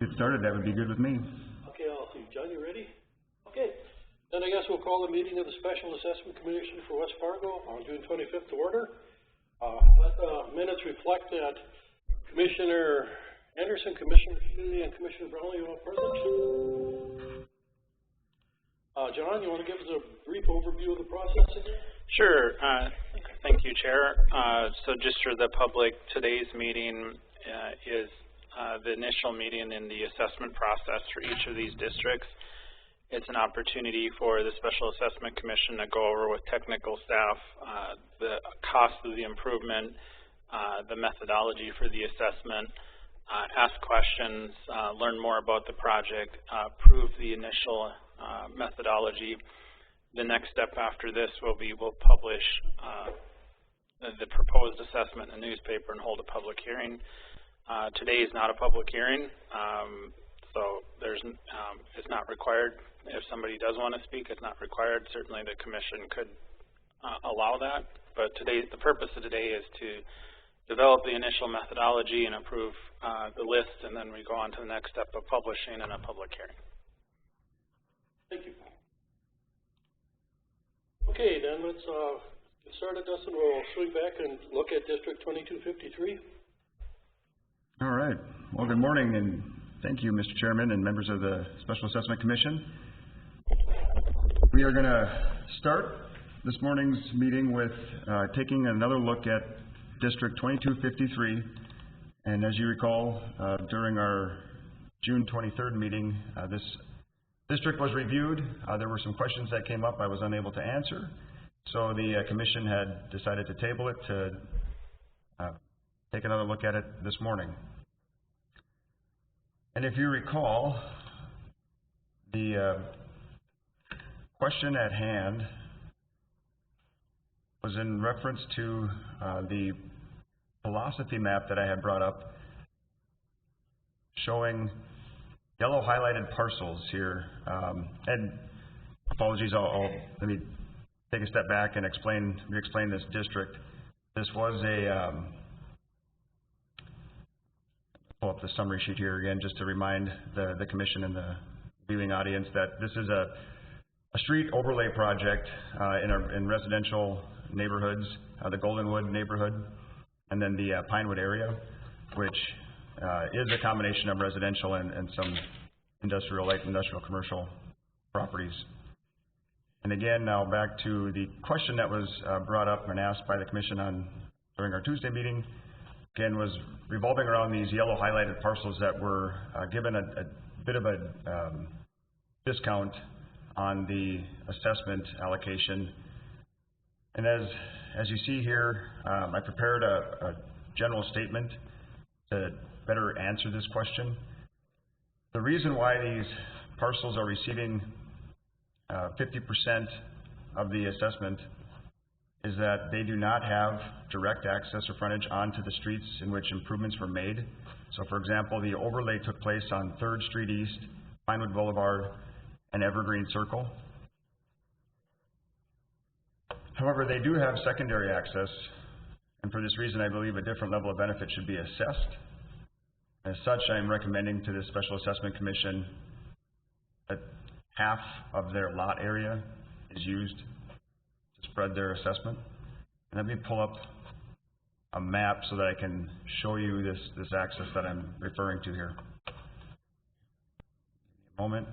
Get started, that would be good with me. Okay, I'll see. John, you ready? Okay. Then I guess we'll call the meeting of the Special Assessment Commission for West Fargo on June 25th to order. Let the minutes reflect that Commissioner Anderson, Commissioner Shealy, and Commissioner Brownlee are all present. John, you want to give us a brief overview of the process again? Sure. Thank you, Chair. So just for the public, today's meeting is the initial meeting in the assessment process for each of these districts. It's an opportunity for the Special Assessment Commission to go over with technical staff the cost of the improvement, the methodology for the assessment, ask questions, learn more about the project, approve the initial methodology. The next step after this will be we'll publish the proposed assessment in the newspaper and hold a public hearing. Today is not a public hearing, so it's not required. If somebody does want to speak, it's not required. Certainly the commission could allow that, but the purpose of today is to develop the initial methodology and approve the list, and then we go on to the next step of publishing and a public hearing. Thank you. Okay, then let's get started, Dustin. We'll swing back and look at District 2253. All right. Well, good morning, and thank you, Mr. Chairman and members of the Special Assessment Commission. We are going to start this morning's meeting with taking another look at District 2253. And as you recall, during our June 23rd meeting, this district was reviewed. There were some questions that came up I was unable to answer. So the commission had decided to table it to take another look at it this morning. And if you recall, the question at hand was in reference to the philosophy map that I had brought up showing yellow highlighted parcels here. And apologies, let me take a step back and re-explain this district. This was a pull up the summary sheet here again just to remind the commission and the viewing audience that this is a street overlay project in residential neighborhoods, the Goldenwood neighborhood, and then the Pinewood area, which is a combination of residential and some light industrial commercial properties. And again, now back to the question that was brought up and asked by the commission during our Tuesday meeting, again, was revolving around these yellow highlighted parcels that were given a bit of a discount on the assessment allocation. And as you see here, I prepared a general statement to better answer this question. The reason why these parcels are receiving 50% of the assessment is that they do not have direct access or frontage onto the streets in which improvements were made. So for example, the overlay took place on 3rd Street East, Pinewood Boulevard, and Evergreen Circle. However, they do have secondary access, and for this reason I believe a different level of benefit should be assessed. As such, I am recommending to the Special Assessment Commission that half of their lot area is used to spread their assessment. And let me pull up a map so that I can show you this access that I'm referring to here. A moment.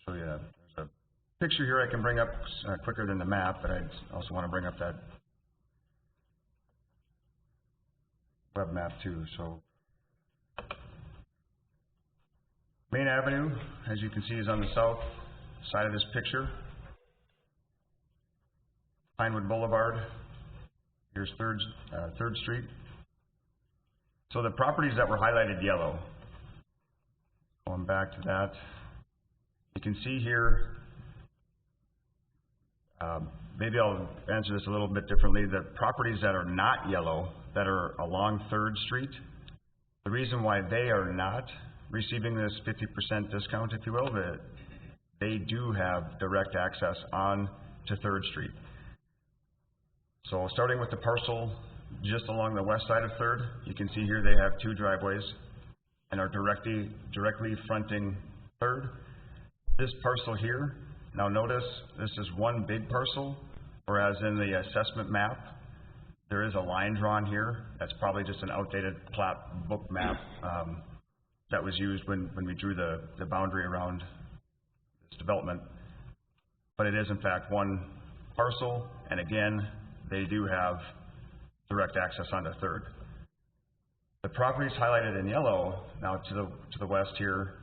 So yeah, there's a picture here I can bring up quicker than the map, but I also want to bring up that web map too. So Main Avenue, as you can see, is on the south side of this picture. Pinewood Boulevard, here's 3rd Street. So the properties that were highlighted yellow, going back to that, you can see here, maybe I'll answer this a little bit differently. The properties that are not yellow, that are along 3rd Street, the reason why they are not receiving this 50% discount, if you will, that they do have direct access on to 3rd Street. So starting with the parcel just along the west side of 3rd, you can see here they have 2 driveways and are directly fronting 3rd. This parcel here, now notice this is one big parcel, whereas in the assessment map, there is a line drawn here. That's probably just an outdated plat book map that was used when we drew the boundary around this development. But it is in fact one parcel, and again, they do have direct access onto 3rd. The properties highlighted in yellow, now to the west here,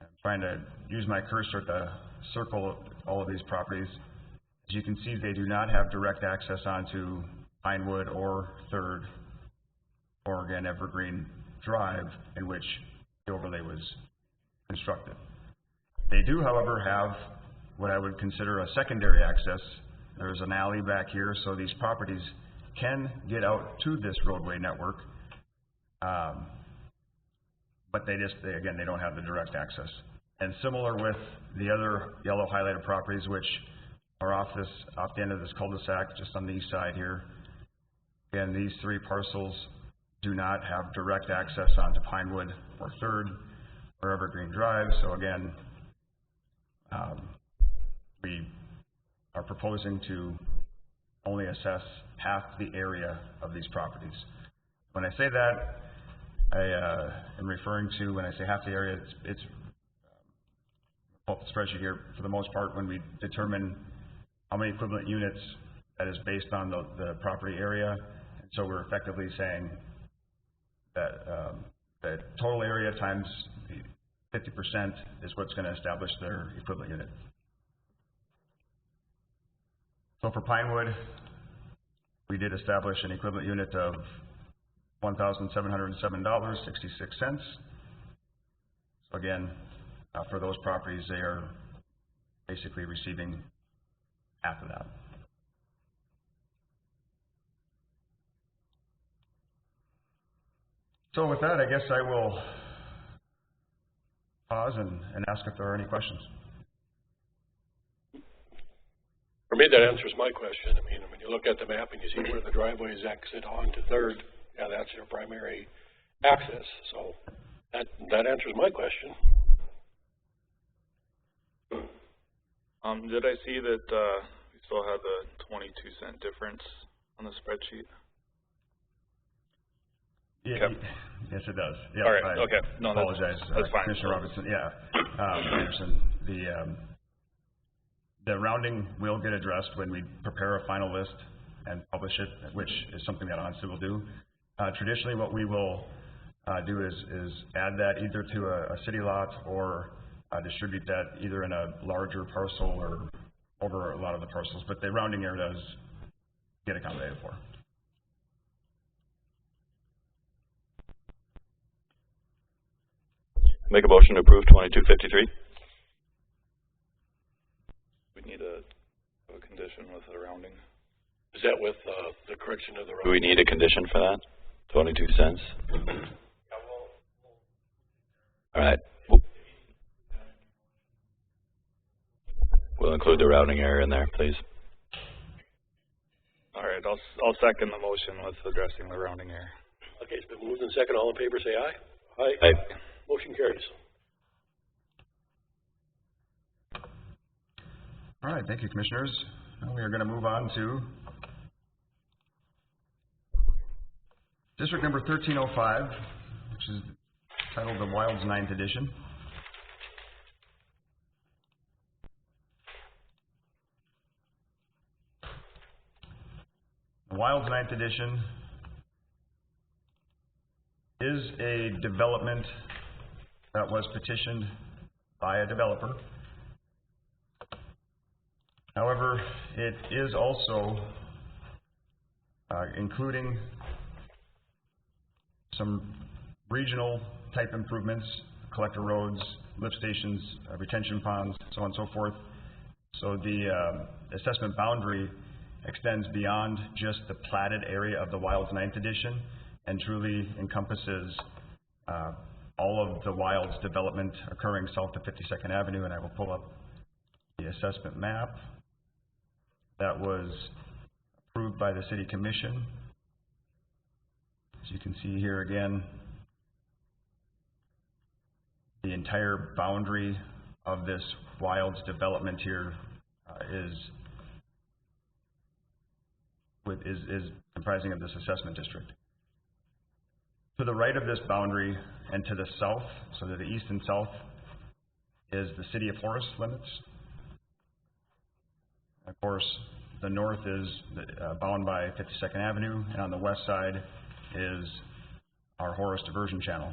I'm trying to use my cursor to circle all of these properties. As you can see, they do not have direct access onto Pinewood or 3rd, or again, Evergreen Drive, in which the overlay was constructed. They do, however, have what I would consider a secondary access. There's an alley back here, so these properties can get out to this roadway network, but they don't have the direct access. And similar with the other yellow highlighted properties, which are off the end of this cul-de-sac, just on the east side here. Again, these 3 parcels do not have direct access onto Pinewood or 3rd or Evergreen Drive. So again, we are proposing to only assess half the area of these properties. When I say that, I am referring to, when I say half the area, it's the spreadsheet here, for the most part, when we determine how many equivalent units, that is based on the property area. And so we're effectively saying that the total area times 50% is what's going to establish their equivalent unit. So for Pinewood, we did establish an equivalent unit of $1,707.66. So again, for those properties, they are basically receiving half of that. So with that, I guess I will pause and ask if there are any questions. For me, that answers my question. I mean, when you look at the map and you see where the driveways exit onto 3rd, yeah, that's your primary access. So that answers my question. Did I see that we still have the 22-cent difference on the spreadsheet? Yeah, okay. Yes, it does. Yeah, all right. I okay. No, apologize, that's fine. Commissioner Robertson. Yeah, Anderson. The rounding will get addressed when we prepare a final list and publish it, which is something that ONSID will do. Traditionally, what we will do is add that either to a city lot or distribute that either in a larger parcel or over a lot of the parcels, but the rounding error does get accommodated for. Make a motion to approve 2253. We need a condition with the rounding. Is that with the correction of the road? Do we need a condition for that? 22 cents? All right. We'll include the routing error in there, please. All right, I'll second the motion with addressing the rounding error. Okay, it's been moved and second. All in favor, say aye. Aye. Aye. Motion carries. All right, thank you, Commissioners. Now we are going to move on to District number 1305, which is titled the Wilds 9th Edition. The Wilds 9th Edition is a development that was petitioned by a developer. However, it is also including some regional type improvements, collector roads, lift stations, retention ponds, so on and so forth. So the assessment boundary extends beyond just the platted area of the Wilds 9th edition and truly encompasses all of the Wilds development occurring south of 52nd Avenue, and I will pull up the assessment map that was approved by the City Commission. As you can see here again, the entire boundary of this Wilds development here is comprising of this assessment district. To the right of this boundary and to the south, so to the east and south, is the City of Horace limits. Of course, the north is bound by 52nd Avenue, and on the west side is our Horace diversion channel,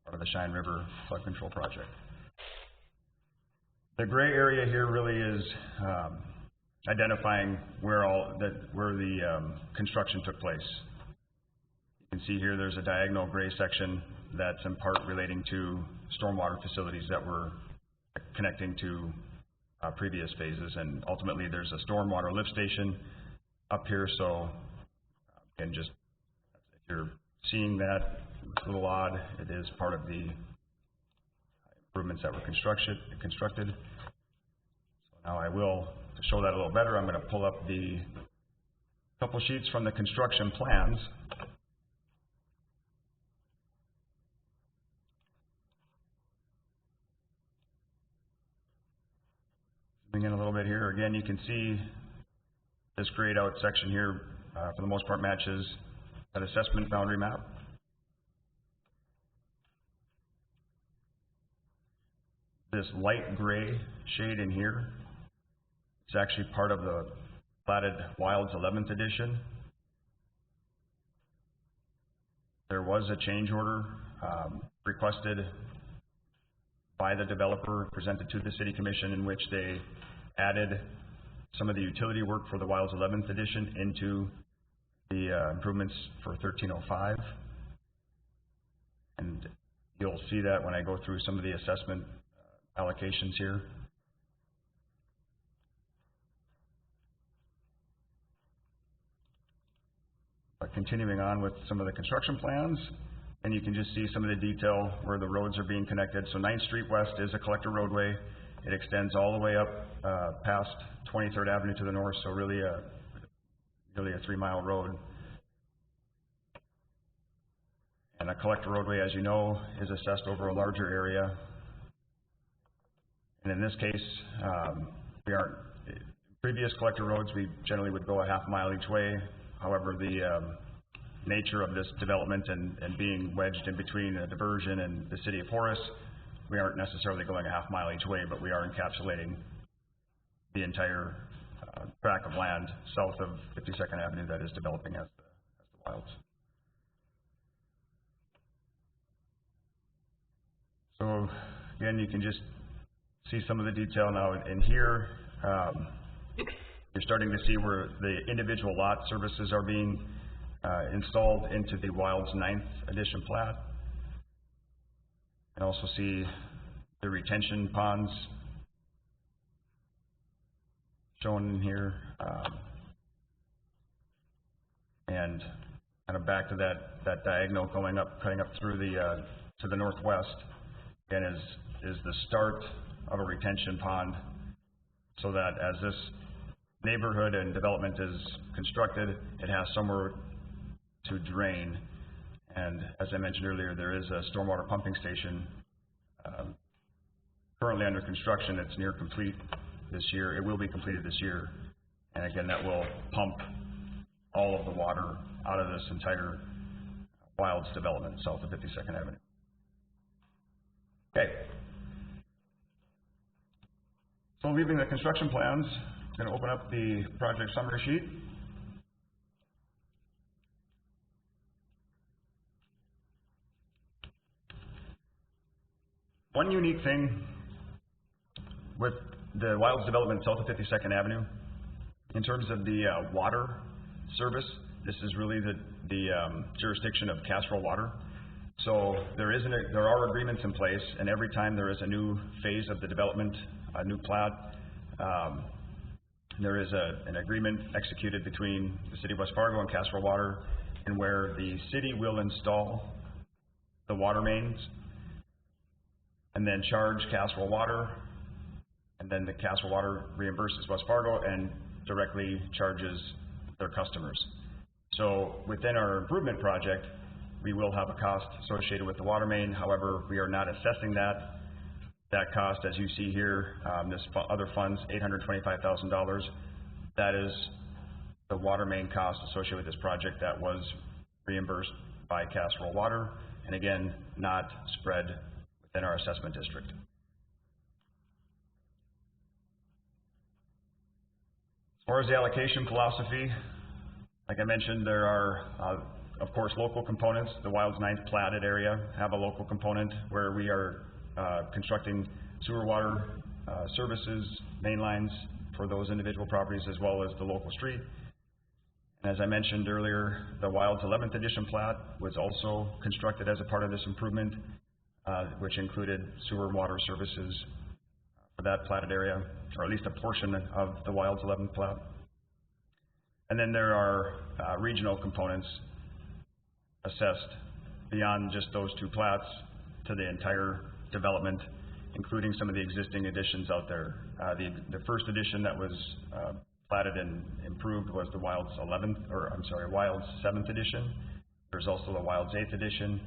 part of the Cheyenne River Flood Control Project. The gray area here really is identifying where the construction took place. You can see here there's a diagonal gray section that's in part relating to stormwater facilities that were connecting to previous phases, and ultimately there's a stormwater lift station up here, so again, just if you're seeing that, it's a little odd, it is part of the improvements that were constructed. So now I will, to show that a little better, I'm going to pull up the couple sheets from the construction plans. Zooming in a little bit here, again, you can see this grayed out section here, for the most part, matches that assessment boundary map. This light gray shade in here, it's actually part of the platted Wilds 11th edition. There was a change order requested by the developer, presented to the City Commission, in which they added some of the utility work for the Wilds 11th edition into the improvements for 1305. And you'll see that when I go through some of the assessment allocations here. But continuing on with some of the construction plans, and you can just see some of the detail where the roads are being connected. So 9th Street West is a collector roadway. It extends all the way up past 23rd Avenue to the north, so really a 3-mile road. And a collector roadway, as you know, is assessed over a larger area. And in this case, previous collector roads, we generally would go a half-mile each way. However, the nature of this development and being wedged in between a diversion and the City of Horace, we aren't necessarily going a half-mile each way, but we are encapsulating the entire tract of land south of 52nd Avenue that is developing as the Wilds. So again, you can just see some of the detail now in here. You're starting to see where the individual lot services are being installed into the Wilds 9th edition plat. And also see the retention ponds shown in here. And kind of back to that diagonal going up, cutting up through the to the northwest, again is the start of a retention pond, so that as this neighborhood and development is constructed, it has somewhere to drain. And as I mentioned earlier, there is a stormwater pumping station currently under construction. It's near complete this year. It will be completed this year. And again, that will pump all of the water out of this entire Wilds development south of 52nd Avenue. Okay. So leaving the construction plans, I'm going to open up the project summary sheet. One unique thing with the Wilds development south of 52nd Avenue, in terms of the water service, this is really the jurisdiction of Casserole Water. So there are agreements in place, and every time there is a new phase of the development, a new plat, there is an agreement executed between the City of West Fargo and Casserole Water, and where the city will install the water mains and then charge Casserole Water, and then the Casserole Water reimburses West Fargo and directly charges their customers. So within our improvement project, we will have a cost associated with the water main. However, we are not assessing that cost. As you see here, this other funds, $825,000, that is the water main cost associated with this project that was reimbursed by Casserole Water, and again, not spread within our assessment district. As far as the allocation philosophy, like I mentioned, there are of course local components. The Wilds 9th platted area have a local component where we are constructing sewer water services, main lines for those individual properties, as well as the local street. And as I mentioned earlier, the Wilds 11th edition plat was also constructed as a part of this improvement, which included sewer and water services for that platted area, or at least a portion of the Wilds 11th plat. And then there are regional components assessed beyond just those two plats to the entire development, including some of the existing additions out there. The first edition that was platted and improved was the Wilds 7th edition. There's also the Wilds 8th edition.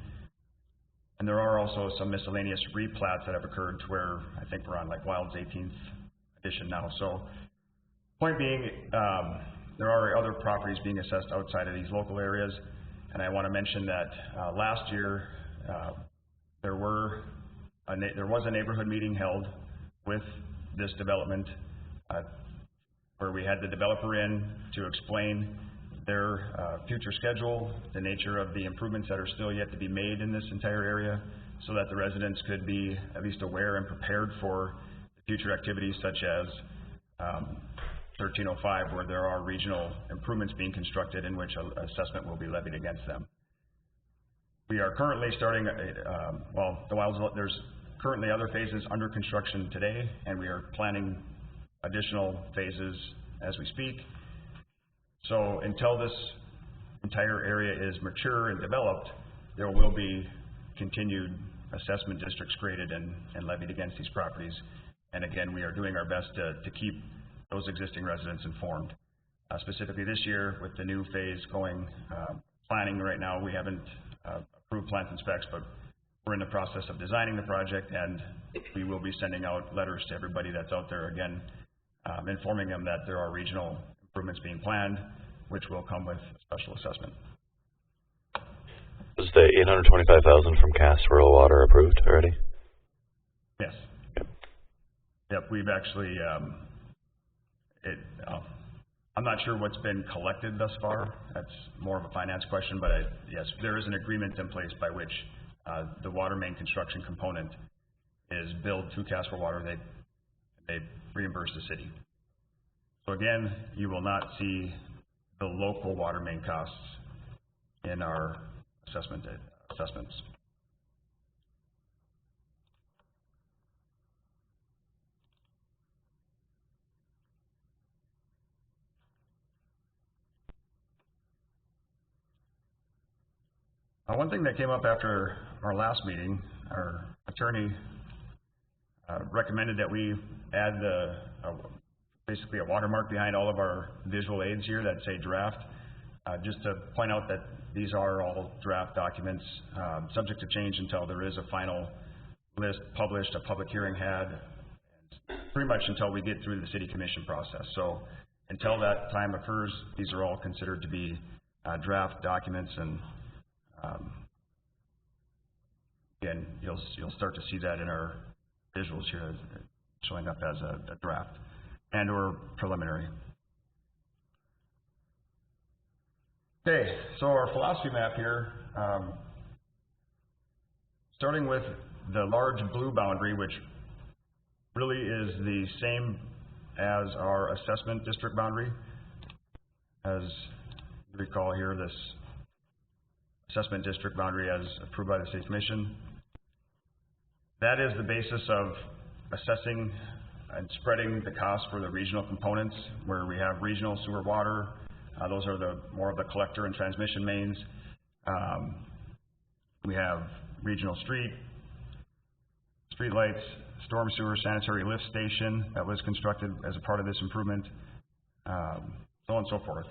And there are also some miscellaneous replats that have occurred to where I think we're on like Wilds 18th edition now. So point being, there are other properties being assessed outside of these local areas. And I want to mention that last year there was a neighborhood meeting held with this development where we had the developer in to explain their future schedule, the nature of the improvements that are still yet to be made in this entire area, so that the residents could be at least aware and prepared for future activities such as 1305, where there are regional improvements being constructed in which an assessment will be levied against them. We are currently starting, there's currently other phases under construction today, and we are planning additional phases as we speak. So until this entire area is mature and developed, there will be continued assessment districts created and levied against these properties. And again, we are doing our best to keep those existing residents informed. Specifically this year, with the new phase going, planning right now, we haven't approved plans and specs, but we're in the process of designing the project, and we will be sending out letters to everybody that's out there, again, informing them that there are regional improvements being planned, which will come with special assessment. Was the $825,000 from Casserole Water approved already? Yes. Yep, we've actually, I'm not sure what's been collected thus far. That's more of a finance question, but yes, there is an agreement in place by which the water main construction component is billed to Casserole Water. They reimburse the city. So again, you will not see the local water main costs in our assessments. One thing that came up after our last meeting, our attorney recommended that we add basically a watermark behind all of our visual aids here that say draft, just to point out that these are all draft documents, subject to change until there is a final list published, a public hearing had, pretty much until we get through the city commission process. So until that time occurs, these are all considered to be draft documents, and again, you'll start to see that in our visuals here, showing up as a draft and or preliminary. Okay, so our philosophy map here, starting with the large blue boundary, which really is the same as our assessment district boundary. As recall here this assessment district boundary as approved by the City Commission. That is the basis of assessing and spreading the cost for the regional components, where we have regional sewer water. Those are the more of the collector and transmission mains. We have regional street lights, storm sewer, sanitary lift station that was constructed as a part of this improvement, so on and so forth.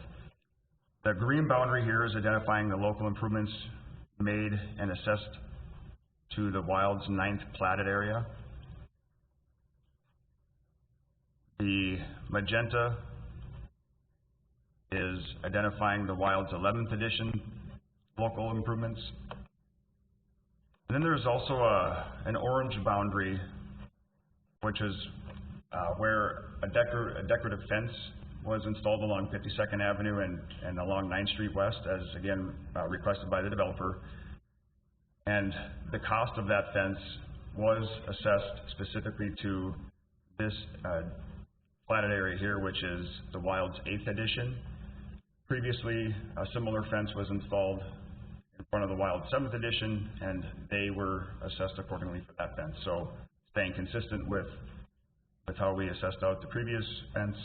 The green boundary here is identifying the local improvements made and assessed to the Wild's 9th platted area. The magenta is identifying the Wild's 11th edition local improvements. And then there's also an orange boundary, which is where a decorative fence was installed along 52nd Avenue and along 9th Street West, as again requested by the developer. And the cost of that fence was assessed specifically to this platted area here, which is the Wild's 8th edition. Previously, a similar fence was installed in front of the Wild's 7th edition, and they were assessed accordingly for that fence. So, staying consistent with how we assessed out the previous fence,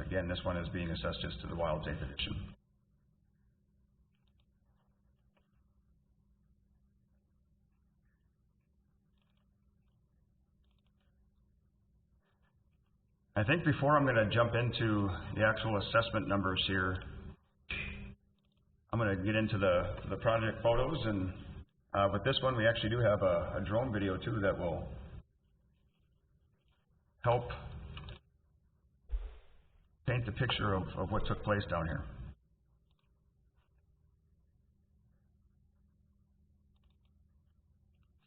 again, this one is being assessed just to the Wild's 8th edition. I think before I'm going to jump into the actual assessment numbers here, I'm going to get into the project photos, and with this one we actually do have a drone video too that will help paint the picture of what took place down here.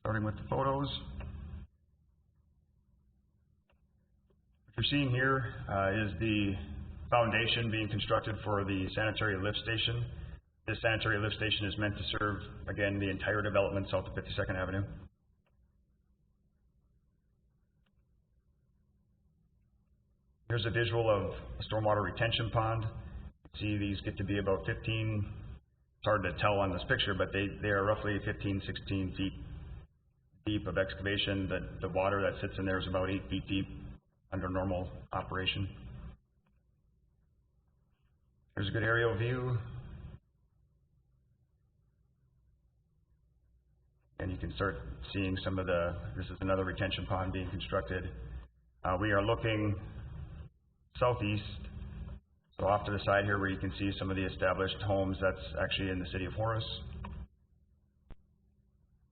Starting with the photos. What you're seeing here is the foundation being constructed for the sanitary lift station. This sanitary lift station is meant to serve, again, the entire development south of 52nd Avenue. Here's a visual of a stormwater retention pond. See, these get to be about 15, it's hard to tell on this picture, but they are roughly 15, 16 feet deep of excavation. The water that sits in there is about 8 feet deep under normal operation. Here's a good aerial view. And you can start seeing some of this is another retention pond being constructed. We are looking southeast, so off to the side here where you can see some of the established homes. That's actually in the city of Horace.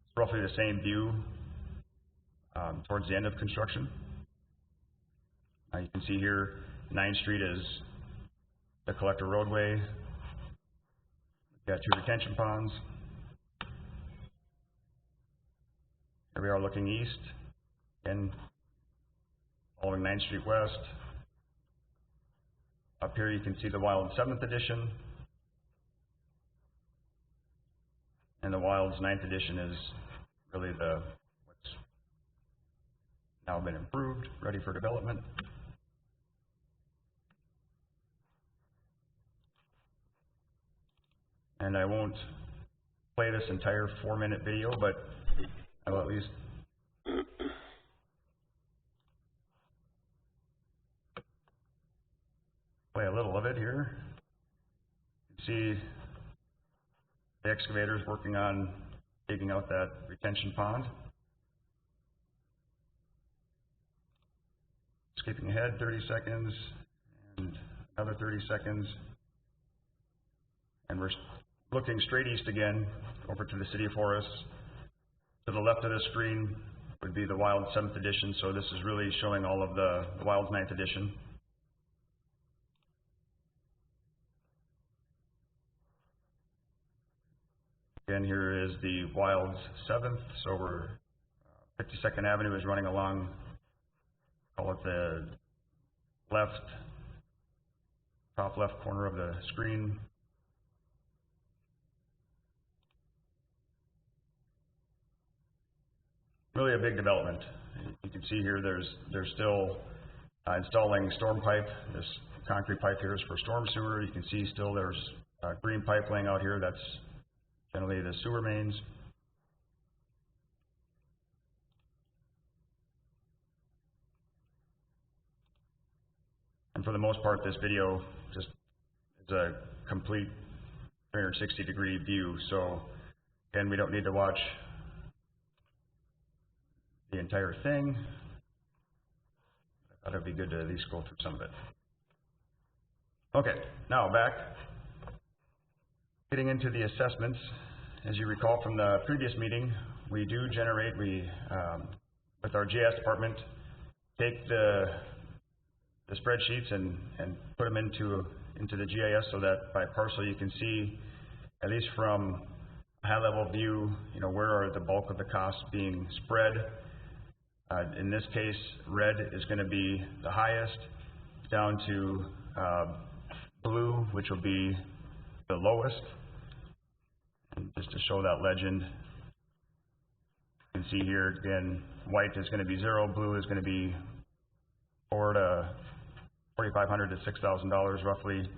It's roughly the same view towards the end of construction. You can see here 9th Street is the collector roadway. We've got 2 retention ponds. Here we are looking east, and following 9th Street West. Up here you can see the Wild's 7th edition, and the Wild's 9th edition is really what's now been improved, ready for development. And I won't play this entire 4-minute video, but I will at least play a little of it here. You can see the excavators working on digging out that retention pond. Skipping ahead 30 seconds and another 30 seconds. And we're looking straight east again over to the city of Horace. To the left of the screen would be the Wild's 7th edition, so this is really showing all of the Wild's 9th edition. Again, here is the Wild's 7th, so we're 52nd Avenue is running along, call it the top left corner of the screen. Really a big development. You can see here they're still installing storm pipe. This concrete pipe here is for storm sewer. You can see still there's green pipe laying out here. That's generally the sewer mains. And for the most part, this video just is a complete 360-degree view. So again, we don't need to watch the entire thing. I thought it'd be good to at least go through some of it. Okay, now back. Getting into the assessments, as you recall from the previous meeting, we do generate, with our GIS department, take the spreadsheets and put them into the GIS so that by parcel you can see, at least from a high-level view, where are the bulk of the costs being spread. In this case, red is going to be the highest, down to blue, which will be the lowest. And just to show that legend, you can see here again, white is going to be 0, blue is going to be $4,500 to $6,000 roughly,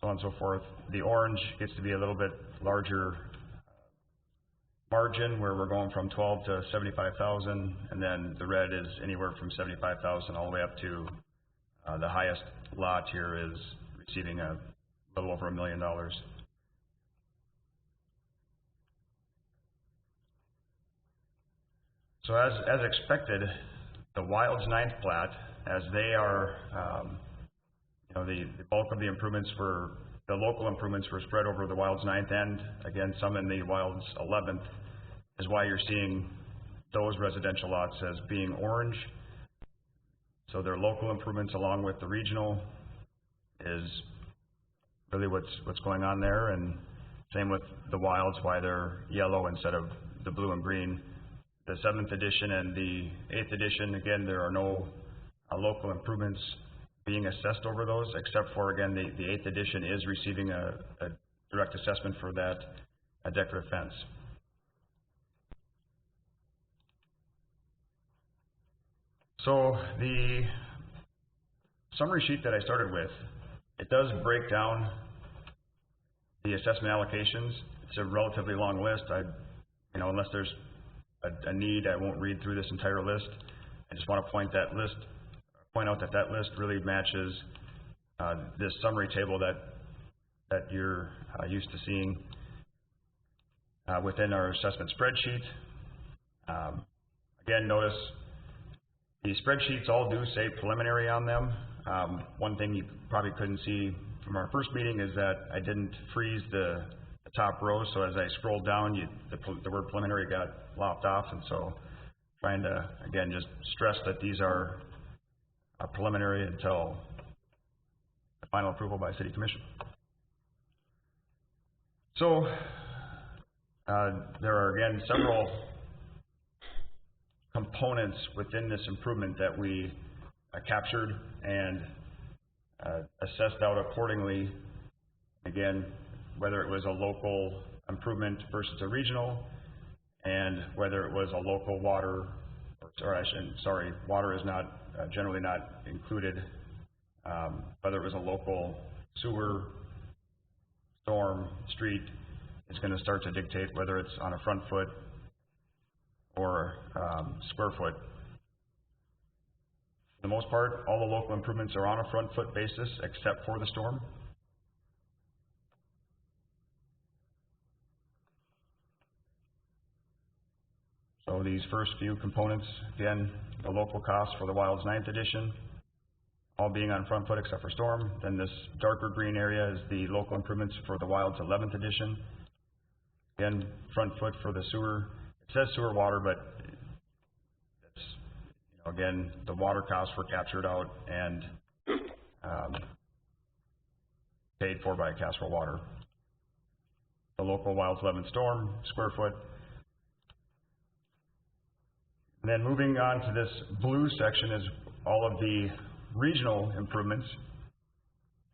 so on and so forth. The orange gets to be a little bit larger margin, where we're going from 12 to 75,000, and then the red is anywhere from 75,000 all the way up to the highest lot here is receiving a little over $1 million. So as expected, the Wild's 9th plat, as they are, the bulk of the improvements the local improvements were spread over the Wild's 9th and, again, some in the Wild's 11th, is why you're seeing those residential lots as being orange. So their local improvements along with the regional is really what's going on there, and same with the Wilds, why they're yellow instead of the blue and green. The 7th edition and the 8th edition, again, there are no local improvements being assessed over those, except for, again, the 8th edition is receiving a direct assessment for that decorative fence. So the summary sheet that I started with, it does break down the assessment allocations. It's a relatively long list. Unless there's a need, I won't read through this entire list. I just want to point out that list really matches this summary table that you're used to seeing within our assessment spreadsheet. Again, notice the spreadsheets all do say preliminary on them. One thing you probably couldn't see from our first meeting is that I didn't freeze the top row, so as I scrolled down, the word preliminary got lopped off, and so trying to, again, just stress that these are preliminary until the final approval by City Commission. So there are, again, several components within this improvement that we captured and assessed out accordingly. Again, whether it was a local improvement versus a regional, and whether it was a local water, water is not generally not included, whether it was a local sewer, storm, street, is going to start to dictate whether it's on a front foot or square foot. For the most part, all the local improvements are on a front foot basis except for the storm. So these first few components, again, the local costs for the Wild's 9th edition, all being on front foot except for storm. Then this darker green area is the local improvements for the Wild's 11th edition. Again, front foot for the sewer. It says sewer water, but it's, again, the water costs were captured out and paid for by Casserole Water. The local Wild's 11th storm, square foot. And then moving on to this blue section is all of the regional improvements,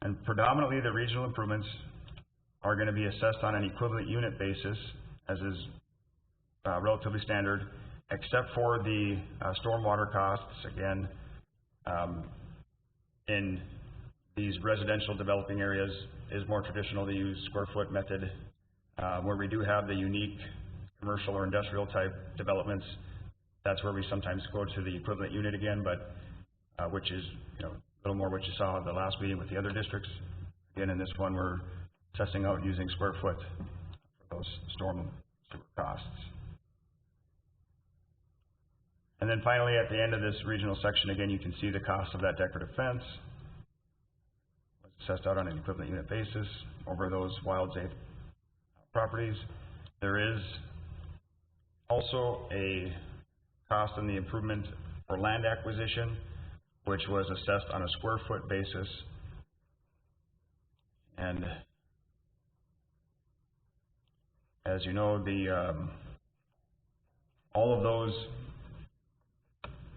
and predominantly the regional improvements are going to be assessed on an equivalent unit basis, as is relatively standard, except for the stormwater costs. Again, in these residential developing areas is more traditional to use square foot method. Where we do have the unique commercial or industrial type developments, that's where we sometimes go to the equivalent unit again, but which is, you know, a little more what you saw at the last meeting with the other districts. Again, in this one, we're testing out using square foot for those storm sewer costs. And then finally, at the end of this regional section, again, you can see the cost of that decorative fence, assessed out on an equivalent unit basis over those wild safe properties. There is also a cost on the improvement for land acquisition, which was assessed on a square foot basis. And as you know, all of those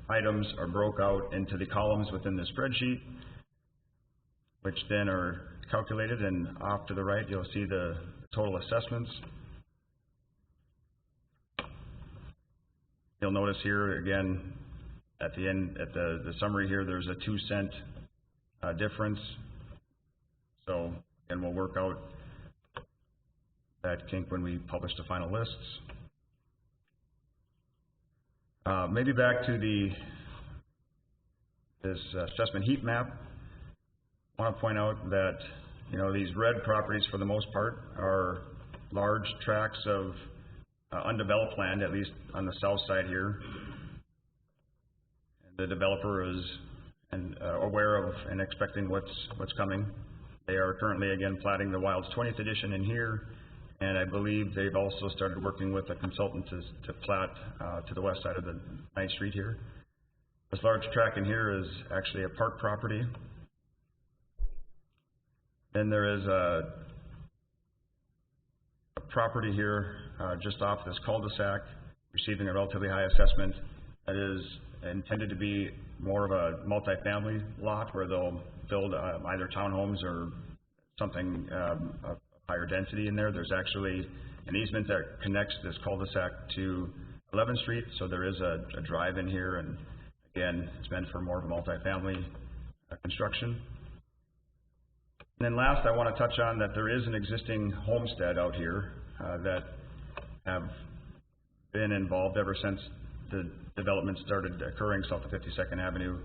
items are broke out into the columns within the spreadsheet, which then are calculated, and off to the right you'll see the total assessments. You'll notice here again at the end, at the summary here, there's a 2-cent difference. So, and we'll work out that kink when we publish the final lists. Maybe back to this assessment heat map. I want to point out that, you know, these red properties for the most part are large tracts of undeveloped land, at least on the south side here. And the developer is aware of and expecting what's coming. They are currently again platting the Wilds 20th edition in here, and I believe they've also started working with a consultant to plat to the west side of the 9th Street here. This large tract in here is actually a park property. Then there is a property here just off this cul-de-sac receiving a relatively high assessment that is intended to be more of a multifamily lot where they'll build either townhomes or something of higher density in there. There's actually an easement that connects this cul-de-sac to 11th Street, so there is a drive in here, and again, it's meant for more of a multifamily construction. And then last, I want to touch on that there is an existing homestead out here that have been involved ever since the development started occurring south of 52nd Avenue.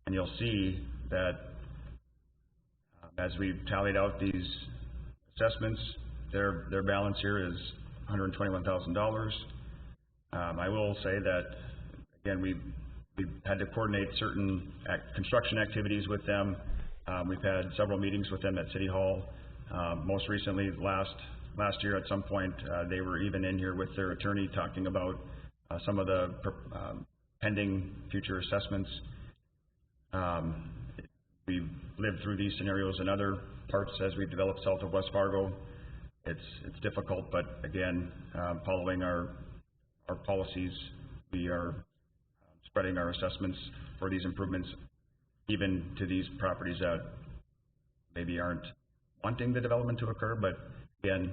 And you'll see that as we've tallied out these assessments, their balance here is $121,000. I will say that, again, we've had to coordinate certain construction activities with them. We've had several meetings with them at City Hall. Most recently, last year at some point, they were even in here with their attorney talking about some of the pending future assessments. We've lived through these scenarios in other parts as we've developed south of West Fargo. It's difficult, but again, following our policies, we are spreading our assessments for these improvements even to these properties that maybe aren't wanting the development to occur, but again,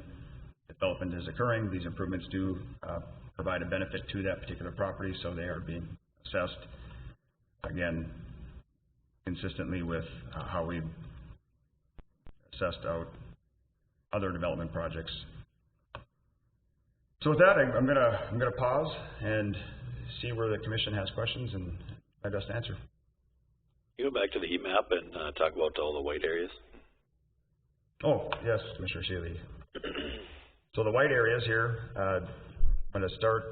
development is occurring. These improvements do provide a benefit to that particular property, so they are being assessed, again, consistently with how we assessed out other development projects. So with that, I'm gonna pause and see where the commission has questions and my best answer. You go back to the heat map and talk about all the white areas. Oh, yes, Commissioner Seeley. So the white areas here, I'm going to start,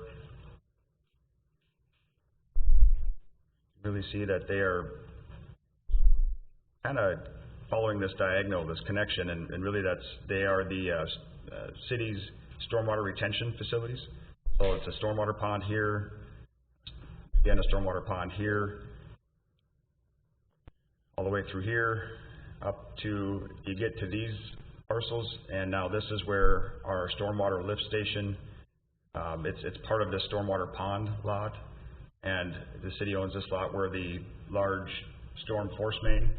really see that they are kind of following this diagonal, this connection, and really they are the city's stormwater retention facilities. So it's a stormwater pond here, again a stormwater pond here, all the way through here, up to, you get to these parcels, and now this is where our stormwater lift station, it's part of the stormwater pond lot, and the city owns this lot where the large storm force main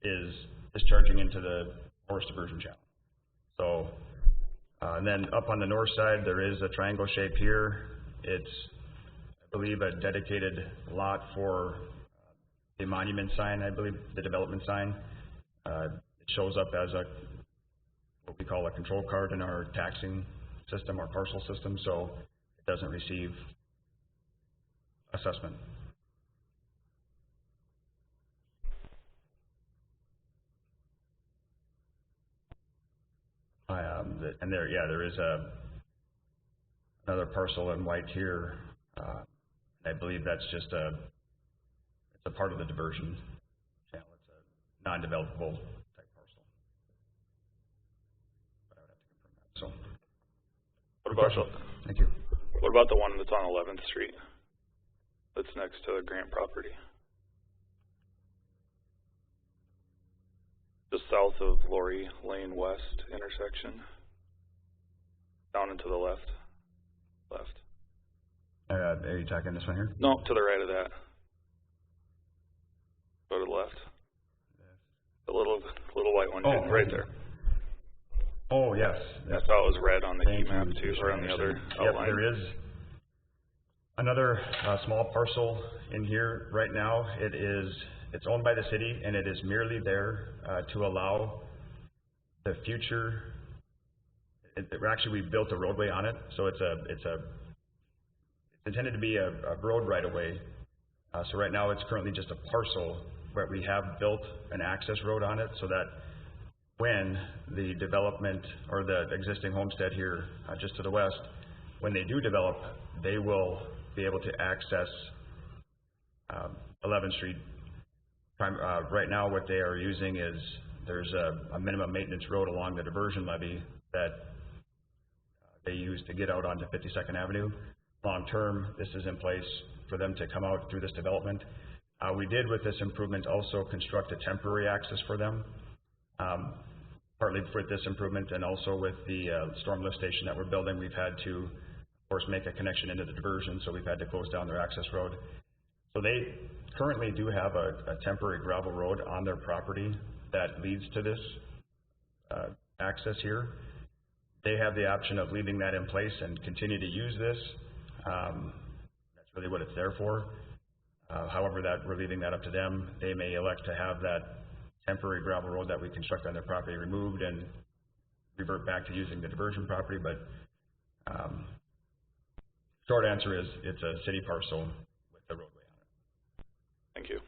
is discharging into the forest diversion channel. So, and then up on the north side, there is a triangle shape here. It's, I believe, a dedicated lot for the monument sign, I believe, the development sign. It shows up as what we call a control card in our taxing system, our parcel system, so it doesn't receive assessment. And there is another parcel in white here. I believe that's just it's a part of the diversion channel. It's a non-developable type parcel. But I would have to confirm that. So, What about thank you. What about the one that's on 11th Street? That's next to the Grant property. Just south of Lori Lane West intersection. Down and to the left. Are you talking this one here? No, to the right of that. Go to the left. The little white one, right there. Oh, yes. I saw it was red on the heat map too, or on the other outline. Yep, there is another small parcel in here right now. It's owned by the city, and it is merely there to allow the future. Actually, we built a roadway on it, so it's intended to be a road right of way. So right now, it's currently just a parcel, but we have built an access road on it so that when the development or the existing homestead here just to the west, when they do develop, they will be able to access 11th Street. Right now, what they are using is there's a minimum maintenance road along the diversion levee that they use to get out onto 52nd Avenue. Long term, this is in place for them to come out through this development. We did with this improvement also construct a temporary access for them, partly for this improvement and also with the storm lift station that we're building. We've had to, of course, make a connection into the diversion, so we've had to close down their access road. So they currently do have a temporary gravel road on their property that leads to this access here. They have the option of leaving that in place and continue to use this. That's really what it's there for. However, that we're leaving that up to them. They may elect to have that temporary gravel road that we construct on their property removed and revert back to using the diversion property, but short answer is it's a city parcel with the roadway on it. Thank you.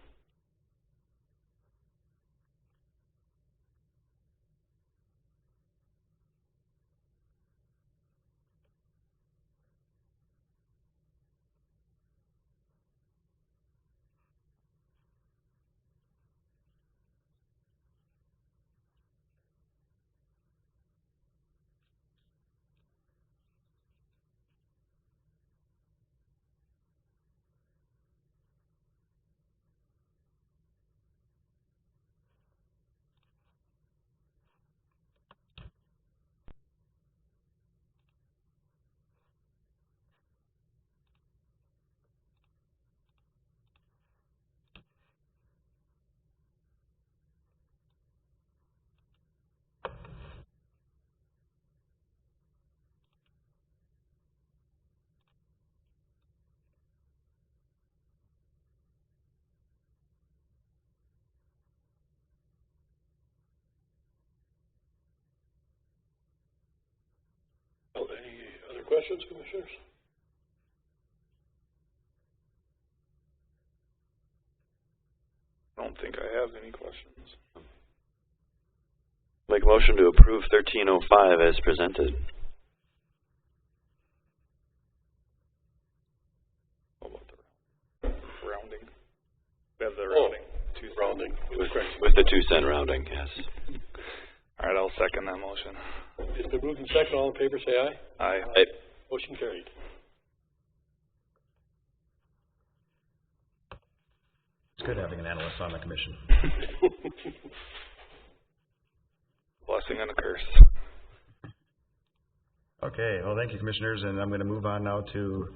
Any other questions, commissioners? I don't think I have any questions. Make a motion to approve 1305 as presented. What about the rounding? We have the rounding. Rounding. With the 2-cent rounding, yes. All right, I'll second that motion. It's been moved and seconded. All in favor, say aye. Aye. Aye. Motion carried. It's good having an analyst on the commission. Blessing and a curse. Okay, well, thank you, commissioners, and I'm going to move on now to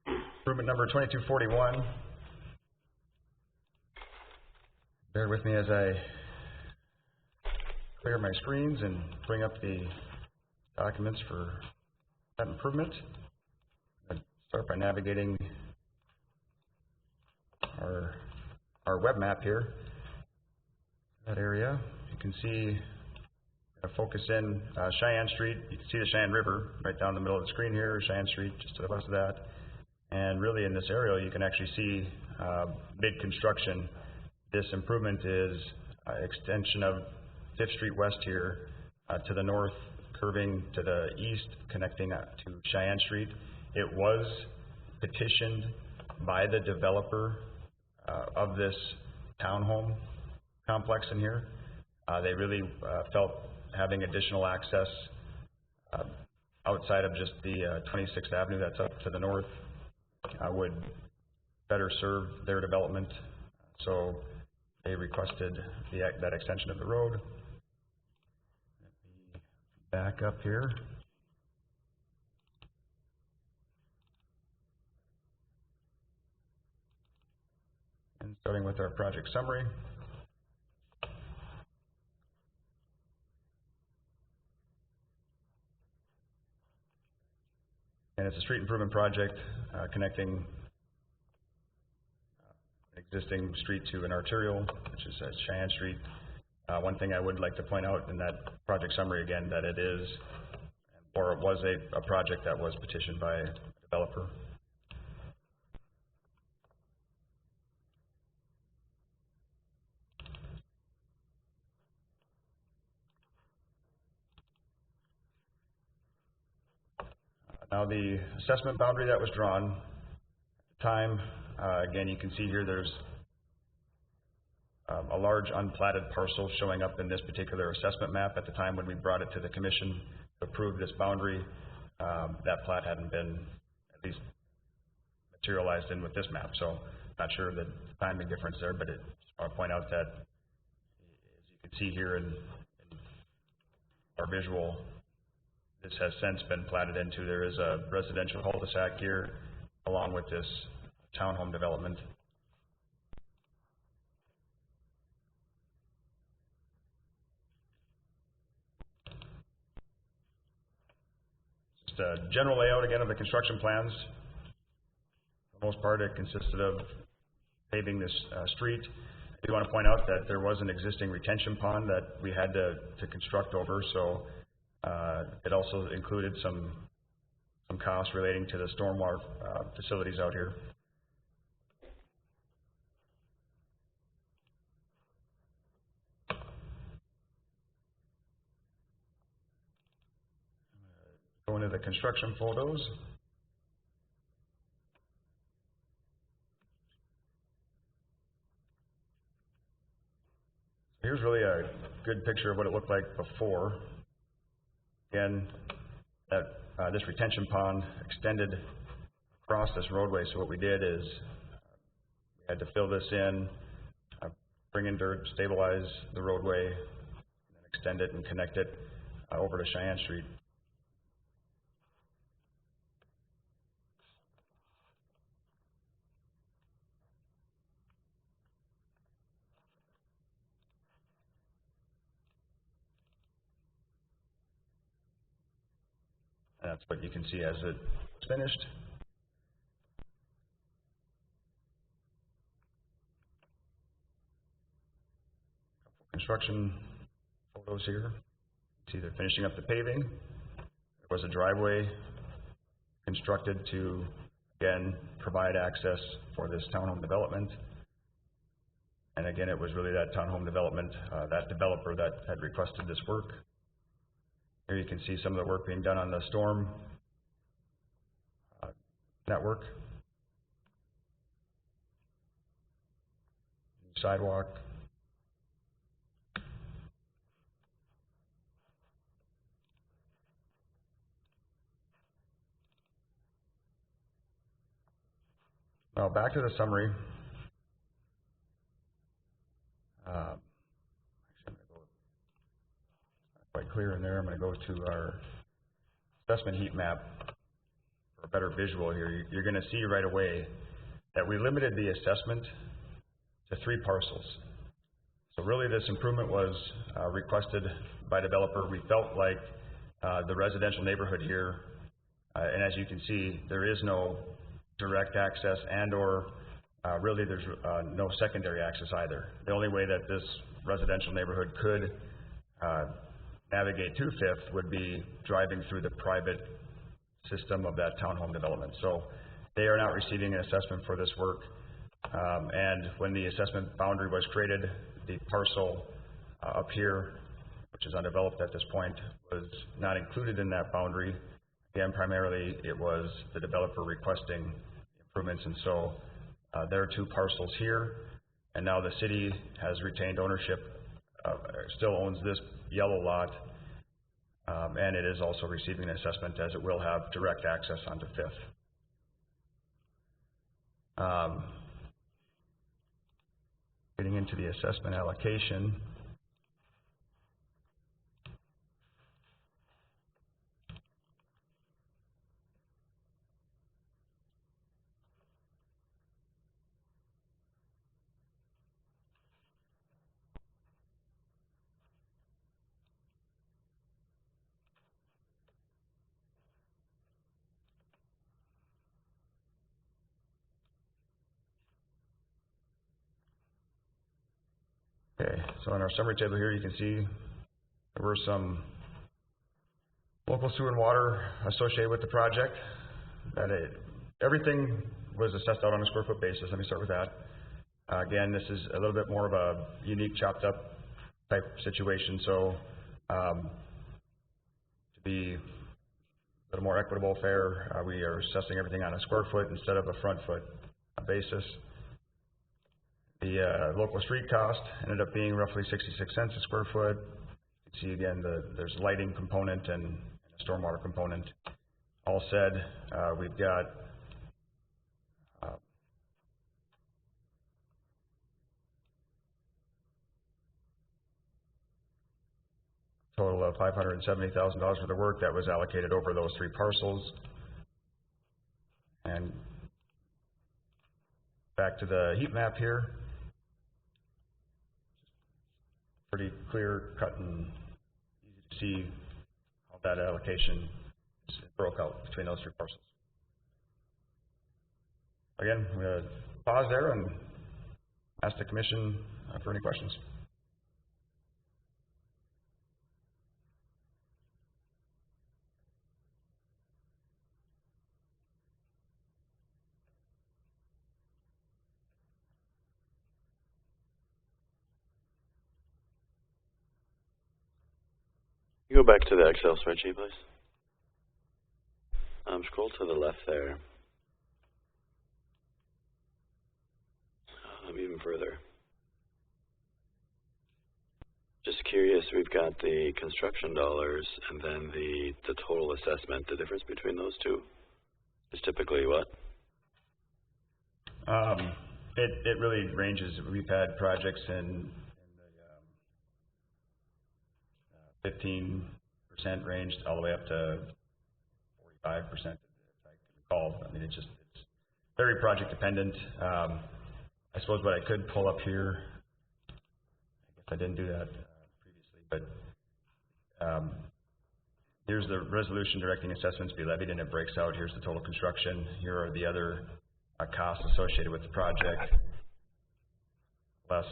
improvement number 2241. Bear with me as I clear my screens and bring up the documents for that improvement. I'll start by navigating our our web map here, that area, you can see, focus in Cheyenne Street. You can see the Cheyenne River right down the middle of the screen here, Cheyenne Street just to the west of that. And really in this area, you can actually see mid-construction. This improvement is extension of 5th Street West here to the north, curving to the east, connecting to Cheyenne Street. It was petitioned by the developer of this townhome complex in here. They really felt having additional access outside of just the 26th Avenue that's up to the north would better serve their development. So they requested that extension of the road. Let me back up here. And starting with our project summary. And it's a street improvement project connecting an existing street to an arterial, which is Cheyenne Street. One thing I would like to point out in that project summary again, that it is, or it was a project that was petitioned by a developer. Now the assessment boundary that was drawn at the time, again, you can see here there's a large unplatted parcel showing up in this particular assessment map. At the time when we brought it to the commission to approve this boundary, that plat hadn't been at least materialized in with this map. So not sure the timing difference there, but just want to point out that, as you can see here in our visual, this has since been platted into. There is a residential cul-de-sac here along with this townhome development. Just a general layout again of the construction plans. For the most part, it consisted of paving this street. I do want to point out that there was an existing retention pond that we had to construct over, so it also included some costs relating to the stormwater facilities out here. Go into the construction photos. Here's really a good picture of what it looked like before. Again, this retention pond extended across this roadway, so what we did is we had to fill this in, bring in dirt, stabilize the roadway, and then extend it and connect it over to Cheyenne Street. And that's what you can see as it's finished. Construction photos here. See they're finishing up the paving. There was a driveway constructed to, again, provide access for this townhome development. And again, it was really that townhome development, that developer that had requested this work. Here you can see some of the work being done on the storm network. Sidewalk. Now back to the summary. Quite clear in there. I'm going to go to our assessment heat map for a better visual here. You're going to see right away that we limited the assessment to 3 parcels. So really this improvement was requested by developer. We felt like the residential neighborhood here, and as you can see, there is no direct access and or really there's no secondary access either. The only way that this residential neighborhood could navigate to Fifth would be driving through the private system of that townhome development. So they are not receiving an assessment for this work. And when the assessment boundary was created, the parcel up here, which is undeveloped at this point, was not included in that boundary. Again, primarily it was the developer requesting improvements, and so there are two parcels here, and now the city has retained ownership, still owns this yellow lot, and it is also receiving an assessment as it will have direct access onto Fifth. Getting into the assessment allocation. Okay, so in our summary table here, you can see there were some local sewer and water associated with the project. Everything was assessed out on a square foot basis. Let me start with that. Again, this is a little bit more of a unique chopped up type situation, so to be a little more equitable, fair, we are assessing everything on a square foot instead of a front foot basis. The local street cost ended up being roughly 66 cents a square foot. You can see again there's a lighting component and a stormwater component. All said, we've got a total of $570,000 worth of work that was allocated over those three parcels. And back to the heat map here. Pretty clear cut and easy to see how that allocation broke out between those three parcels. Again, I'm going to pause there and ask the commission for any questions. Go back to the Excel spreadsheet, please. Scroll to the left there. Even further. Just curious, we've got the construction dollars and then the total assessment. The difference between those two is typically what? It really ranges. We've had projects in the 15% range all the way up to 45%, if I can recall. I mean, it's very project dependent. I suppose what I could pull up here, I guess I didn't do that previously, but here's the resolution directing assessments be levied, and it breaks out. Here's the total construction. Here are the other costs associated with the project. Plus,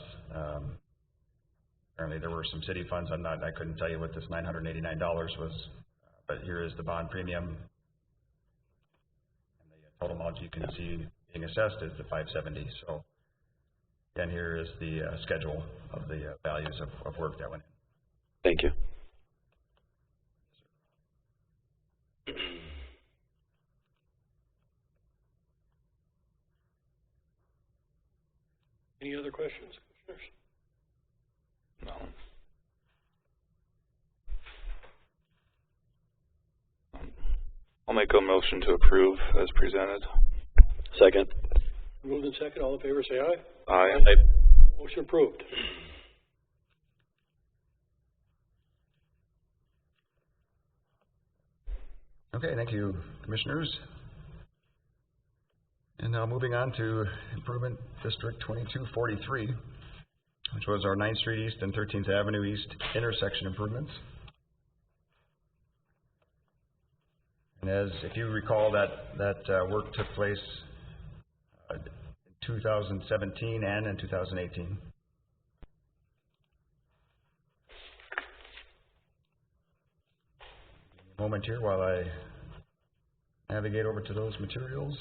apparently there were some city funds. I couldn't tell you what this $989 was, but here is the bond premium. And the total amount you can see being assessed is the $570. So again, here is the schedule of the values of work that went in. Thank you. Any other questions, commissioners? No. I'll make a motion to approve as presented. Second. Moved in second. All in favor, say aye. Aye. Motion approved. Okay, thank you, commissioners. And now moving on to Improvement District 2243, which was our 9th Street East and 13th Avenue East intersection improvements. And if you recall, that work took place in 2017 and in 2018. A moment here while I navigate over to those materials.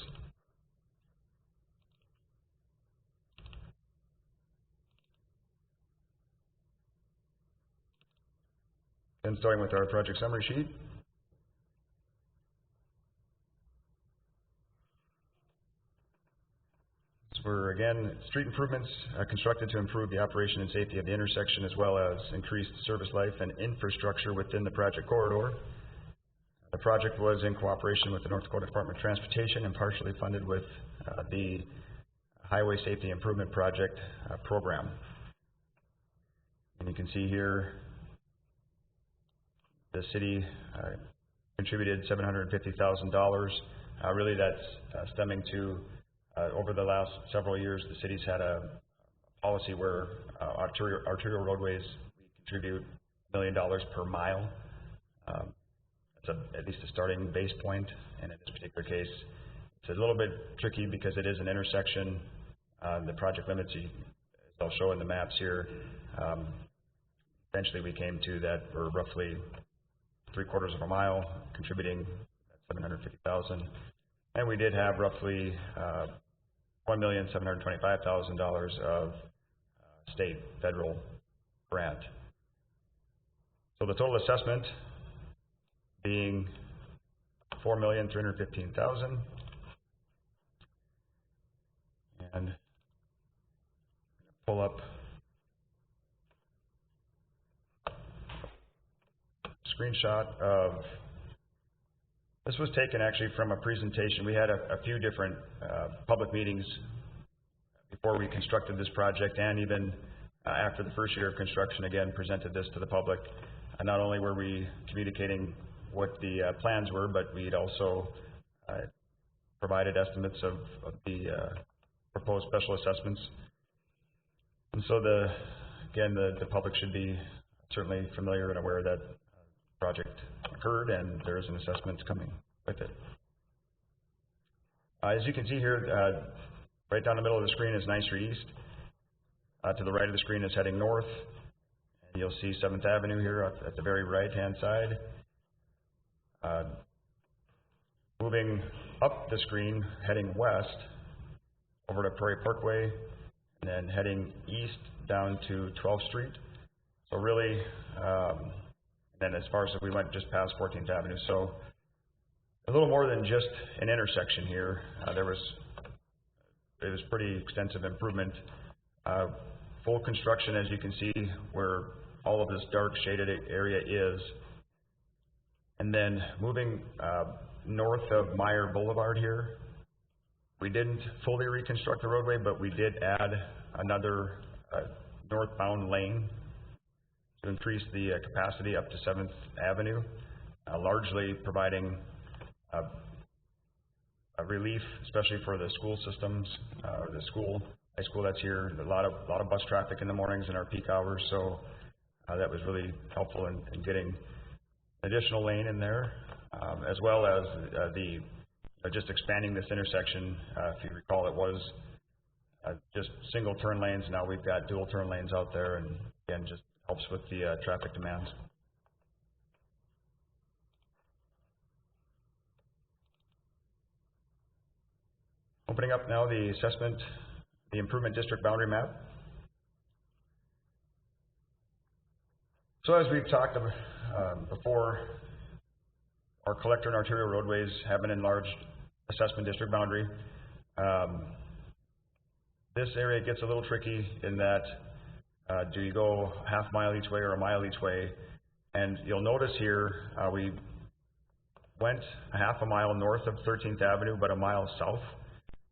Then starting with our project summary sheet. For, again, street improvements constructed to improve the operation and safety of the intersection, as well as increased service life and infrastructure within the project corridor. The project was in cooperation with the North Dakota Department of Transportation and partially funded with the Highway Safety Improvement Project program. And you can see here the city contributed $750,000. Really that's stemming to over the last several years, the city's had a policy where arterial roadways, we contribute $1 million per mile. That's at least a starting base point, and in this particular case, it's a little bit tricky because it is an intersection. The project limits, as I'll show in the maps here, eventually we came to that we're roughly 3/4 of a mile, contributing $750,000, and we did have roughly $1,725,000 of state, federal grant. So the total assessment being $4,315,000, and pull up a screenshot of. This was taken actually from a presentation. We had a few different public meetings before we constructed this project, and even after the first year of construction, again, presented this to the public. Not only were we communicating what the plans were, but we'd also provided estimates of the proposed special assessments. And so the public should be certainly familiar and aware that project occurred, and there is an assessment coming with it. As you can see here, right down the middle of the screen is 9th Street East. To the right of the screen is heading north, and you'll see 7th Avenue here at the very right-hand side. Moving up the screen, heading west over to Prairie Parkway, and then heading east down to 12th Street. So really, then as far as we went just past 14th Avenue. So a little more than just an intersection here. It was pretty extensive improvement. Full construction, as you can see, where all of this dark shaded area is. And then moving north of Meyer Boulevard here, we didn't fully reconstruct the roadway, but we did add another northbound lane to increase the capacity up to 7th Avenue, largely providing a relief, especially for the school systems, the high school that's here. A lot of bus traffic in the mornings in our peak hours, so that was really helpful in getting additional lane in there, as well as just expanding this intersection. If you recall, it was just single turn lanes. Now we've got dual turn lanes out there, and again, just helps with the traffic demands. Opening up now the assessment, the improvement district boundary map. So as we've talked about before, our collector and arterial roadways have an enlarged assessment district boundary. This area gets a little tricky in that do you go half mile each way or a mile each way? And you'll notice here we went a half a mile north of 13th Avenue, but a mile south.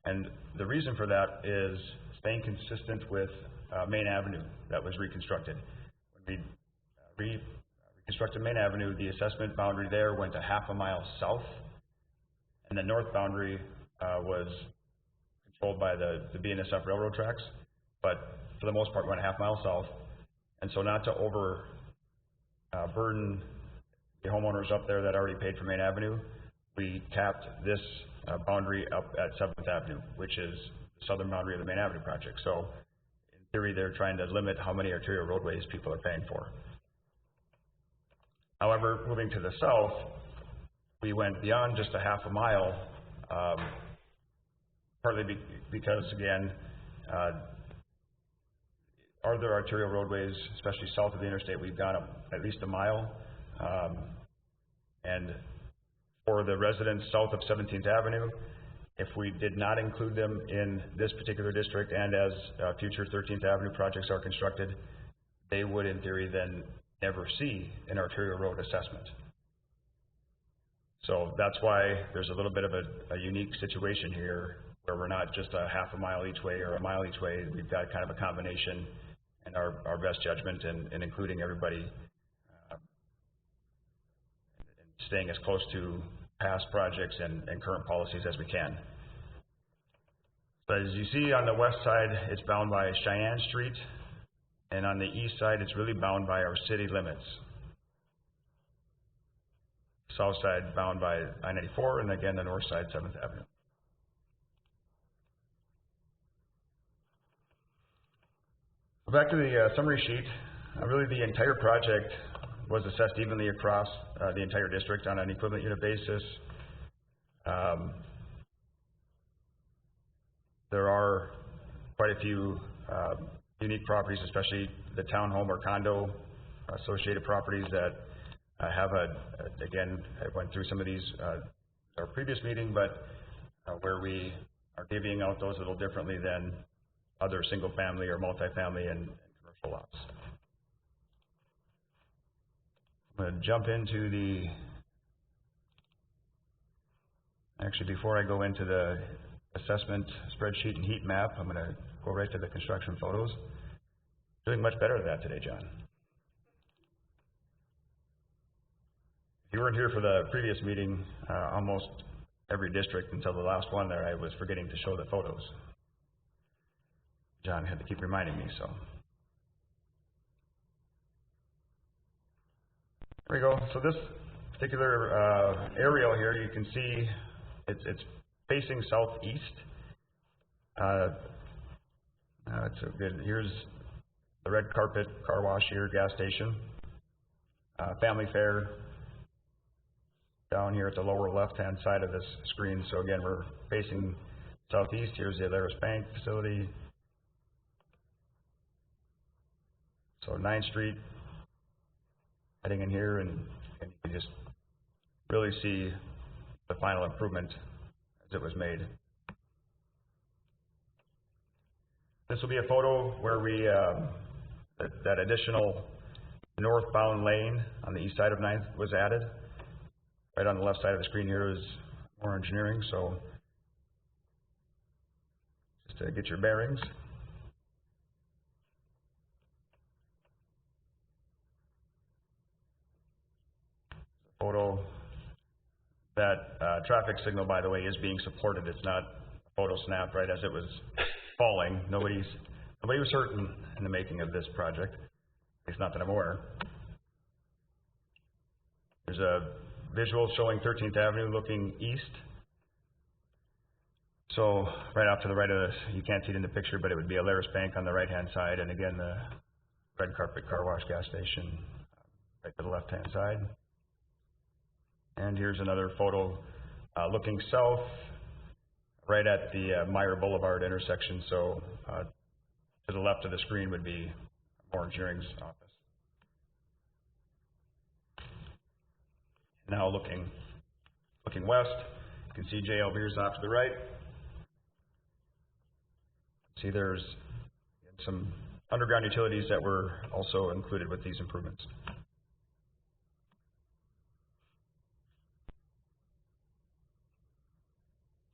And the reason for that is staying consistent with Main Avenue that was reconstructed. When we reconstructed Main Avenue, the assessment boundary there went a half a mile south, and the north boundary was controlled by the BNSF railroad tracks, but for the most part went a half mile south. And so not to burden the homeowners up there that already paid for Main Avenue, we tapped this boundary up at 7th Avenue, which is the southern boundary of the Main Avenue project. So in theory, they're trying to limit how many arterial roadways people are paying for. However, moving to the south, we went beyond just a half a mile, partly because, again, other arterial roadways, especially south of the interstate, we've gone up at least a mile. And for the residents south of 17th Avenue, if we did not include them in this particular district and as future 13th Avenue projects are constructed, they would in theory then never see an arterial road assessment. So that's why there's a little bit of a unique situation here where we're not just a half a mile each way or a mile each way. We've got kind of a combination and our best judgment in including everybody and staying as close to past projects and current policies as we can. But as you see on the west side, it's bound by Cheyenne Street, and on the east side, it's really bound by our city limits. South side bound by I-94, and again, the north side, 7th Avenue. Back to the summary sheet, really the entire project was assessed evenly across the entire district on an equivalent unit basis. There are quite a few unique properties, especially the townhome or condo associated properties that have again, I went through some of these our previous meeting, but where we are divvying out those a little differently than other single family or multifamily and commercial lots. I'm going to jump into actually before I go into the assessment spreadsheet and heat map, I'm going to go right to the construction photos. Doing much better at that today, John. If you weren't here for the previous meeting, almost every district until the last one there, I was forgetting to show the photos. John had to keep reminding me, so. There we go. So this particular aerial here, you can see it's facing southeast. It's a good. Here's the red carpet car wash here, gas station, family fare. Down here at the lower left-hand side of this screen. So again, we're facing southeast. Here's the Halverson Bank facility. So 9th Street, heading in here, and you can just really see the final improvement as it was made. This will be a photo where we, that additional northbound lane on the east side of 9th was added. Right on the left side of the screen here is more engineering, so just to get your bearings. Photo. That traffic signal, by the way, is being supported. It's not a photo snap right as it was falling. Nobody was hurt in the making of this project. At least not that I'm aware. There's a visual showing 13th Avenue looking east. So right off to the right of this, you can't see it in the picture, but it would be a Halverson Bank on the right-hand side, and again the red carpet car wash gas station right to the left-hand side. And here's another photo looking south, right at the Meyer Boulevard intersection. So to the left of the screen would be Moore Engineering's office. Now looking west, you can see J.L. Beers off to the right. See there's some underground utilities that were also included with these improvements.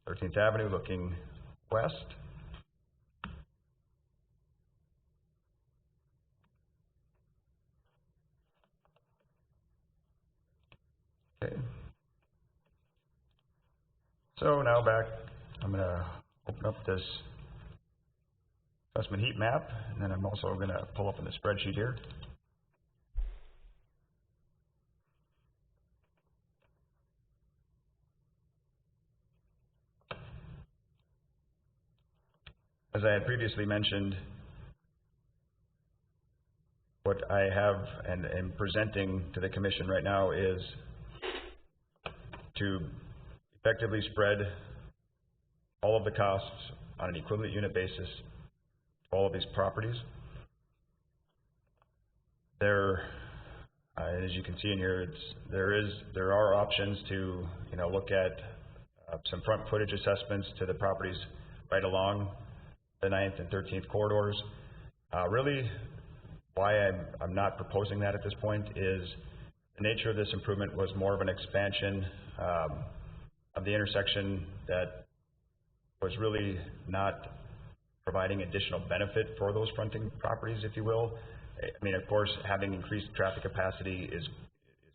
13th Avenue looking west. Okay. So now back, I'm going to open up this assessment heat map, and then I'm also going to pull up in the spreadsheet here. as I had previously mentioned, what I have and am presenting to the commission right now is to effectively spread all of the costs on an equivalent unit basis to all of these properties. As you can see in here, there are options to look at some front footage assessments to the properties right along the 9th and 13th corridors. Really, why I'm not proposing that at this point is the nature of this improvement was more of an expansion of the intersection that was really not providing additional benefit for those fronting properties, if you will. I mean, of course, having increased traffic capacity is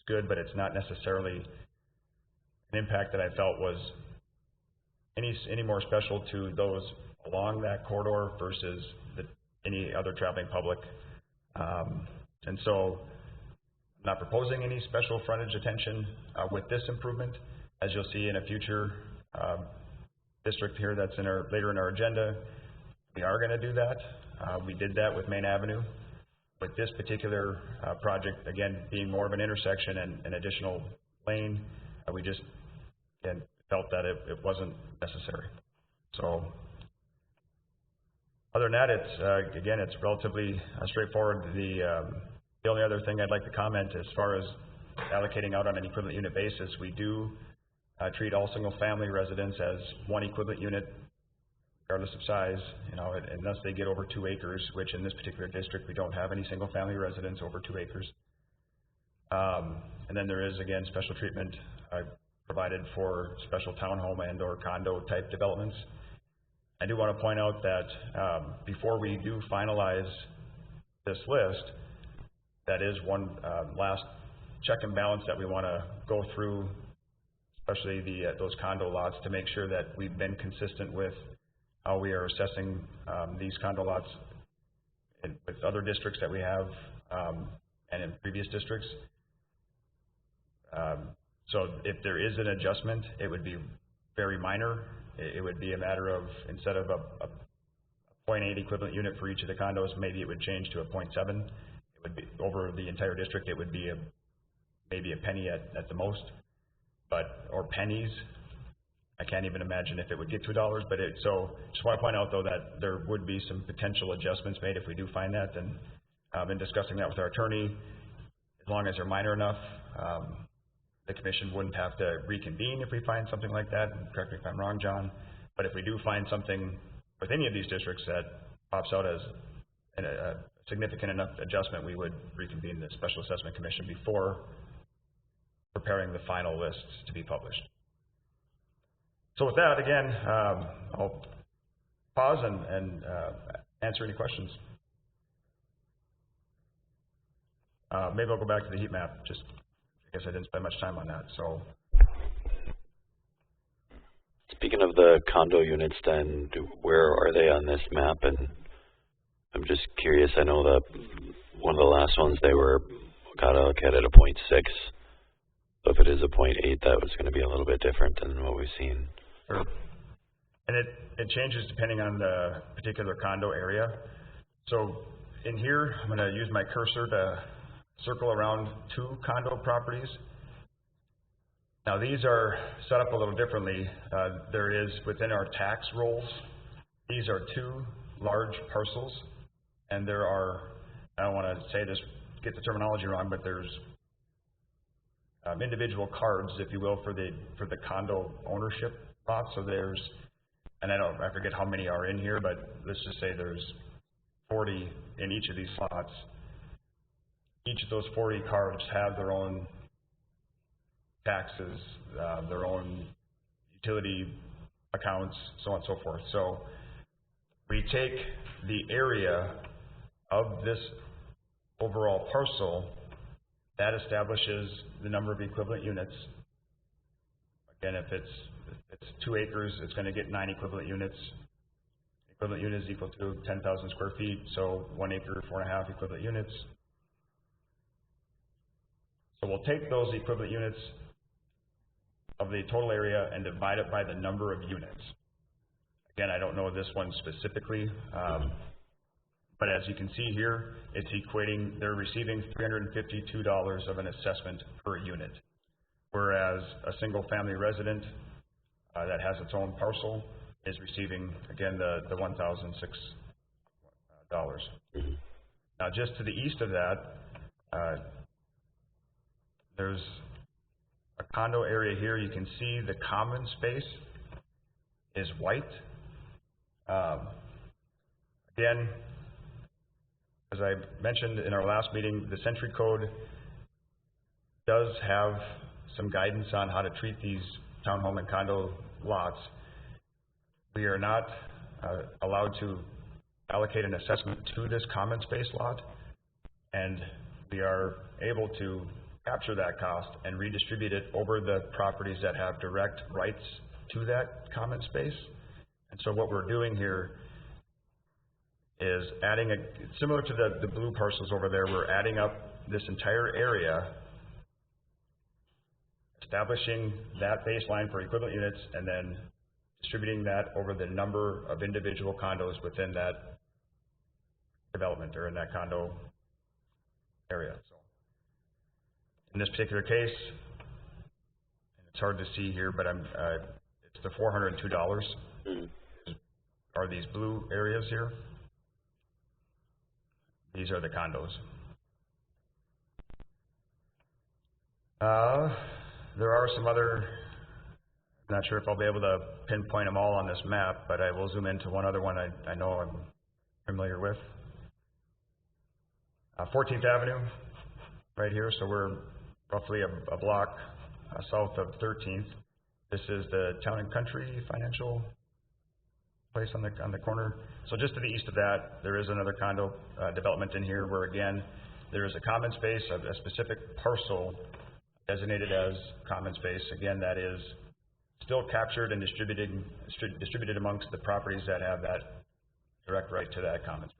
good, but it's not necessarily an impact that I felt was any more special to those along that corridor versus any other traveling public. And so I'm not proposing any special frontage attention with this improvement. As you'll see in a future district here that's later in our agenda, we are going to do that. We did that with Main Avenue. With this particular project, again, being more of an intersection and an additional lane, we just felt that it wasn't necessary. So other than that, it's relatively straightforward. The only other thing I'd like to comment as far as allocating out on an equivalent unit basis, we do treat all single-family residents as one equivalent unit, regardless of size, unless they get over 2 acres, which in this particular district we don't have any single-family residents over 2 acres. And then there is, again, special treatment provided for special townhome and or condo type developments. I do want to point out that before we do finalize this list, that is one last check and balance that we want to go through, especially those condo lots, to make sure that we've been consistent with how we are assessing these condo lots with other districts that we have and in previous districts. So if there is an adjustment, it would be very minor. It would be a matter of, instead of a 0.8 equivalent unit for each of the condos, maybe it would change to a 0.7. It would be over the entire district. It would be maybe a penny at the most, or pennies. I can't even imagine if it would get to $1, but so just want to point out though that there would be some potential adjustments made if we do find that, and I've been discussing that with our attorney. As long as they're minor enough, the commission wouldn't have to reconvene if we find something like that. Correct me if I'm wrong, John, but if we do find something with any of these districts that pops out as a significant enough adjustment, we would reconvene the Special Assessment Commission before preparing the final lists to be published. So with that, again, I'll pause and answer any questions. Maybe I'll go back to the heat map. Just, I guess I didn't spend much time on that. So, speaking of the condo units, then where are they on this map? And I'm just curious. I know that one of the last ones they got allocated a 0.6. So if it is a 0.8, that was going to be a little bit different than what we've seen. Sure. And it changes depending on the particular condo area. So in here, I'm going to use my cursor to circle around 2 condo properties. Now these are set up a little differently. There is, within our tax rolls, these are 2 large parcels, and there are, I don't want to say this, get the terminology wrong, but there's individual cards, if you will, for the condo ownership lots. So there's, and I forget how many are in here, but let's just say there's 40 in each of these slots. Each of those 40 cards have their own taxes, their own utility accounts, so on and so forth. So we take the area of this overall parcel that establishes the number of equivalent units. Again, if it's 2 acres, it's going to get 9 equivalent units. Equivalent unit is equal to 10,000 square feet, so 1 acre, 4.5 equivalent units. So we'll take those equivalent units of the total area and divide it by the number of units. Again, I don't know this one specifically, but as you can see here, it's equating, they're receiving $352 of an assessment per unit, whereas a single-family resident that has its own parcel is receiving, again, the $1,006. Now, just to the east of that, there's a condo area here. You can see the common space is white. Again, as I mentioned in our last meeting, the Century Code does have some guidance on how to treat these townhome and condo lots. We are not allowed to allocate an assessment to this common space lot, and we are able to capture that cost and redistribute it over the properties that have direct rights to that common space. And so what we're doing here is adding similar to the blue parcels over there, we're adding up this entire area, establishing that baseline for equivalent units, and then distributing that over the number of individual condos within that development or in that condo area. So in this particular case, and it's hard to see here, but it's the $402 are these blue areas here. These are the condos. There are some other, I'm not sure if I'll be able to pinpoint them all on this map, but I will zoom into one other one I know I'm familiar with. 14th Avenue, right here, so we're roughly a block south of 13th. This is the Town and Country Financial place on the corner. So just to the east of that, there is another condo development in here where, again, there is a common space, a specific parcel designated as common space. Again, that is still captured and distributed amongst the properties that have that direct right to that common space.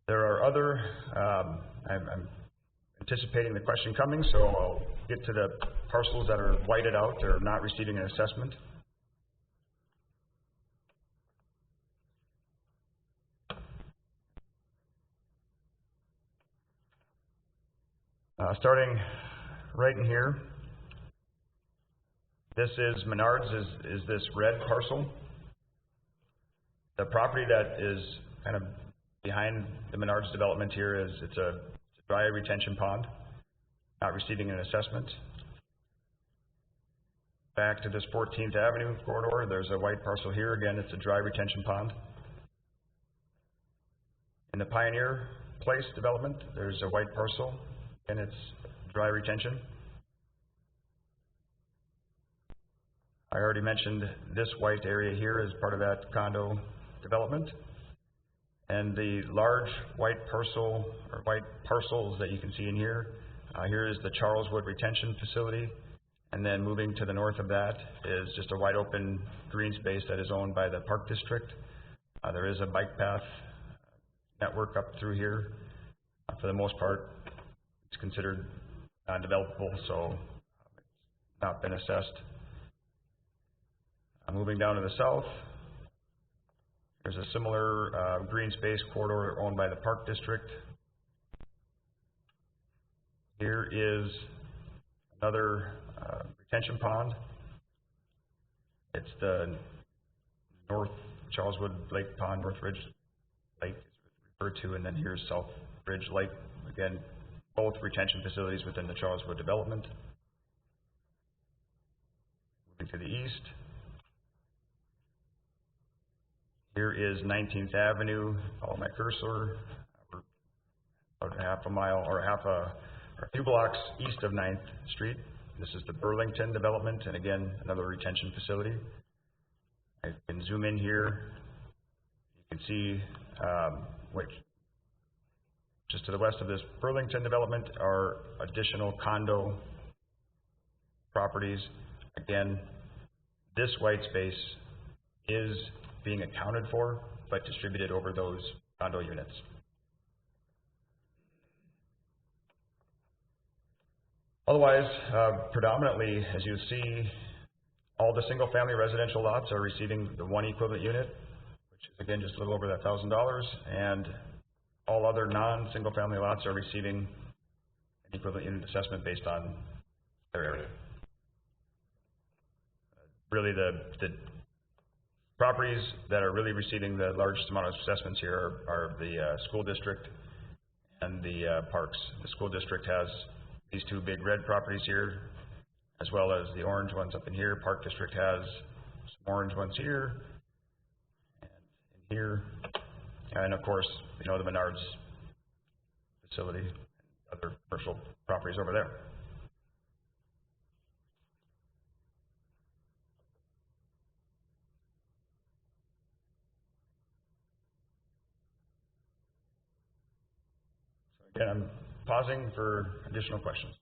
There are other, I'm anticipating the question coming, so I'll get to the parcels that are whited out or not receiving an assessment. Starting right in here, this is Menards, is this red parcel. The property that is kind of behind the Menards development here is it's a dry retention pond, not receiving an assessment. Back to this 14th Avenue corridor, there's a white parcel here. Again, it's a dry retention pond. In the Pioneer Place development, there's a white parcel, and it's dry retention. I already mentioned this white area here as part of that condo development. And the large white parcel, or white parcels that you can see in here, here is the Charleswood Retention Facility. And then moving to the north of that is just a wide open green space that is owned by the Park District. There is a bike path network up through here. For the most part, it's considered non-developable, so it's not been assessed. Moving down to the south, there's a similar green space corridor owned by the Park District. Here is another retention pond. It's the North Charleswood Lake Pond, North Ridge Lake is referred to, and then here's South Ridge Lake. Again, both retention facilities within the Charleswood development. Moving to the east, here is 19th Avenue. Follow my cursor. We're about half a mile or a few blocks east of 9th Street. This is the Burlington development, and again, another retention facility. I can zoom in here. You can see just to the west of this Burlington development are additional condo properties. Again, this white space is being accounted for, but distributed over those condo units. Otherwise, predominantly, as you see, all the single-family residential lots are receiving the one equivalent unit, which is again just a little over that $1,000, and all other non-single-family lots are receiving an equivalent unit assessment based on their area. Really, the properties that are really receiving the largest amount of assessments here are the school district and the parks. The school district has these two big red properties here, as well as the orange ones up in here. Park district has some orange ones here and in here, and of course, you know, the Menards facility and other commercial properties over there. So again, I'm pausing for additional questions.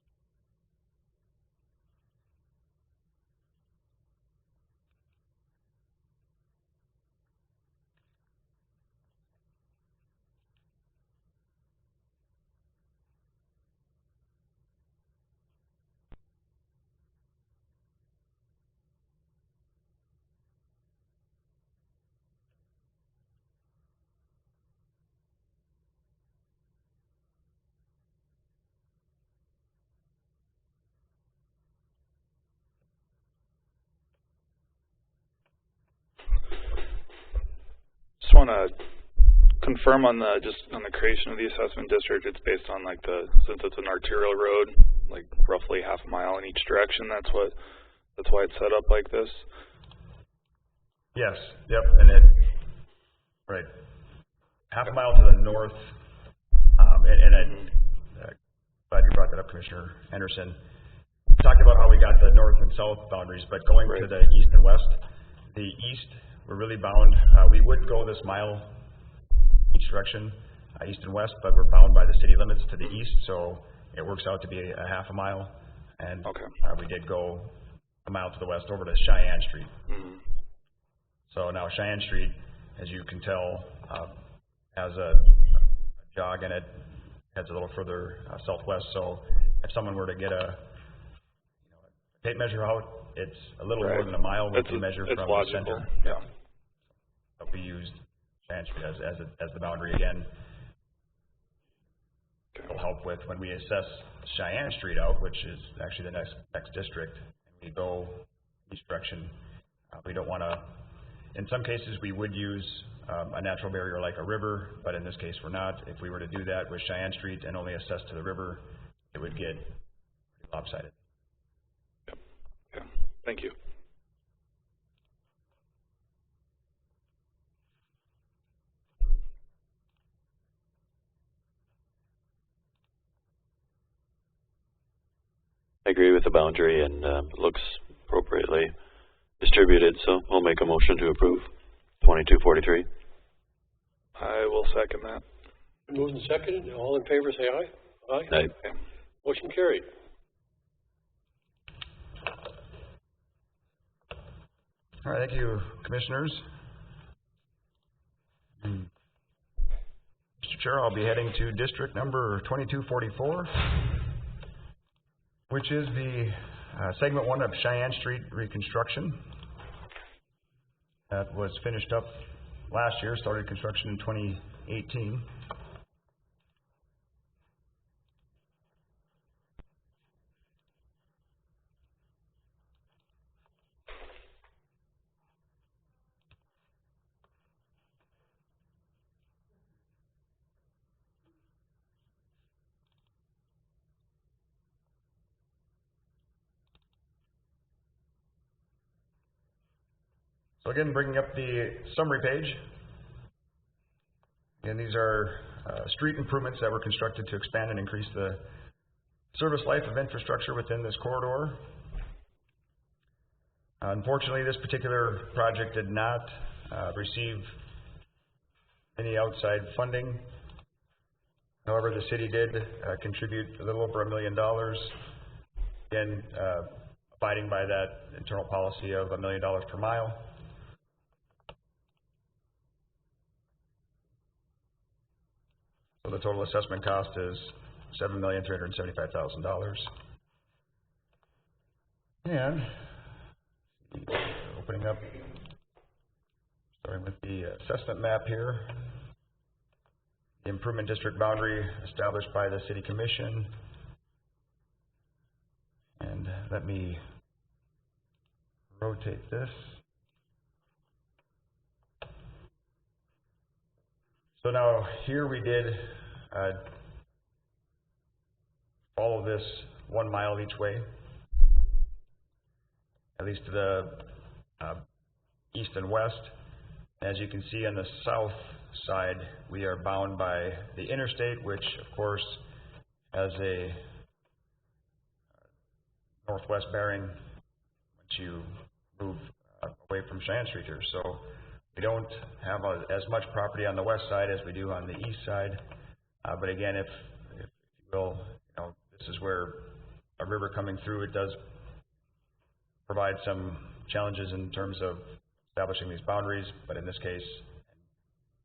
Just want to confirm on the creation of the assessment district. It's based on like since it's an arterial road, like roughly half a mile in each direction. That's why it's set up like this. Yes. Yep. And right, half a mile to the north. And glad you brought that up, Commissioner Anderson. We talked about how we got the north and south boundaries, but going to the east and west, the east, we're really bound. We would go this mile each direction, east and west, but we're bound by the city limits to the east, so it works out to be a half a mile. And we did go a mile to the west over to Cheyenne Street. Mm-hmm. So now Cheyenne Street, as you can tell, has a jog in it, heads a little further southwest. So if someone were to get a tape measure out, it's a little more than a mile. We can measure from the center. Yeah. But we used Cheyenne Street as the boundary again. It'll help with when we assess Cheyenne Street out, which is actually the next district, and we go each direction. We don't want to. In some cases, we would use a natural barrier like a river, but in this case, we're not. If we were to do that with Cheyenne Street and only assess to the river, it would get pretty lopsided. Yep. Yeah. Thank you. I agree with the boundary, and it looks appropriately distributed, so we'll make a motion to approve 2243. I will second that. Moved and seconded. All in favor, say aye. Aye. Aye. Yeah. Motion carried. All right, thank you, Commissioners. Mr. Chair, I'll be heading to District Number 2244, which is the Segment 1 of Cheyenne Street reconstruction. That was finished up last year, started construction in 2018. So again, bringing up the summary page. And these are street improvements that were constructed to expand and increase the service life of infrastructure within this corridor. Unfortunately, this particular project did not receive any outside funding. However, the city did contribute a little over $1 million. Again, abiding by that internal policy of $1 million per mile. So the total assessment cost is $7,375,000. And opening up, starting with the assessment map here. The improvement district boundary established by the City Commission. And let me rotate this. So now here we did follow this 1 mile each way, at least to the east and west. As you can see on the south side, we are bound by the interstate, which of course has a northwest bearing once you move away from Cheyenne Street here. So we don't have as much property on the west side as we do on the east side. But again, if you will, this is where a river coming through, it does provide some challenges in terms of establishing these boundaries, but in this case,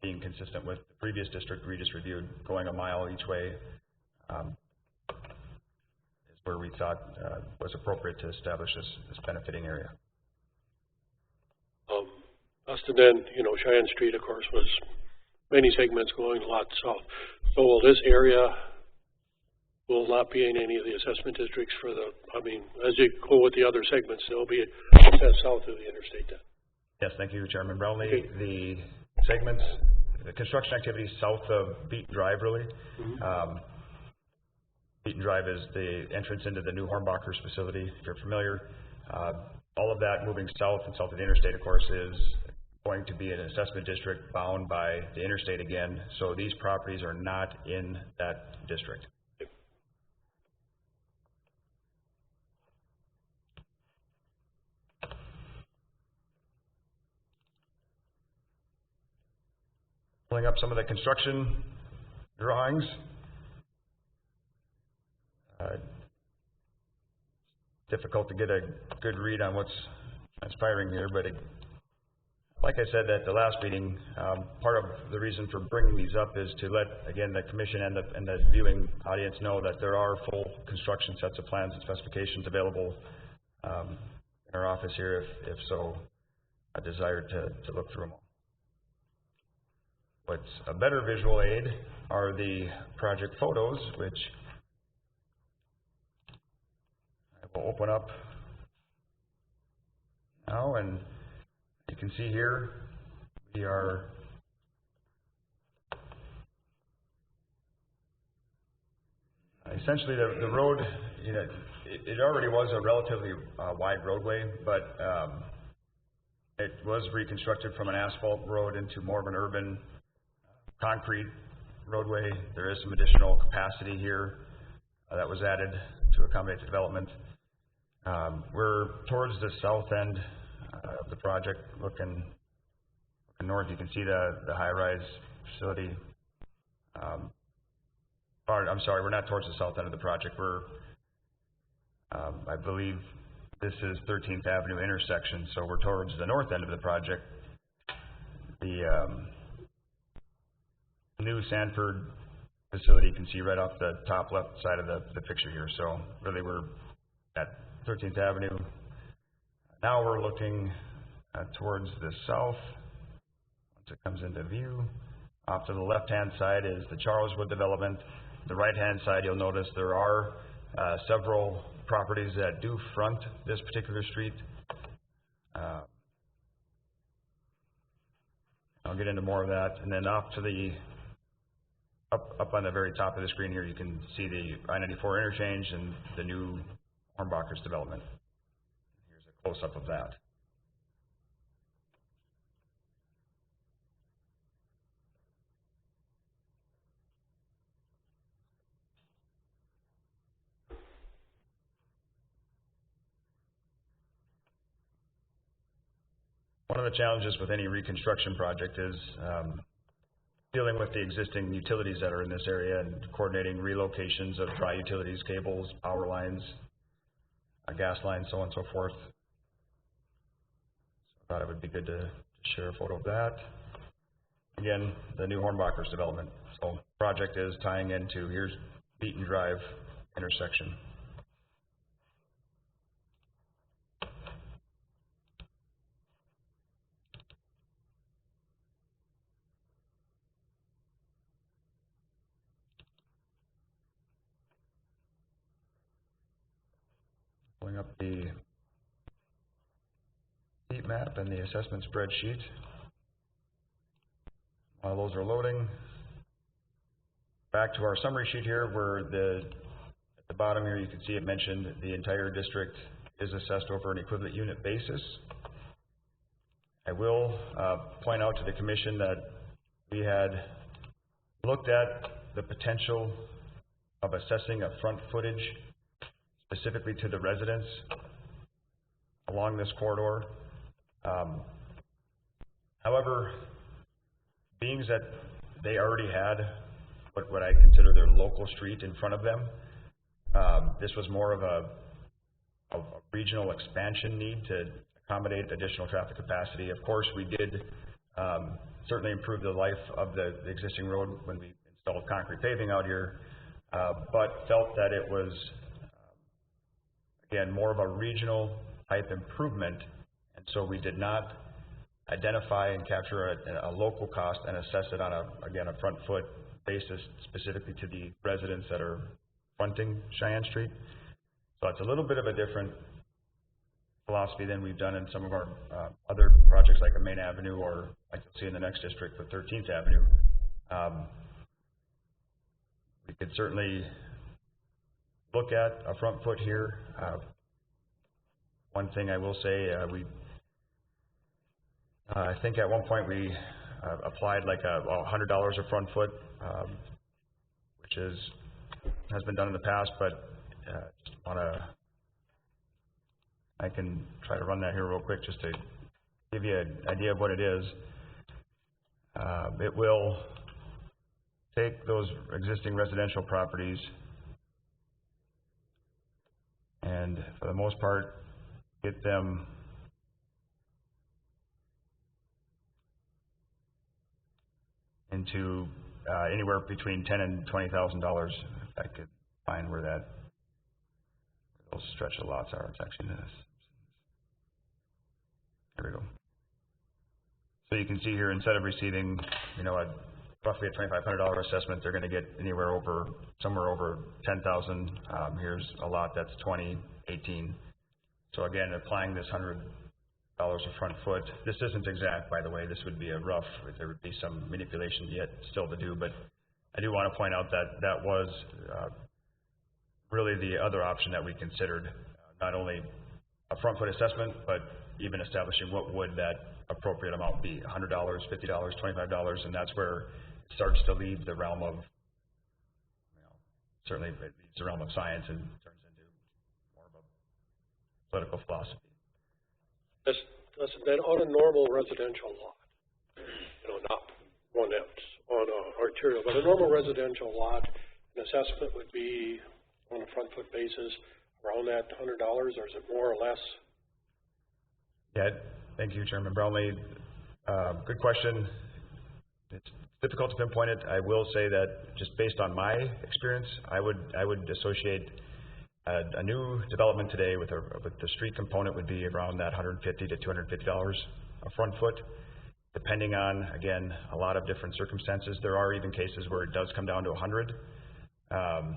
being consistent with the previous district we just reviewed, going 1 mile each way is where we thought was appropriate to establish this benefiting area. And then, Cheyenne Street, of course, was many segments going a lot south. So will this area will not be in any of the assessment districts for the, as you go with the other segments, they'll be set south of the interstate then? Yes, thank you, Chairman Brownlee. Okay. The segments, the construction activities south of Beaton Drive, really. Beaton Drive is the entrance into the new Hornbachers facility, if you're familiar. All of that moving south and south of the interstate, of course, is going to be an assessment district bound by the interstate again. So these properties are not in that district. Pulling up some of the construction drawings. Difficult to get a good read on what's transpiring here, but like I said at the last meeting, part of the reason for bringing these up is to let, again, the commission and the viewing audience know that there are full construction sets of plans and specifications available in our office here, if so desired to look through them all. What's a better visual aid are the project photos, which I will open up now, and you can see here we are essentially the road. It already was a relatively wide roadway, but it was reconstructed from an asphalt road into more of an urban concrete roadway. There is some additional capacity here that was added to accommodate the development. We're towards the south end of the project, looking north. You can see the high-rise facility. I'm sorry, we're not towards the south end of the project. We're, I believe this is 13th Avenue intersection, so we're towards the north end of the project. The new Sanford facility you can see right off the top left side of the picture here. So really we're at 13th Avenue. Now we're looking towards the south. Once it comes into view, off to the left-hand side is the Charleswood development. The right-hand side, you'll notice there are several properties that do front this particular street. I'll get into more of that. And then off to the up on the very top of the screen here, you can see the I-94 interchange and the new Hornbachers development. Here's a close-up of that. One of the challenges with any reconstruction project is dealing with the existing utilities that are in this area and coordinating relocations of dry utilities, cables, power lines, gas lines, so on and so forth. So I thought it would be good to share a photo of that. Again, the new Hornbachers development. So the project is tying into, here's Beaton Drive intersection. pulling up the heat map and the assessment spreadsheet. While those are loading, back to our summary sheet here, where at the bottom here you can see it mentioned the entire district is assessed over an equivalent unit basis. I will point out to the commission that we had looked at the potential of assessing a front footage specifically to the residents along this corridor. However, being that they already had what I consider their local street in front of them, this was more of a regional expansion need to accommodate additional traffic capacity. Of course, we did certainly improve the life of the existing road when we installed concrete paving out here, but felt that it was, again, more of a regional type improvement, and so we did not identify and capture a local cost and assess it on a front foot basis specifically to the residents that are fronting Cheyenne Street. So it's a little bit of a different philosophy than we've done in some of our other projects like a Main Avenue, or like you'll see in the next district with 13th Avenue. We could certainly look at a front foot here. One thing I will say, I think at one point we applied like $100 a front foot, which has been done in the past, but I can try to run that here real quick just to give you an idea of what it is. It will take those existing residential properties and, for the most part, get them into anywhere between $10,000 and $20,000. If I could find where those stretch of lots are. It's actually this. There we go. So you can see here, instead of receiving, roughly a $2,500 assessment, they're going to get somewhere over 10,000. Here's a lot that's 20, 18. So again, applying this $100 a front foot. This isn't exact, by the way. This would be a rough. There would be some manipulation yet still to do, but I do want to point out that that was really the other option that we considered. Not only a front foot assessment, but even establishing what would that appropriate amount be, $100, $50, $25, and that's where it starts to leave the realm of, certainly it leaves the realm of science and turns into more of a political philosophy. Then on a normal residential lot, not one that's on an arterial, but a normal residential lot, an assessment would be on a front foot basis around that $100, or is it more or less? Yeah, thank you, Chairman Brownlee. Good question. It's difficult to pinpoint it. I will say that just based on my experience, I would associate a new development today with the street component would be around that $150 to $250 a front foot, depending on, again, a lot of different circumstances. There are even cases where it does come down to 100. Of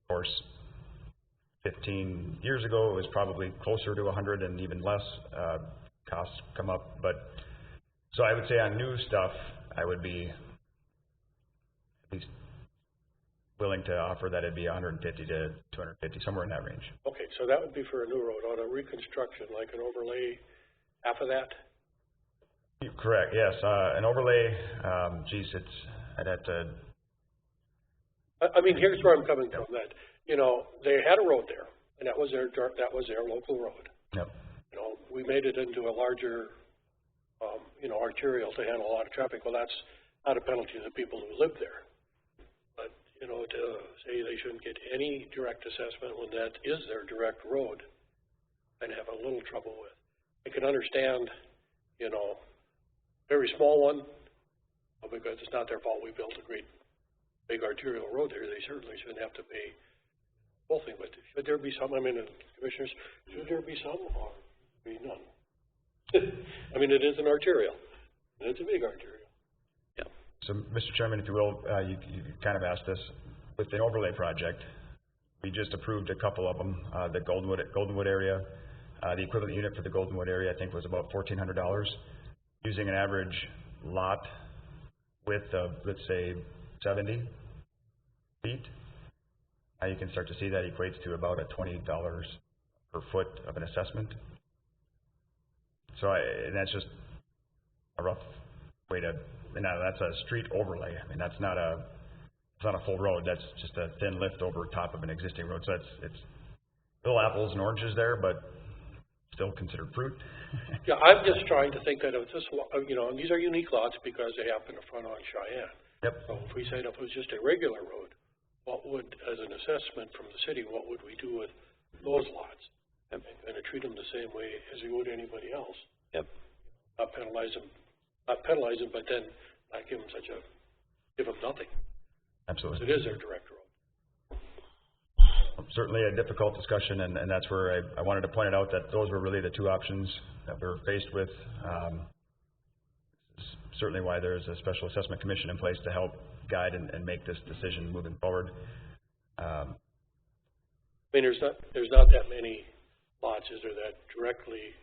course, 15 years ago, it was probably closer to 100 and even less. Costs come up, but so I would say on new stuff, I would be at least willing to offer that it'd be 150 to 250, somewhere in that range. Okay, so that would be for a new road. On a reconstruction, like an overlay, half of that? Correct, yes. An overlay, I'd have to... I mean, here's where I'm coming from, that, they had a road there, and that was their local road. Yep. We made it into a larger, arterial to handle a lot of traffic. Well, that's not a penalty to the people who live there. But, to say they shouldn't get any direct assessment when that is their direct road, I'd have a little trouble with. I can understand, very small one, because it's not their fault we built a great big arterial road there. They certainly shouldn't have to pay the whole thing. But should there be some, commissioners, should there be some or be none? It is an arterial, and it's a big arterial. Yeah. So, Mr. Chairman, if you will, you kind of asked this. With the overlay project, we just approved a couple of them. The Goldenwood area, the equivalent unit for the Goldenwood area, I think, was about $1,400, using an average lot width of, let's say, 70 feet. You can start to see that equates to about a $20 per foot of an assessment. So and that's just a rough way to, now that's a street overlay. I mean, that's not a, it's not a full road. That's just a thin lift over top of an existing road. So it's little apples and oranges there, but still considered fruit. Yeah, I'm just trying to think that if this, you know, and these are unique lots because they happen to front on Cheyenne. Yep. So if we said if it was just a regular road, what would, as an assessment from the city, what would we do with those lots? Yep. And treat them the same way as we would anybody else. Yep. Not penalize them, but then not give them give them nothing. Absolutely. It is their direct road. Certainly a difficult discussion, and that's where I wanted to point it out that those were really the two options that we were faced with. Certainly why there's a special assessment commission in place to help guide and make this decision moving forward. I mean, there's not that many lots, is there, that directly,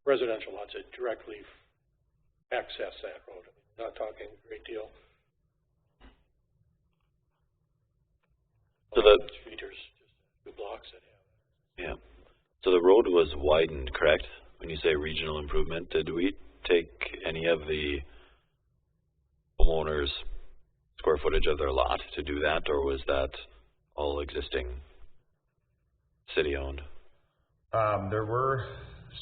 residential lots that directly access that road. I mean, not talking a great deal. So the street, there's just 2 blocks that have it. Yeah. So the road was widened, correct? When you say regional improvement, did we take any of the homeowners' square footage of their lot to do that, or was that all existing city owned? There were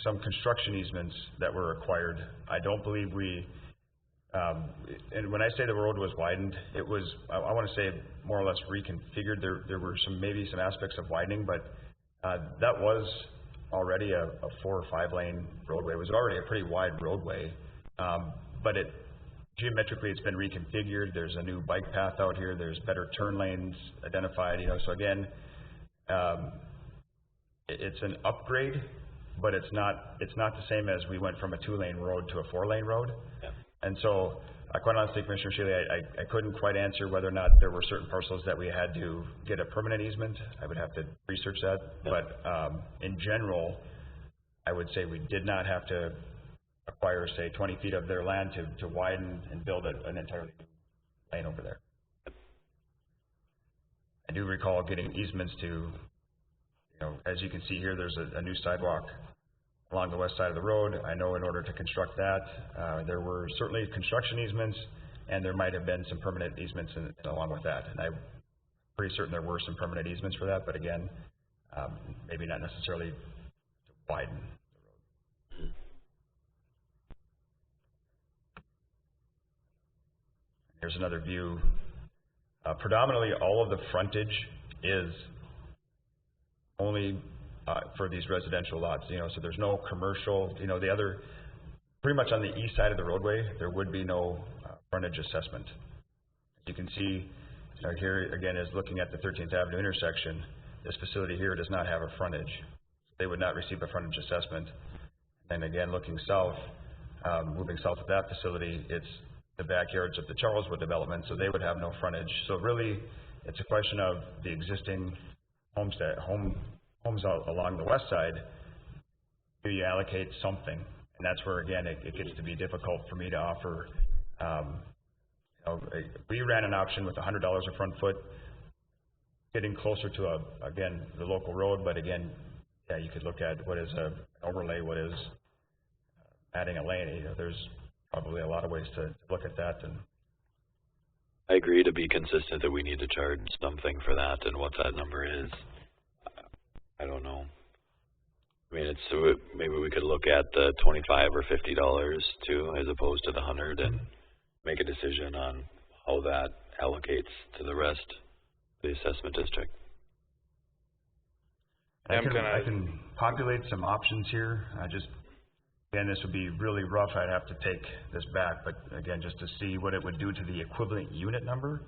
some construction easements that were acquired. I don't believe we, and when I say the road was widened, it was, I want to say more or less reconfigured. There were maybe some aspects of widening, but that was already a 4 or 5 lane roadway. It was already a pretty wide roadway, but geometrically it's been reconfigured. There's a new bike path out here. There's better turn lanes identified, you know, so again, it's an upgrade, but it's not the same as we went from a 2-lane road to a 4-lane road. Yeah. And so, quite honestly, Commissioner Shealy, I couldn't quite answer whether or not there were certain parcels that we had to get a permanent easement. I would have to research that. Yeah. But in general, I would say we did not have to acquire, say, 20 feet of their land to widen and build an entirely new lane over there. I do recall getting easements to, you know, as you can see here, there's a new sidewalk along the west side of the road. I know in order to construct that, there were certainly construction easements, and there might have been some permanent easements along with that. And I'm pretty certain there were some permanent easements for that, but again, maybe not necessarily to widen the road. Here's another view. Predominantly all of the frontage is only for these residential lots, you know, so there's no commercial, you know, the other, pretty much on the east side of the roadway, there would be no frontage assessment. You can see, you know, here again is looking at the 13th Avenue intersection. This facility here does not have a frontage. They would not receive a frontage assessment. And again, looking south, moving south of that facility, it's the backyards of the Charleswood development, so they would have no frontage. So really, it's a question of the existing homes out along the west side. Do you allocate something? And that's where, again, it gets to be difficult for me to offer. You know, we ran an option with $100 a front foot, getting closer to, again, the local road, but again, yeah, you could look at what is an overlay, what is adding a lane. You know, there's probably a lot of ways to look at that. And I agree to be consistent that we need to charge something for that, and what that number is, I don't know. I mean, it's maybe we could look at the $25 or $50 too, as opposed to the 100, and make a decision on how that allocates to the rest of the assessment district. I can populate some options here. Again, this would be really rough. I'd have to take this back, but again, just to see what it would do to the equivalent unit number.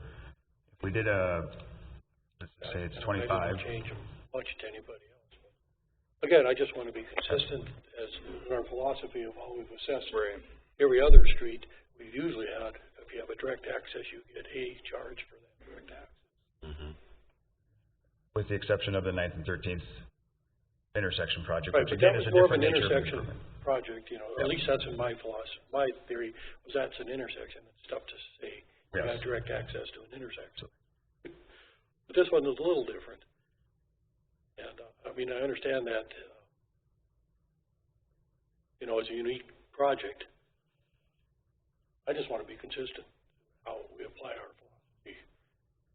If we did let's say it's 25. I didn't change them much to anybody else. But again, I just want to be consistent as in our philosophy of how we've assessed every other street. We've usually had, if you have a direct access, you get a charge for that direct access. with the exception of the 9th and 13th intersection project, Right, which but again that is was a more of different an nature of intersection improvement. project, you know, Yep. at least that's in my philosophy, my theory, was that's an intersection. It's tough to say, you Yes. got direct access to an intersection. But this one is a little different. And, I mean, I understand that, you know, it's a unique project. I just want to be consistent how we apply our philosophy,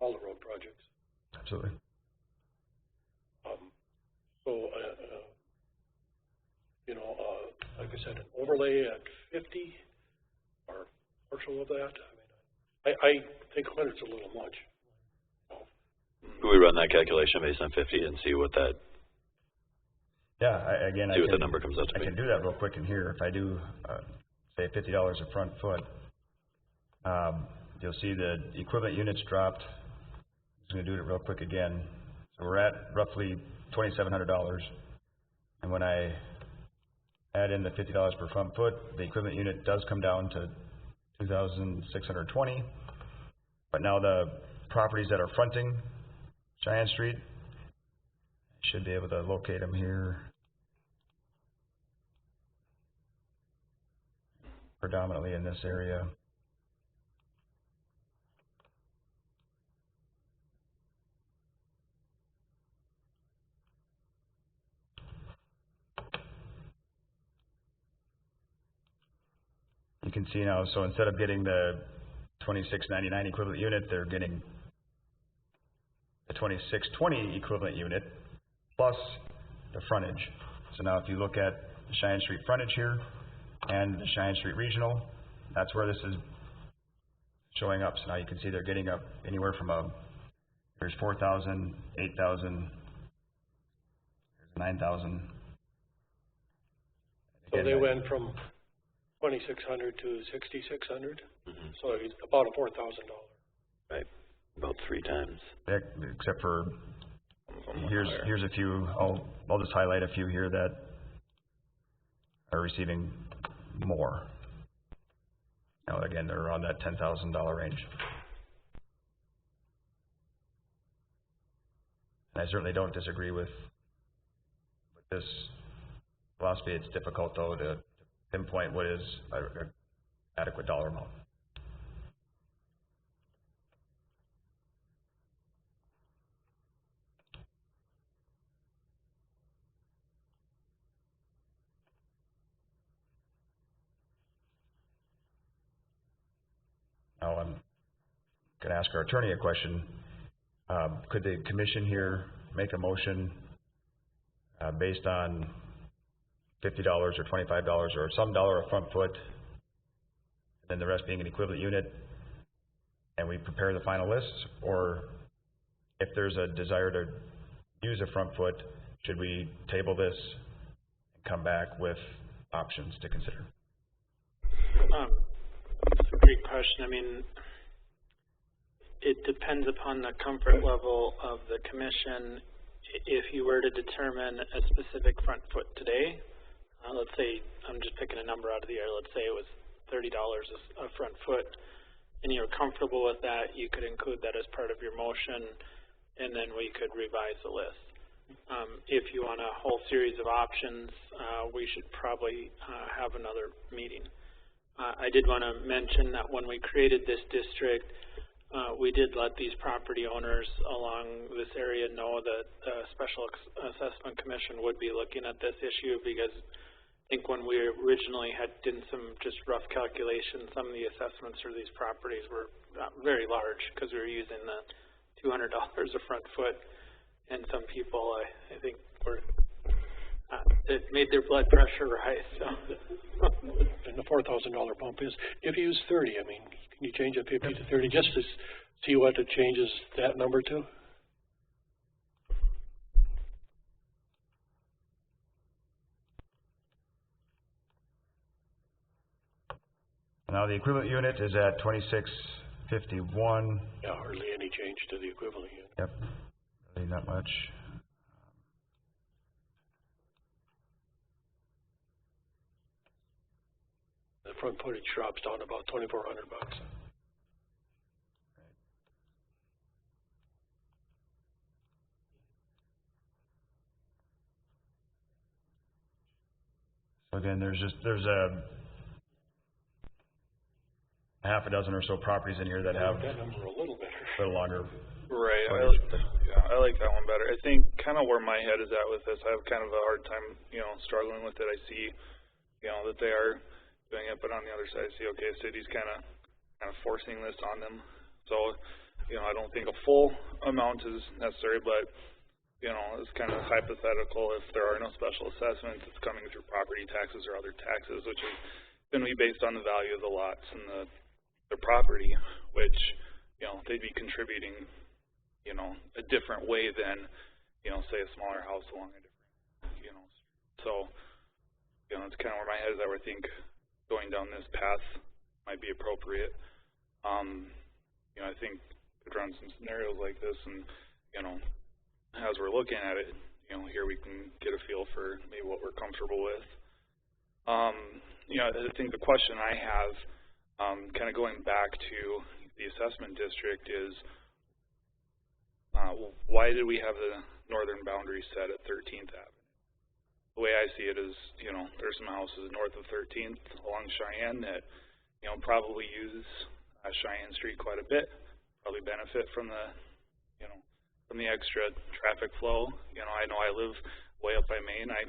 all the road projects. Absolutely. You know, like I said, an overlay at 50 or partial of that. I mean, I think 100's a little much. Could we run that calculation based on 50 and see what that, Yeah, see what the number comes out to I be? can do that real quick in here. If I do, say $50 a front foot, you'll see the equivalent units dropped. I'm just gonna do it real quick again. So we're at roughly $2,700. And when I add in the $50 per front foot, the equivalent unit does come down to $2,620. But now the properties that are fronting Cheyenne Street, I should be able to locate them here. Predominantly in this area. You can see now, so instead of getting the $26.99 equivalent unit, they're getting the $26.20 equivalent unit plus the frontage. So now if you look at the Cheyenne Street frontage here and the Cheyenne Street Regional, that's where this is showing up. So now you can see they're getting up anywhere from there's 4,000, 8,000, there's 9,000. So they went from 2,600 to 6,600, so it's about a $4,000. Right, about 3 times. Except for, here's a few, I'll just highlight a few here that are receiving more. Now again, they're around that $10,000 range. And I certainly don't disagree with this philosophy. It's difficult though to pinpoint what is an adequate dollar amount. Now I'm going to ask our attorney a question. Could the commission here make a motion based on $50 or $25 or some dollar a front foot, and then the rest being an equivalent unit, and we prepare the final list? Or if there's a desire to use a front foot, should we table this and come back with options to consider? That's a great question. I mean, it depends upon the comfort level of the commission. If you were to determine a specific front foot today, let's say, I'm just picking a number out of the air, let's say it was $30 a front foot, and you're comfortable with that, you could include that as part of your motion, and then we could revise the list. If you want a whole series of options, we should probably have another meeting. I did want to mention that when we created this district, we did let these property owners along this area know that the Special Assessment Commission would be looking at this issue, because I think when we originally had done some just rough calculations, some of the assessments for these properties were very large because we were using the $200 a front foot, and some people, I think, were it made their blood pressure rise. So. And the $4,000 bump is, if you use 30, I mean, can you change it 50 to 30 just to see what it changes that number to? Now the equivalent unit is at $26.51. Yeah, hardly any change to the equivalent unit. Yep, really not much. The front footage drops down about $2,400. again, there's a half a dozen or so properties in here that have That number a little better. a little longer. Right, frontage, I like that one better. I think kind of where my head is at with this, I have kind of a hard time, struggling with it. I see, that they are doing it, but on the other side, I see, okay, city's kind of forcing this on them. So, I don't think a full amount is necessary, but, it's kind of hypothetical. If there are no special assessments, it's coming through property taxes or other taxes, which is going to be based on the value of the lots and the property, which, they'd be contributing, a different way than, say a smaller house along a different, so, it's kind of where my head is at, where I think going down this path might be appropriate. I think could run some scenarios like this, and, as we're looking at it, here we can get a feel for maybe what we're comfortable with. I think the question I have, kind of going back to the assessment district is, why did we have the northern boundary set at 13th Avenue? The way I see it is, there's some houses north of 13th along Cheyenne that, probably use Cheyenne Street quite a bit, probably benefit from the, from the extra traffic flow. I know I live way up by Maine. I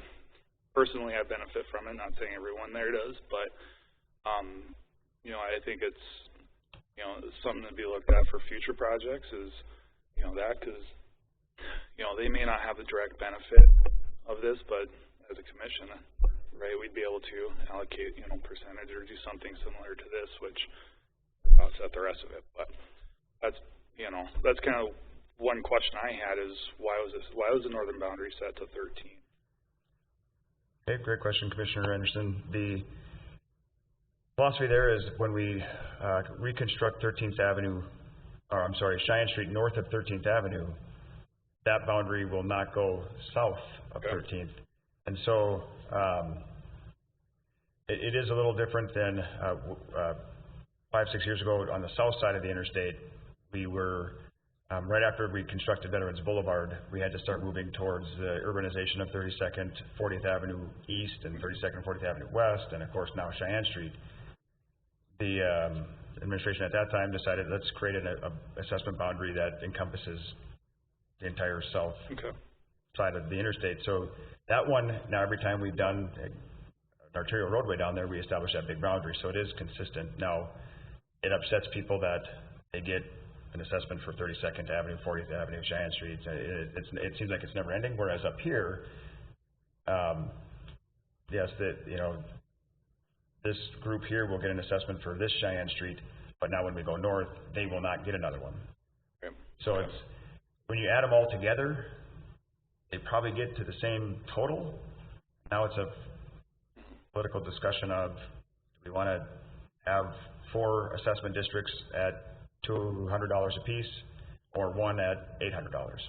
personally benefit from it, not saying everyone there does, but, I think it's, something to be looked at for future projects is, that, because, they may not have the direct benefit of this, but as a commission, right, we'd be able to allocate, percentage or do something similar to this, which offset the rest of it. But that's, that's kind of one question I had is why was the northern boundary set to 13? Okay, great question, Commissioner Anderson. The philosophy there is when we reconstruct 13th Avenue, or I'm sorry, Cheyenne Street north of 13th Avenue, that boundary will not go south of 13th. And so it is a little different than 5-6 years ago on the south side of the interstate. We were, right after we constructed Veterans Boulevard, we had to start moving towards the urbanization of 32nd, 40th Avenue East and 32nd, 40th Avenue West, and of course now Cheyenne Street. The administration at that time decided let's create an assessment boundary that encompasses the entire south side of the interstate. So that one, now every time we've done an arterial roadway down there, we establish that big boundary, so it is consistent. Now, it upsets people that they get an assessment for 32nd Avenue, 40th Avenue, Cheyenne Street. It seems like it's never ending, whereas up here, yes, this group here will get an assessment for this Cheyenne Street, but now when we go north, they will not get another one. So it's, when you add them all together, they probably get to the same total. Now it's a political discussion of, do we want to have 4 assessment districts at $200 a piece or one at $800?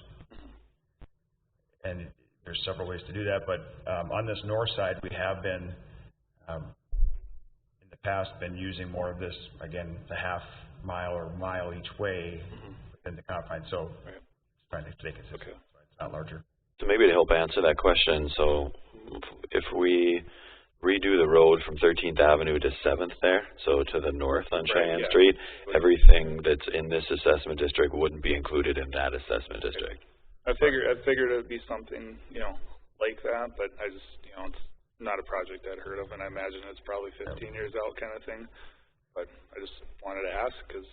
And there's several ways to do that, but on this north side, we have been, in the past, been using more of this, again, the half mile or mile each way within the confines. So trying to stay consistent, so it's not larger. So maybe to help answer that question, so if we redo the road from 13th Avenue to 7th there, so to the north on Cheyenne Street, everything that's in this assessment district wouldn't be included in that assessment district. I figured it would be something, like that, but I just, it's not a project I'd heard of, and I imagine it's probably 15 years out kind of thing. But I just wanted to ask because,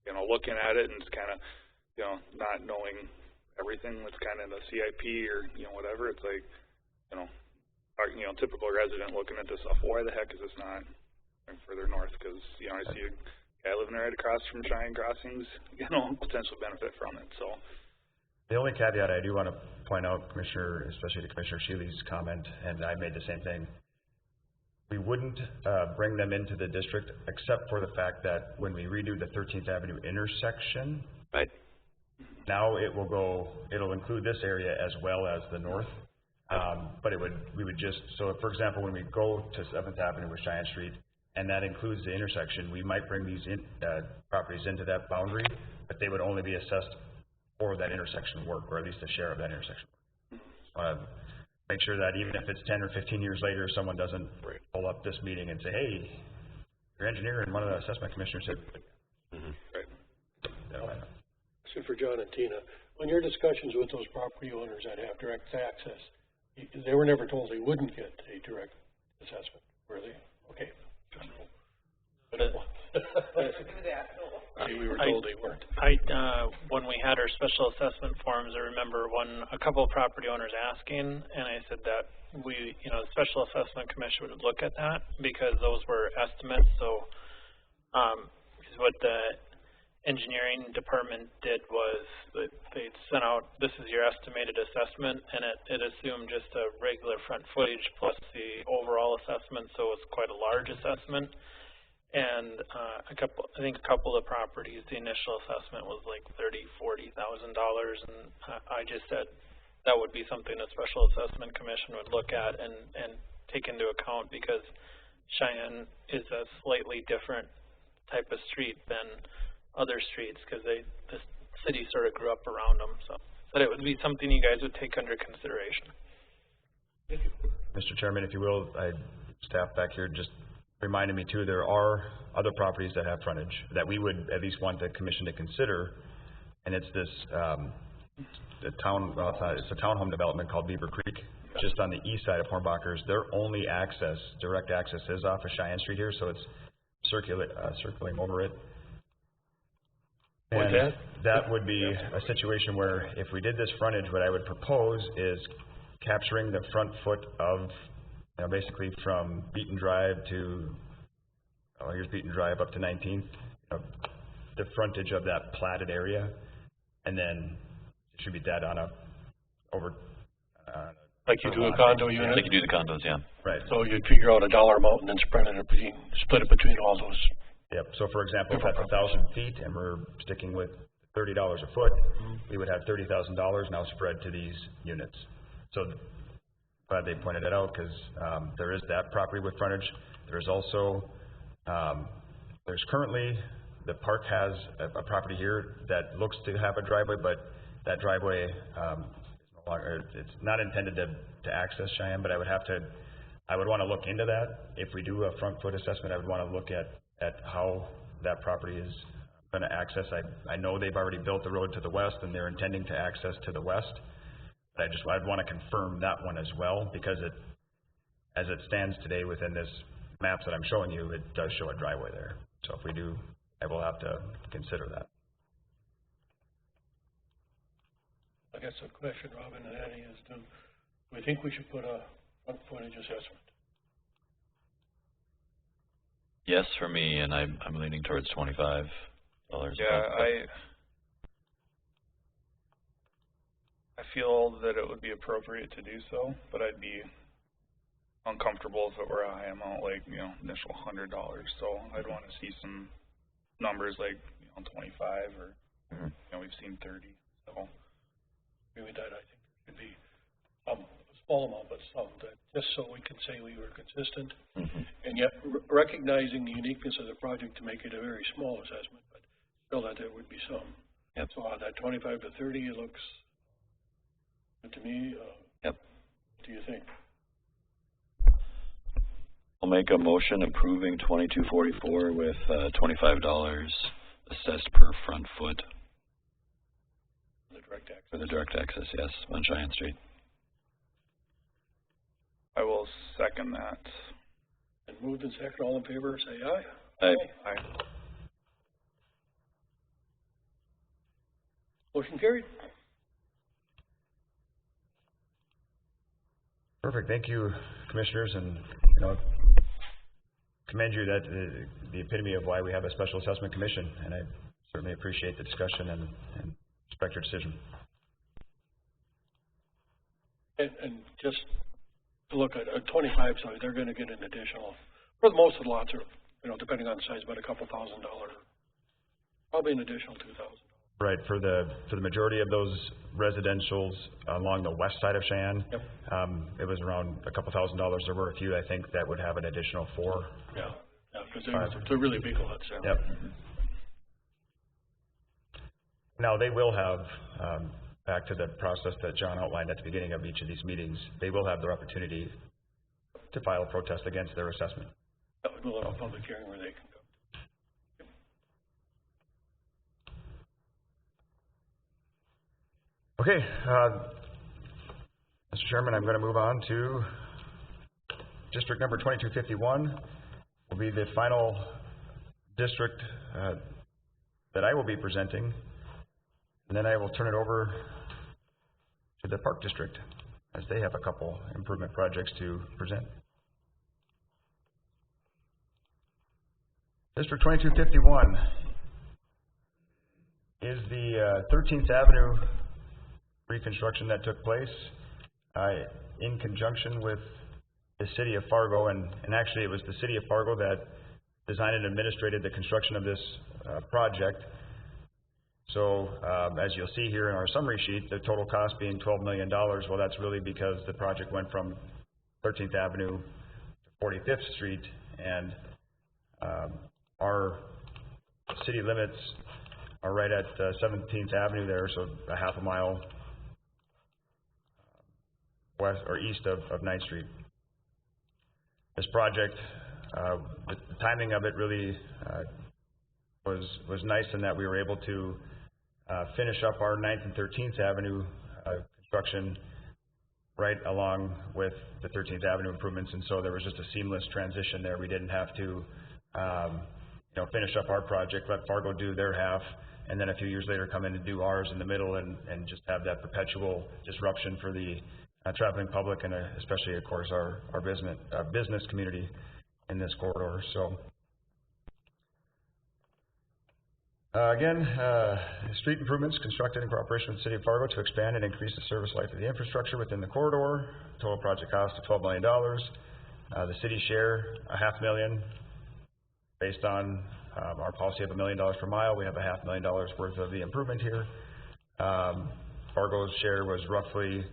looking at it and it's kind of, not knowing everything that's kind of in the CIP or, whatever, it's like, typical resident looking at this stuff, why the heck is this not going further north? Because, I see a guy living right across from Cheyenne Crossings, potential benefit from it, so. The only caveat I do want to point out, Commissioner, especially to Commissioner Shealy's comment, and I made the same thing, we wouldn't bring them into the district except for the fact that when we redo the 13th Avenue intersection, now it'll include this area as well as the north. But we would just, so for example, when we go to 7th Avenue with Cheyenne Street, and that includes the intersection, we might bring these properties into that boundary, but they would only be assessed for that intersection work, or at least a share of that intersection work. make sure that even if it's 10 or 15 years later, someone doesn't pull up this meeting and say, hey, your engineer and one of the assessment commissioners said, Question for John and Tina. On your discussions with those property owners that have direct access, they were never told they wouldn't get a direct assessment, were they? Okay. We were told they weren't. When we had our special assessment forms, I remember a couple of property owners asking, and I said that the Special Assessment Commission would look at that because those were estimates. So, what the engineering department did was that they sent out, this is your estimated assessment, and it assumed just a regular front footage plus the overall assessment, so it's quite a large assessment. And I think a couple of properties, the initial assessment was like $30,000–$40,000, and I just said that would be something a Special Assessment Commission would look at and take into account, because Cheyenne is a slightly different type of street than other streets, because the city sort of grew up around them. So that it would be something you guys would take under consideration. Mr. Chairman, if you will, staff back here just reminded me too, there are other properties that have frontage that we would at least want the commission to consider, and it's this it's a townhome development called Beaver Creek, just on the east side of Hornbachers. Their only direct access is off of Cheyenne Street here, so it's circling over it. And that would be a situation where if we did this frontage, what I would propose is capturing the front foot of, basically from Beaton Drive to, here's Beaton Drive up to 19th, the frontage of that platted area, and then distribute that on like you do a condo unit? Like you do the condos, yeah. Right. So you'd figure out a dollar amount and then split it between all those. Yep. So for example, if that's 1,000 feet and we're sticking with $30 a foot, we would have $30,000 now spread to these units. So glad they pointed it out, because there is that property with frontage. There's also, there's currently, the park has a property here that looks to have a driveway, but that driveway is no longer, it's not intended to access Cheyenne, but I would want to look into that. If we do a front foot assessment, I would want to look at how that property is going to access. I know they've already built the road to the west and they're intending to access to the west. I'd want to confirm that one as well, because as it stands today within this maps that I'm showing you, it does show a driveway there. So if we do, I will have to consider that. I guess the question, Robin and Annie, is do we think we should put a front footage assessment? Yes, for me, and I'm leaning towards $25. Yeah, I feel that it would be appropriate to do so, but I'd be uncomfortable if it were a high amount, like, initial $100. So I'd want to see some numbers like, 25 or, we've seen 30. So agree with that. I think it could be a small amount, but some, just so we can say we were consistent, and yet recognizing the uniqueness of the project to make it a very small assessment, but still that there would be some. Yep. So that 25 to 30 looks good to me. Yep. What do you think? I'll make a motion approving 2244 with $25 assessed per front foot. The direct access. For the direct access, yes, on Cheyenne Street. I will second that. And moved and second, all in favor, say aye. Aye. Aye. Motion carried. Perfect. Thank you, commissioners, and commend you that the epitome of why we have a special assessment commission, and I certainly appreciate the discussion and respect your decision. And just to look at 25, so they're going to get an additional, for most of the lots are, depending on the size, about a couple $1,000, probably an additional $2,000. Right, for the majority of those residentials along the west side of Cheyenne, yep. It was around a couple $1,000. There were a few, I think, that would have an additional 4. Yeah, because they're really big lots. Yeah. Yep. Now they will have back to the process that John outlined at the beginning of each of these meetings, they will have their opportunity to file a protest against their assessment. We'll have a public hearing where they can go. Okay, Mr. Chairman, I'm going to move on to District number 2251. Will be the final district that I will be presenting, and then I will turn it over to the Park District as they have a couple improvement projects to present. District 2251 is the 13th Avenue reconstruction that took place in conjunction with the City of Fargo, and actually it was the City of Fargo that designed and administrated the construction of this project. So as you'll see here in our summary sheet, the total cost being $12 million, well, that's really because the project went from 13th Avenue to 45th Street, and our city limits are right at 17th Avenue there, so a half a mile west or east of 9th Street. This project, the timing of it really was nice in that we were able to finish up our 9th and 13th Avenue construction right along with the 13th Avenue improvements, and so there was just a seamless transition there. We didn't have to finish up our project, let Fargo do their half, and then a few years later come in and do ours in the middle, and just have that perpetual disruption for the traveling public, and especially, of course, our business community in this corridor. So again, street improvements constructed in cooperation with the City of Fargo to expand and increase the service life of the infrastructure within the corridor. Total project cost of $12 million. The city share $500,000 based on our policy of $1 million per mile. We have $500,000 worth of the improvement here. Fargo's share was roughly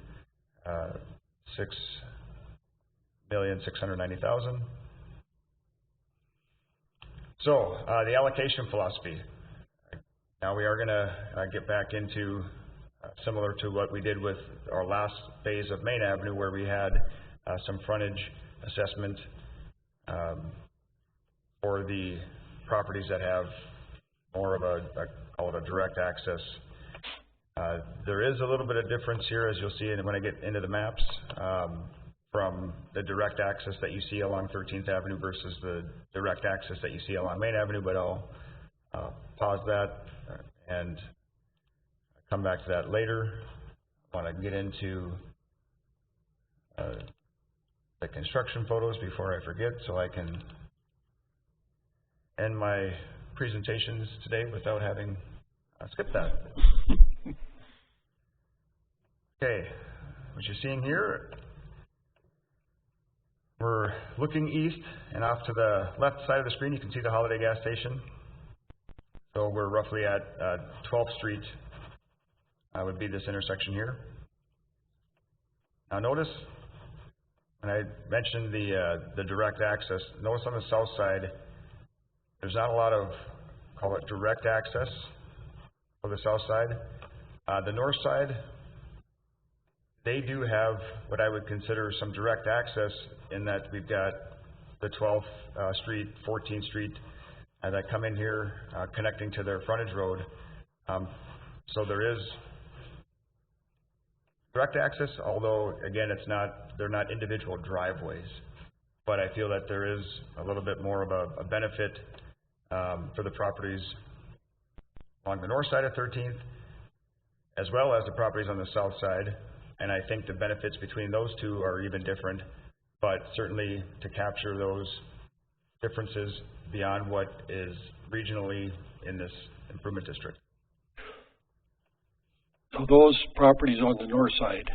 $6,690,000. So the allocation philosophy. Now we are going to get back into similar to what we did with our last phase of Main Avenue, where we had some frontage assessment for the properties that have more of call it a direct access. There is a little bit of difference here, as you'll see when I get into the maps, from the direct access that you see along 13th Avenue versus the direct access that you see along Main Avenue, but I'll pause that and come back to that later. I want to get into the construction photos before I forget, so I can end my presentations today without having skipped that. Okay, what you're seeing here, we're looking east, and off to the left side of the screen you can see the Holiday gas station. So we're roughly at 12th Street would be this intersection here. Now notice, when I mentioned the direct access, notice on the south side there's not a lot of, call it, direct access for the south side. The north side, they do have what I would consider some direct access, in that we've got the 12th Street, 14th Street that come in here connecting to their frontage road. So there is direct access, although again they're not individual driveways, but I feel that there is a little bit more of a benefit for the properties along the north side of 13th, as well as the properties on the south side. And I think the benefits between those two are even different, but certainly to capture those differences beyond what is regionally in this improvement district. So those properties on the north side,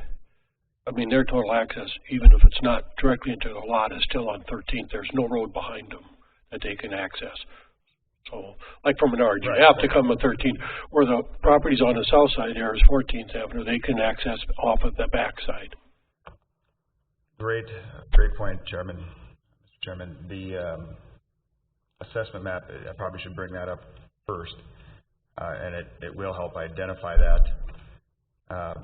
I mean, their total access, even if it's not directly into the lot, is still on 13th. There's no road behind them that they can access. So, like from Menard, you have to come at 13th. Where the properties on the south side there is 14th Avenue, they can access off of the back side. Great point, Chairman. Mr. Chairman, the assessment map, I probably should bring that up first, and it will help identify that.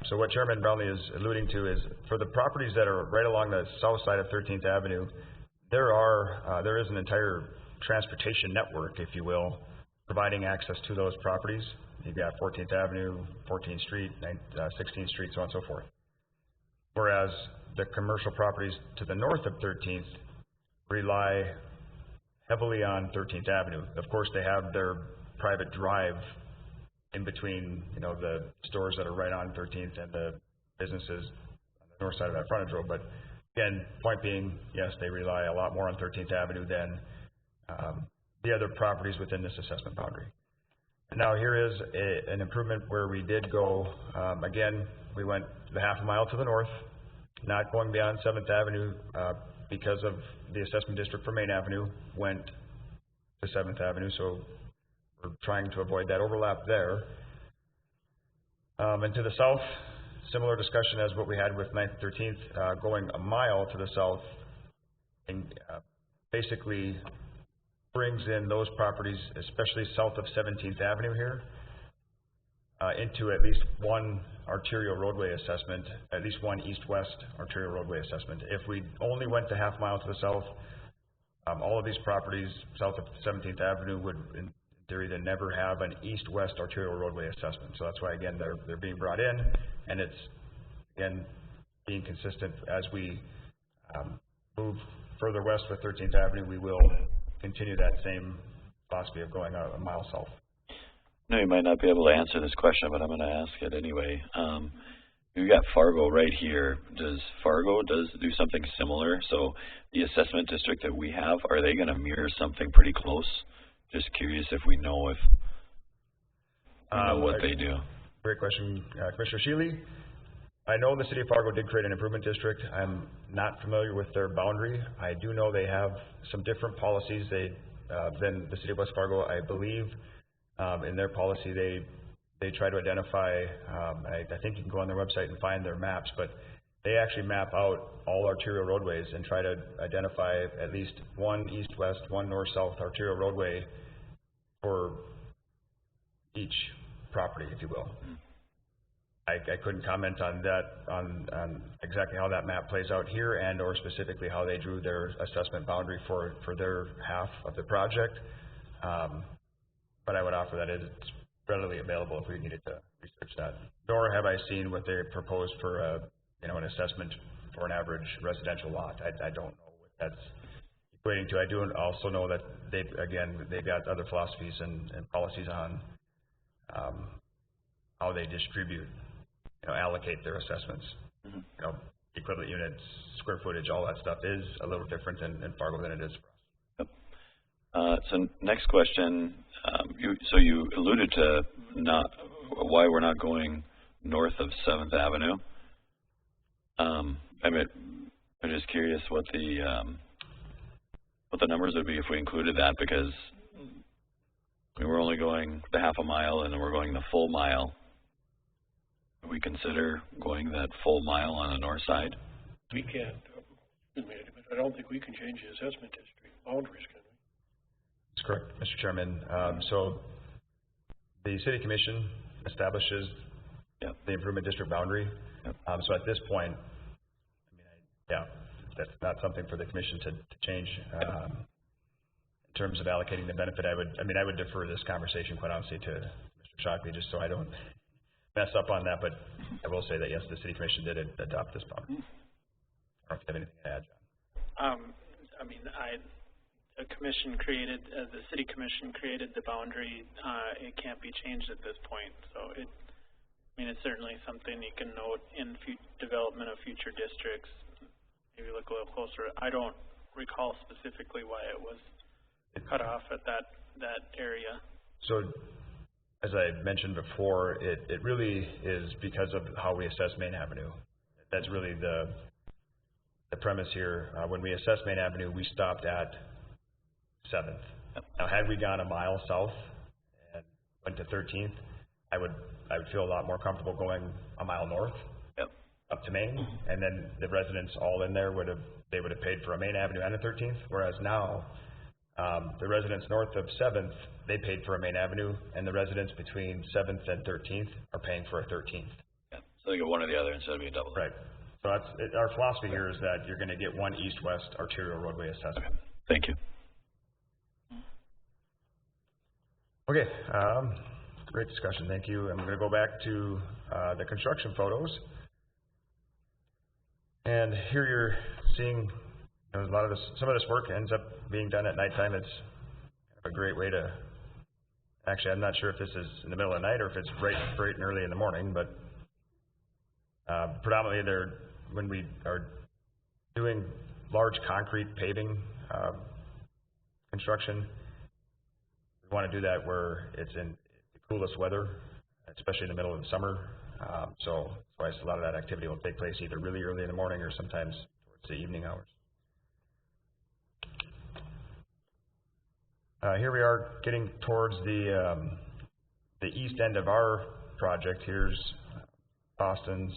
So what Chairman Brownlee is alluding to is for the properties that are right along the south side of 13th Avenue, there is an entire transportation network, if you will, providing access to those properties. You've got 14th Avenue, 14th Street, 16th Street, so on and so forth. Whereas the commercial properties to the north of 13th rely heavily on 13th Avenue. Of course, they have their private drive in between, the stores that are right on 13th and the businesses on the north side of that frontage road. But again, point being, yes, they rely a lot more on 13th Avenue than the other properties within this assessment boundary. And now here is an improvement where we did go, again, we went the half a mile to the north, not going beyond 7th Avenue because of the assessment district for Main Avenue went to 7th Avenue, so we're trying to avoid that overlap there. And to the south, similar discussion as what we had with 9th and 13th, going a mile to the south, and basically brings in those properties, especially south of 17th Avenue here, into at least one arterial roadway assessment, at least one east-west arterial roadway assessment. If we only went the half mile to the south, all of these properties south of 17th Avenue would, in theory, then never have an east-west arterial roadway assessment. So that's why, again, they're being brought in, and it's, again, being consistent as we move further west with 13th Avenue, we will continue that same philosophy of going a mile south. No, you might not be able to answer this question, but I'm going to ask it anyway. We've got Fargo right here. Does Fargo do something similar? So the assessment district that we have, are they going to mirror something pretty close? Just curious if we know what they do. Great question, Commissioner Shealy. I know the City of Fargo did create an improvement district. I'm not familiar with their boundary. I do know they have some different policies than the City of West Fargo. I believe in their policy they try to identify, I think you can go on their website and find their maps, but they actually map out all arterial roadways and try to identify at least one east-west, one north-south arterial roadway for each property, if you will. I couldn't comment on that, on exactly how that map plays out here and or specifically how they drew their assessment boundary for their half of the project. But I would offer that it's readily available if we needed to research that. Nor have I seen what they proposed for an assessment for an average residential lot. I don't know what that's equating to. I do also know that they've got other philosophies and policies on how they distribute, allocate their assessments. Mm-hmm. Equivalent units, square footage, all that stuff is a little different in Fargo than it is for us. Yep. So next question, you alluded to why we're not going north of 7th Avenue. I'm just curious what the numbers would be if we included that, because we're only going the half a mile and then we're going the full mile. Would we consider going that full mile on the north side? We can't. I don't think we can change the assessment district boundaries, can we? That's correct, Mr. Chairman. So the City Commission establishes the improvement district boundary. Yep. So at this point, that's not something for the Commission to change. In terms of allocating the benefit, I would defer this conversation quite honestly to Mr. Shockley, just so I don't mess up on that. But I will say that yes, the City Commission did adopt this boundary. I don't know if you have anything to add, John. The City Commission created the boundary. It can't be changed at this point. So it's certainly something you can note in development of future districts. Maybe look a little closer. I don't recall specifically why it was cut off at that area. So, as I mentioned before, it really is because of how we assess Main Avenue. That's really the premise here. When we assess Main Avenue, we stopped at 7th. Now, had we gone a mile south and went to 13th, I would feel a lot more comfortable going a mile north up to Main, and then the residents all in there would have paid for a Main Avenue and a 13th, whereas now the residents north of 7th, they paid for a Main Avenue, and the residents between 7th and 13th are paying for a 13th. So they go one or the other instead of being double. Right. So our philosophy here is that you're gonna get one east-west arterial roadway assessment. Okay. Thank you. Okay, great discussion, thank you. I'm gonna go back to, the construction photos. And here you're seeing, a lot of this, some of this work ends up being done at nighttime. It's kind of a great way to, actually, I'm not sure if this is in the middle of the night or if it's bright and early in the morning, but predominantly when we are doing large concrete paving construction, we want to do that where it's in the coolest weather, especially in the middle of the summer. So that's why a lot of that activity will take place either really early in the morning or sometimes towards the evening hours. Here we are getting towards the east end of our project. Here's Boston's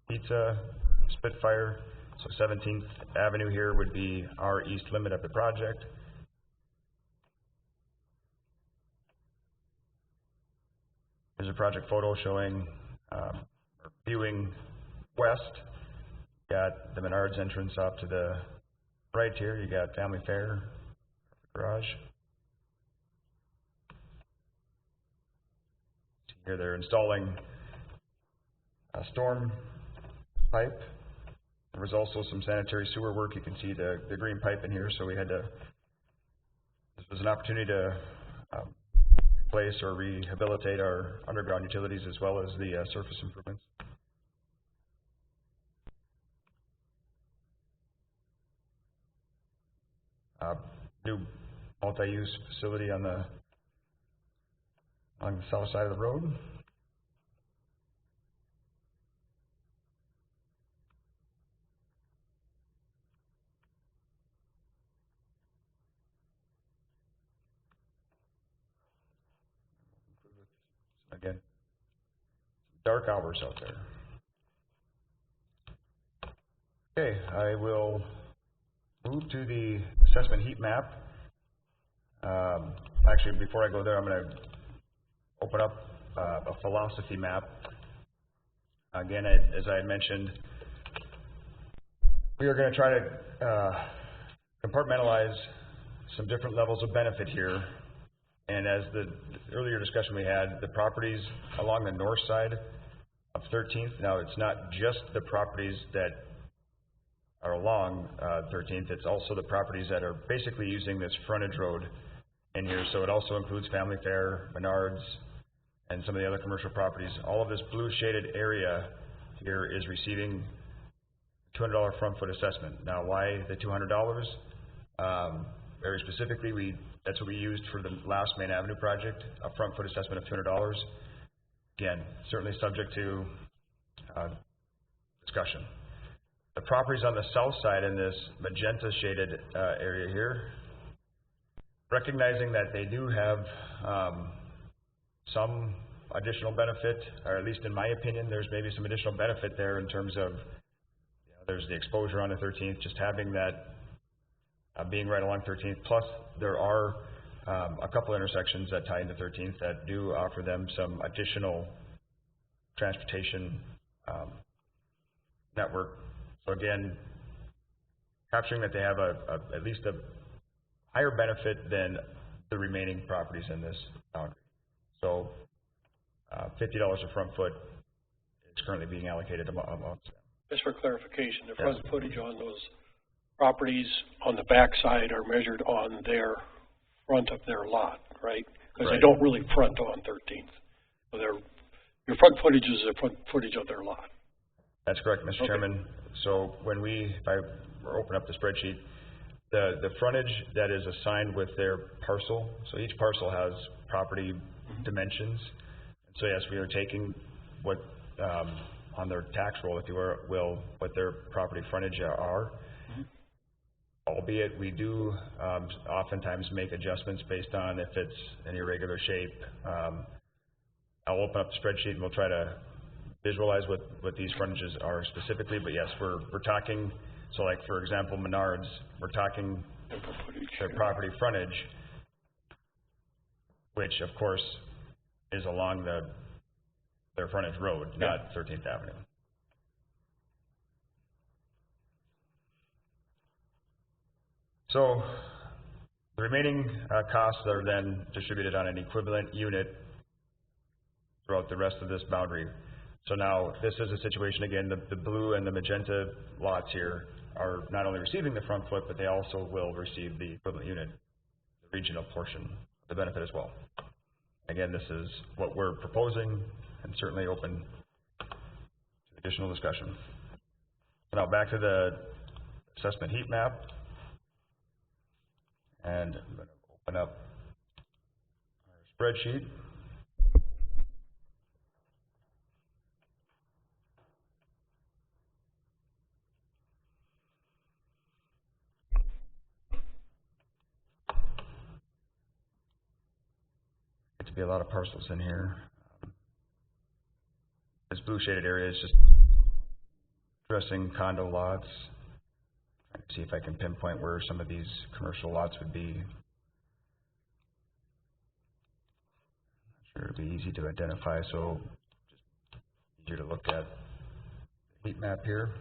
Pizza, Spitfire. So 17th Avenue here would be our east limit of the project. There's a project photo showing, or viewing west. You got the Menards entrance off to the right here. You got Family Fair, garage. Here they're installing a storm pipe. There was also some sanitary sewer work. You can see the green pipe in here, so we had to, this was an opportunity to replace or rehabilitate our underground utilities as well as the surface improvements. New multi-use facility on the south side of the road. Again, dark hours out there. Okay, I will move to the assessment heat map. Actually, before I go there, I'm going to open up a philosophy map. Again, as I had mentioned, we are going to try to compartmentalize some different levels of benefit here. And as the earlier discussion we had, the properties along the north side of 13th, now it's not just the properties that are along 13th, it's also the properties that are basically using this frontage road in here. So it also includes Family Fair, Menards, and some of the other commercial properties. All of this blue shaded area here is receiving $200 front foot assessment. Now why the $200? Very specifically, that's what we used for the last Main Avenue project, a front foot assessment of $200. Again, certainly subject to discussion. The properties on the south side in this magenta shaded area here, recognizing that they do have some additional benefit, or at least in my opinion, there's maybe some additional benefit there in terms of, there's the exposure on the 13th, just having that being right along 13th, plus there are a couple intersections that tie into 13th that do offer them some additional transportation network. So again, capturing that they have at least a higher benefit than the remaining properties in this boundary. So $50 a front foot is currently being allocated amongst them. Just for clarification, the front footage on those properties on the back side are measured on their front of their lot, right? Because they don't really front on 13th. So your front footage is the front footage of their lot. That's correct, Mr. Chairman. So when if I open up the spreadsheet, the frontage that is assigned with their parcel, so each parcel has property dimensions. And so yes, we are taking what, on their tax roll, if you will, what their property frontage are. Albeit we do oftentimes make adjustments based on if it's an irregular shape. I'll open up the spreadsheet and we'll try to visualize what these frontages are specifically, but yes, we're talking, so like for example, Menards, we're talking their property frontage, which of course is along the their frontage road, not 13th Avenue. So the remaining costs are then distributed on an equivalent unit throughout the rest of this boundary. So now this is a situation, again, the blue and the magenta lots here are not only receiving the front foot, but they also will receive the equivalent unit, the regional portion of the benefit as well. Again, this is what we're proposing and certainly open to additional discussion. So now back to the assessment heat map. And I'm going to open up our spreadsheet. Get to be a lot of parcels in here. This blue shaded area is just addressing condo lots. Trying to see if I can pinpoint where some of these commercial lots would be. Not sure it'd be easy to identify, so just easier to look at the heat map here.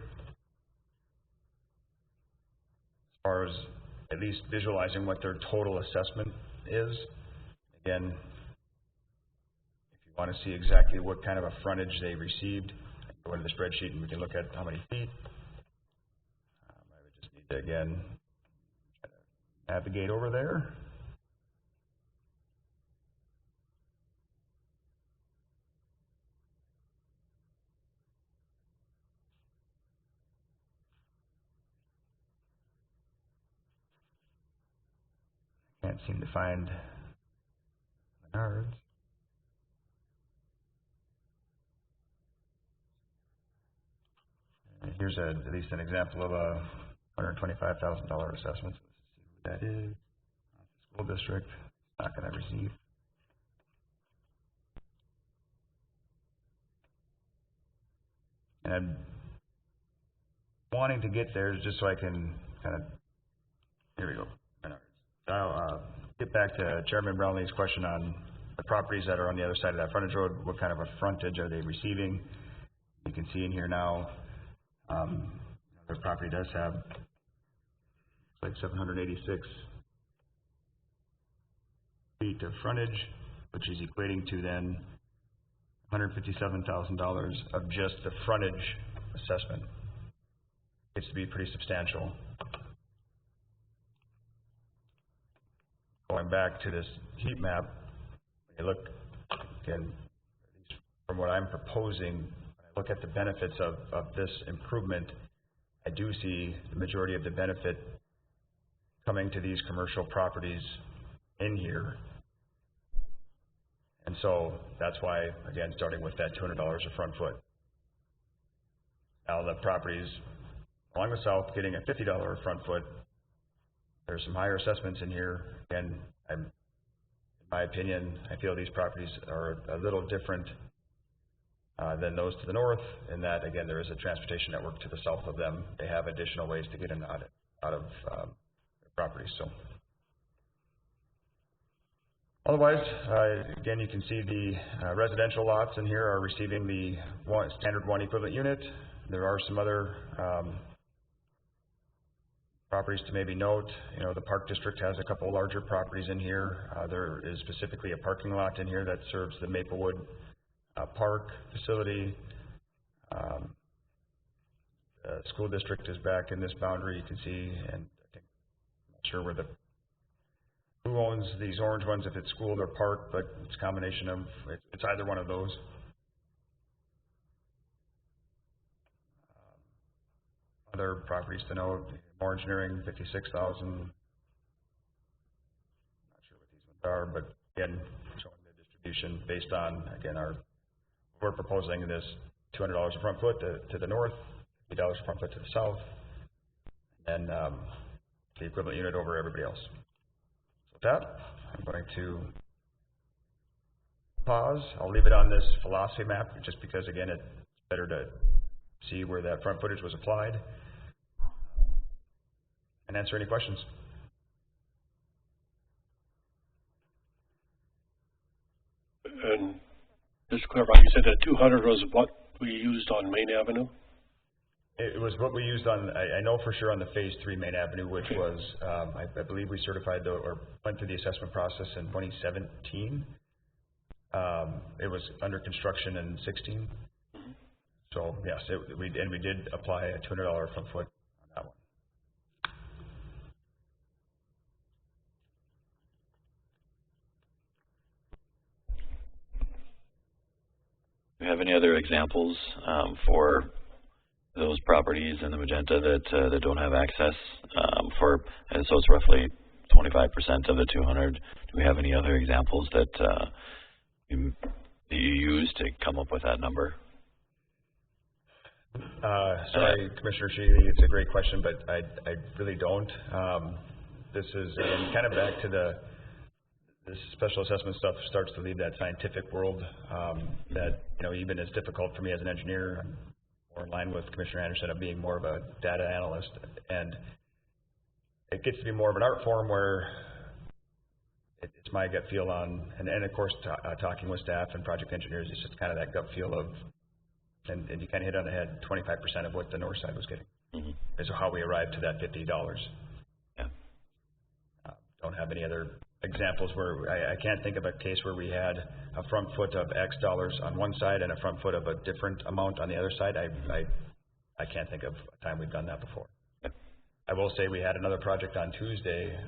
As far as at least visualizing what their total assessment is, again, if you want to see exactly what kind of a frontage they received, go into the spreadsheet and we can look at how many feet. I would just need to, again, try to navigate over there. Can't seem to find Menards. Here's at least an example of a $125,000 assessment. Let's see what that is. School district, not going to receive. And I'm wanting to get there just so I can kind of, here we go. I'll get back to Chairman Brownlee's question on the properties that are on the other side of that frontage road. What kind of a frontage are they receiving? You can see in here now, their property does have like 786 feet of frontage, which is equating to then $157,000 of just the frontage assessment. Gets to be pretty substantial. Going back to this heat map, when you look, again, at least from what I'm proposing, when I look at the benefits of this improvement, I do see the majority of the benefit coming to these commercial properties in here. And so that's why, again, starting with that $200 a front foot. Now the properties along the south getting a $50 a front foot. There's some higher assessments in here. Again, in my opinion, I feel these properties are a little different than those to the north, in that, again, there is a transportation network to the south of them. They have additional ways to get in and out of their properties. So, otherwise, again, you can see the residential lots in here are receiving the standard one equivalent unit. There are some other properties to maybe note. You know, the Park District has a couple larger properties in here. There is specifically a parking lot in here that serves the Maplewood Park facility. The school district is back in this boundary, you can see, and I think, I'm not sure where who owns these orange ones, if it's school or park, but it's a combination of, it's either one of those. Other properties to note, more engineering, 56,000. Not sure what these ones are, but again, showing the distribution based on, again, we're proposing this $200 a front foot to the north, $80 a front foot to the south, and the equivalent unit over everybody else. So with that, I'm going to pause. I'll leave it on this philosophy map just because, again, it's better to see where that front footage was applied and answer any questions. And Just to clarify, you said that 200 was what we used on Main Avenue? It was what we used on, I know for sure on the Phase 3 Main Avenue, which was, I believe we certified or went through the assessment process in 2017. It was under construction in 16. So yes, we did apply a $200 front foot on that one. Do you have any other examples for those properties in the magenta that don't have access and so it's roughly 25% of the 200. Do we have any other examples that you use to come up with that number? Sorry, Commissioner Shealy, it's a great question, but I really don't. This is kind of back to this special assessment stuff starts to leave that scientific world that, even is difficult for me as an engineer. I'm more in line with Commissioner Anderson of being more of a data analyst, and it gets to be more of an art form where it's my gut feel on, and of course talking with staff and project engineers, it's just kind of that gut feel of, and you kind of hit on the head, 25% of what the north side was getting. Is how we arrived to that $50. Yeah. Don't have any other examples where I can't think of a case where we had a front foot of X dollars on one side and a front foot of a different amount on the other side. I can't think of a time we've done that before. Yeah. I will say we had another project on Tuesday,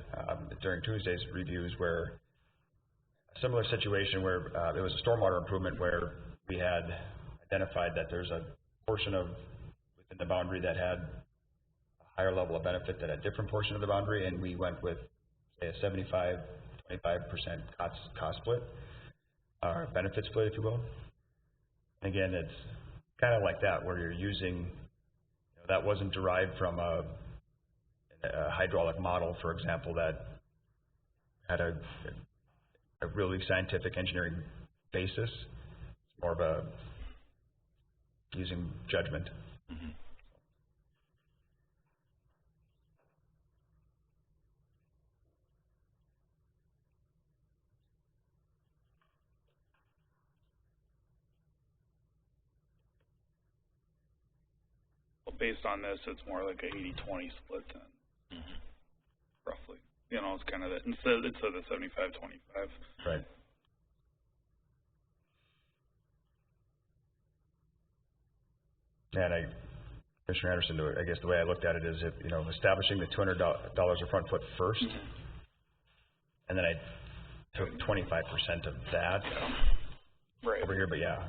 during Tuesday's reviews, where a similar situation where it was a stormwater improvement where we had identified that there's a portion of within the boundary that had a higher level of benefit than a different portion of the boundary, and we went with, say, a 75-25% cost split, or benefit split, if you will. Again, it's kind of like that, where you're using, that wasn't derived from a hydraulic model, for example, that had a really scientific engineering basis. It's more of a using judgment. Well, based on this, it's more like a 80-20 split then, roughly. It's kind of instead of the 75-25. Right. And Commissioner Anderson, I guess the way I looked at it is, if establishing the $200 a front foot first, and then I took 25% of that right over here. But yeah.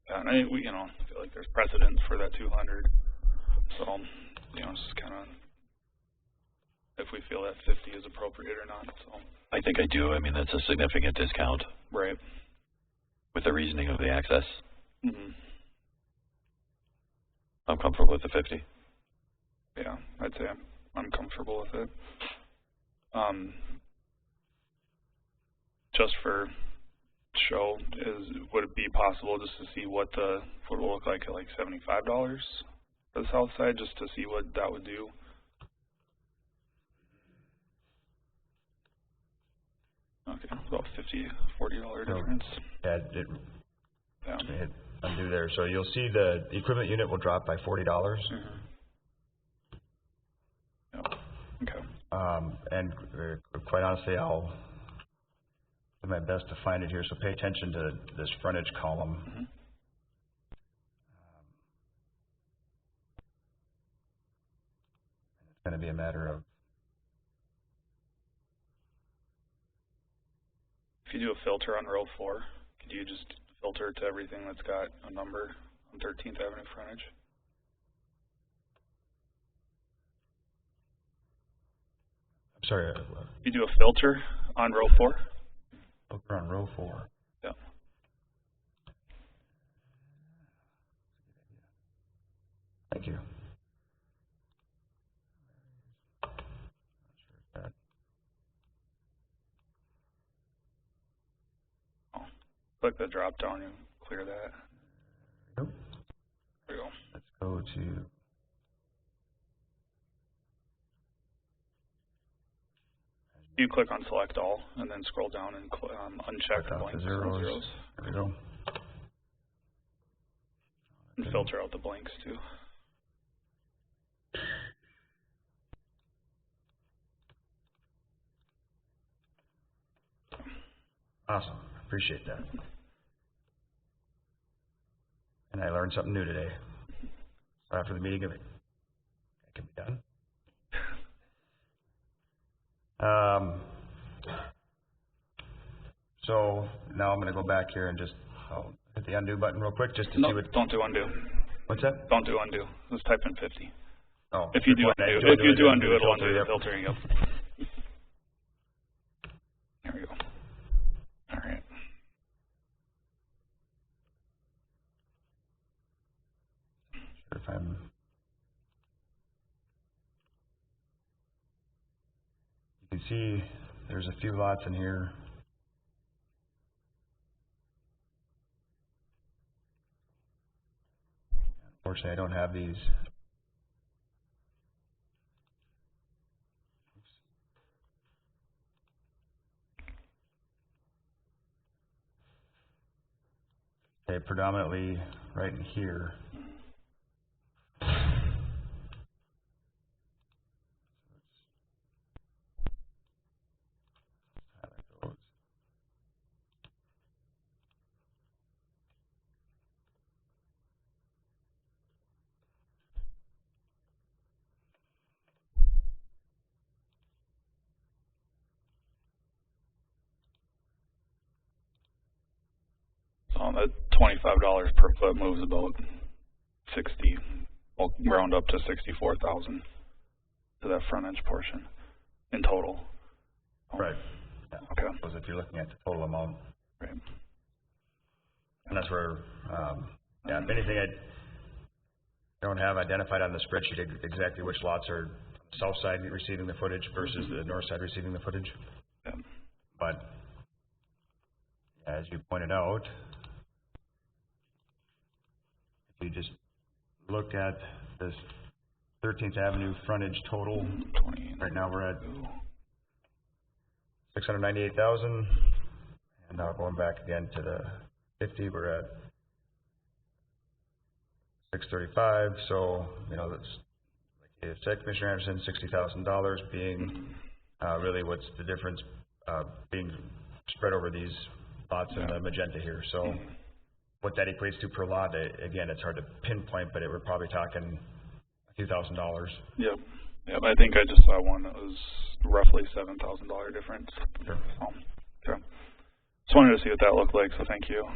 And I feel like there's precedent for that 200. So it's just kind of if we feel that 50 is appropriate or not. So I think I do. I mean, that's a significant discount. Right. With the reasoning of the access. I'm comfortable with the 50. Yeah, I'd say I'm comfortable with it. Just for show, would it be possible just to see what the foot will look like at like $75 for the south side, just to see what that would do? Okay, about $40 difference. Yeah, hit undo there. So you'll see the equivalent unit will drop by $40. Yep. Okay. And quite honestly, I'll do my best to find it here. So pay attention to this frontage column. It's going to be a matter of, if you do a filter on row 4, could you just filter to everything that's got a number on 13th Avenue frontage? I'm sorry. You do a filter on row 4? Filter on row 4. Yeah. Thank you. Click the drop down and clear that. Nope. There we go. Let's go to You click on select all and then scroll down and uncheck blanks and zeros. There we go. And filter out the blanks too. Awesome, appreciate that. And I learned something new today. So after the meeting, it can be done. So now I'm going to go back here and just hit the undo button real quick just to see what. Don't do undo. What's that? Don't do undo. Let's type in 50. Oh. If you do undo, it'll undo the filtering. Yep. There we go. All right. Sure if I'm. You can see there's a few lots in here. Unfortunately, I don't have these. Okay, predominantly right in here. So that $25 per foot moves about 60. We'll round up to 64,000 to that frontage portion in total. Right. Yeah. Okay. Because if you're looking at the total amount. Right. And that's where, yeah, if anything, I don't have identified on the spreadsheet exactly which lots are south side receiving the footage versus the north side receiving the footage. Yeah. But as you pointed out, if you just look at this 13th Avenue frontage total, right now we're at 698,000, and now going back again to the 50, we're at 635. So you know that's like you said, Commissioner Anderson, $60,000 being really what's the difference being spread over these lots in the magenta here. So what that equates to per lot, again, it's hard to pinpoint, but we're probably talking a few $1,000s. Yep. Yep. I think I just saw one that was roughly $7,000 difference. Sure. Okay. Just wanted to see what that looked like, so thank you.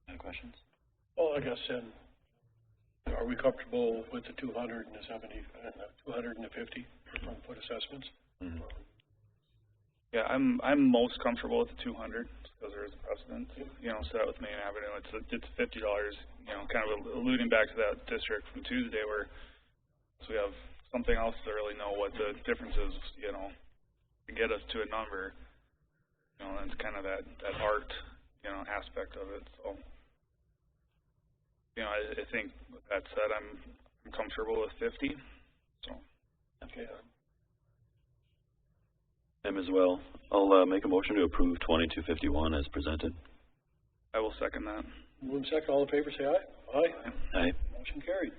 Any questions? Well, I guess then, are we comfortable with the 200 and the 70 and the 200 and the 50 for front foot assessments? Mm-hmm. Yeah, I'm most comfortable with the 200 because there is a precedent, you know, set with Main Avenue. It's $50, you know, kind of alluding back to that district from Tuesday where so we have something else to really know what the difference is, you know, to get us to a number. You know, that's kind of that art, you know, aspect of it. So, you know, I think with that said, I'm comfortable with 50. So, Okay. Him as well. I'll make a motion to approve 2251 as presented. I will second that. Move second, all in favor, say aye. Aye. Aye. Motion carried.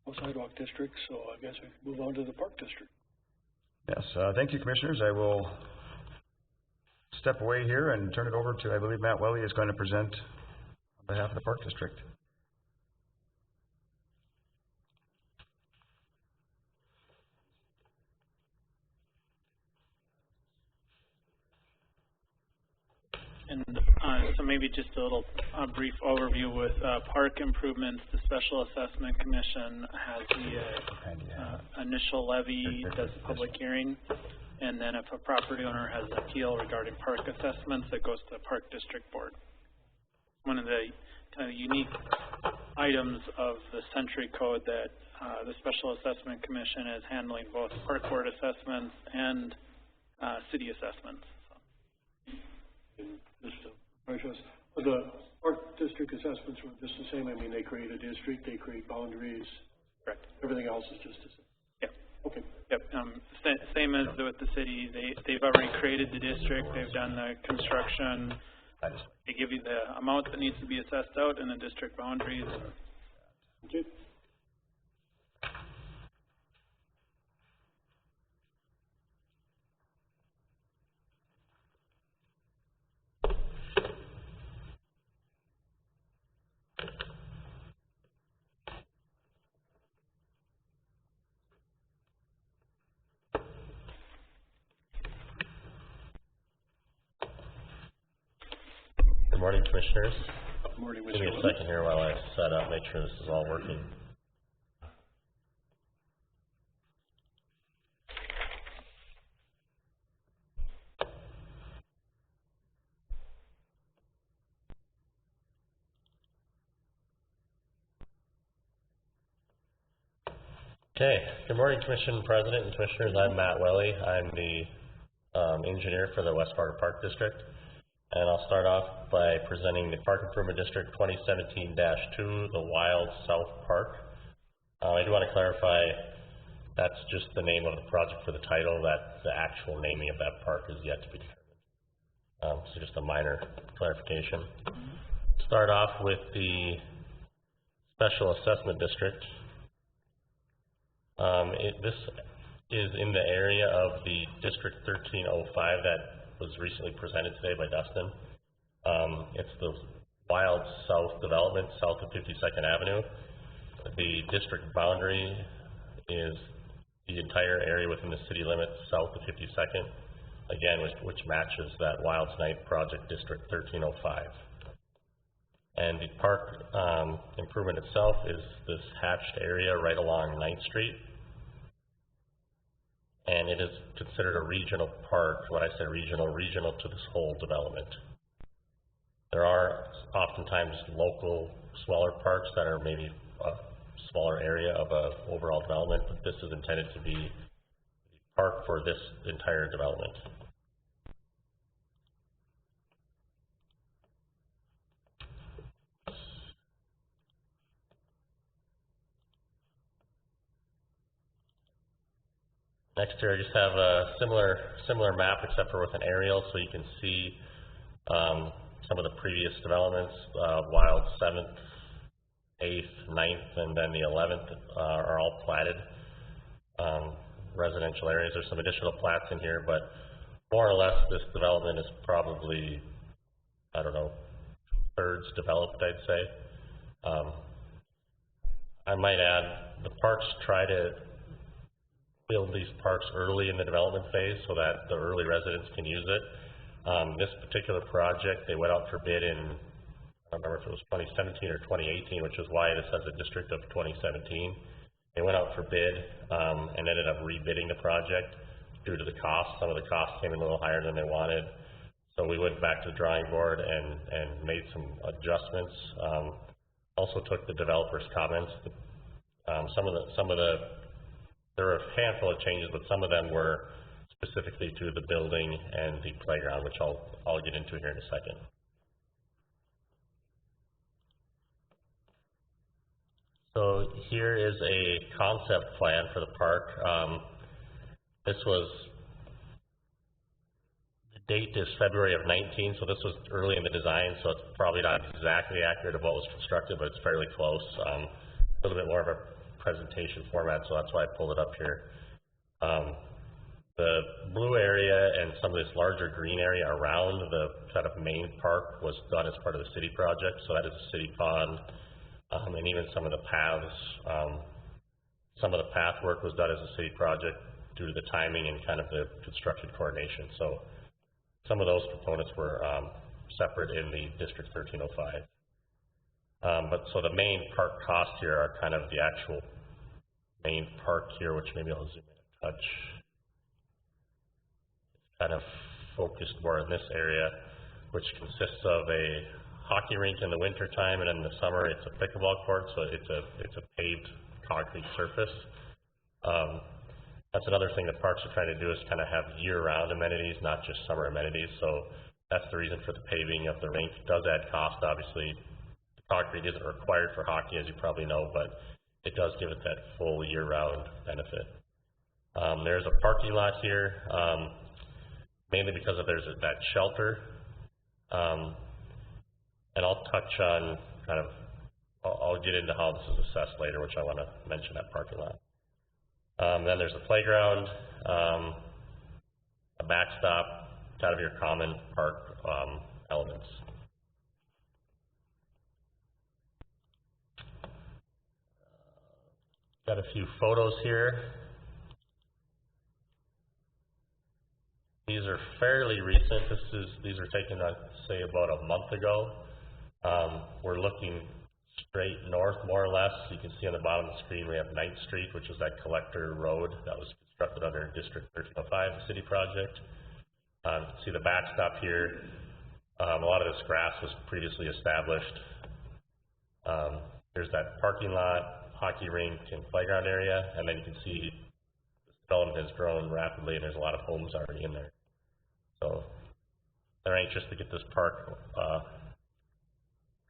No sidewalk district, so I guess we can move on to the park district. Yes, thank you, Commissioners. I will step away here and turn it over to, I believe Matt Welly is going to present on behalf of the Park District. And so maybe just a little brief overview with park improvements. The Special Assessment Commission has the initial levy, does a public hearing, and then if a property owner has an appeal regarding park assessments, it goes to the Park District Board. One of the kind of unique items of the Century Code that the Special Assessment Commission is handling both park board assessments and city assessments. The park district assessments were just the same. I mean, they create a district, they create boundaries, Correct. Everything else is just the same? Yep. Okay. Yep, same as with the city, they've already created the district, they've done the construction, they give you the amount that needs to be assessed out and the district boundaries. Okay. Good morning, Commissioners. Good morning, Mr. Give me a Levied. second here while I set up, make sure this is all working. Okay, good morning, Commission President and Commissioners. I'm Matt Welly. I'm the engineer for the West Fargo Park District. And I'll start off by presenting the Park Improvement District 2017-2, the Wild South Park. I do want to clarify, that's just the name of the project for the title. That the actual naming of that park is yet to be determined. So just a minor clarification. Start off with the Special Assessment District. This is in the area of the District 1305 that was recently presented today by Dustin. It's the Wild South development south of 52nd Avenue. The district boundary is the entire area within the city limits south of 52nd, again, which matches that Wilds Night project District 1305. And the park improvement itself is this hatched area right along 9th Street. And it is considered a regional park. When I say regional to this whole development. There are oftentimes local smaller parks that are maybe a smaller area of a overall development, but this is intended to be the park for this entire development. Next here, I just have a similar map, except for with an aerial, so you can see some of the previous developments. Wild 7th, 8th, 9th, and then the 11th are all platted residential areas. There's some additional plats in here, but more or less this development is probably, I don't know, 2/3 developed, I'd say. I might add, the parks try to build these parks early in the development phase so that the early residents can use it. This particular project, they went out for bid in, I don't remember if it was 2017 or 2018, which is why this has a district of 2017. They went out for bid and ended up rebidding the project due to the cost. Some of the costs came in a little higher than they wanted. So we went back to the drawing board and made some adjustments. Also took the developer's comments. There were a handful of changes, but some of them were specifically to the building and the playground, which I'll get into here in a second. So here is a concept plan for the park. This was, the date is February of 19, so this was early in the design, so it's probably not exactly accurate of what was constructed, but it's fairly close. A little bit more of a presentation format, so that's why I pulled it up here. The blue area and some of this larger green area around the kind of main park was done as part of the city project, so that is a city pond, and even some of the paths, some of the path work was done as a city project due to the timing and kind of the construction coordination. So some of those components were separate in the District 1305. But so the main park costs here are kind of the actual main park here, which maybe I'll zoom in a touch. It's kind of focused more in this area, which consists of a hockey rink in the winter time, and in the summer it's a pickleball court, so it's a paved concrete surface. That's another thing that parks are trying to do, is kind of have year-round amenities, not just summer amenities. So that's the reason for the paving of the rink. It does add cost, obviously. The concrete isn't required for hockey, as you probably know, but it does give it that full year-round benefit. There's a parking lot here, mainly because of there's that shelter. And I'll touch on kind of, I'll get into how this is assessed later, which I want to mention that parking lot. Then there's a playground, a backstop, kind of your common park elements. Got a few photos here. These are fairly recent. These are taken, I'd say, about a month ago. We're looking straight north, more or less. You can see on the bottom of the screen we have 9th Street, which is that collector road that was constructed under District 1305, the city project. You can see the backstop here. A lot of this grass was previously established. There's that parking lot, hockey rink, and playground area, and then you can see this development has grown rapidly, and there's a lot of homes already in there. So they're anxious to get this park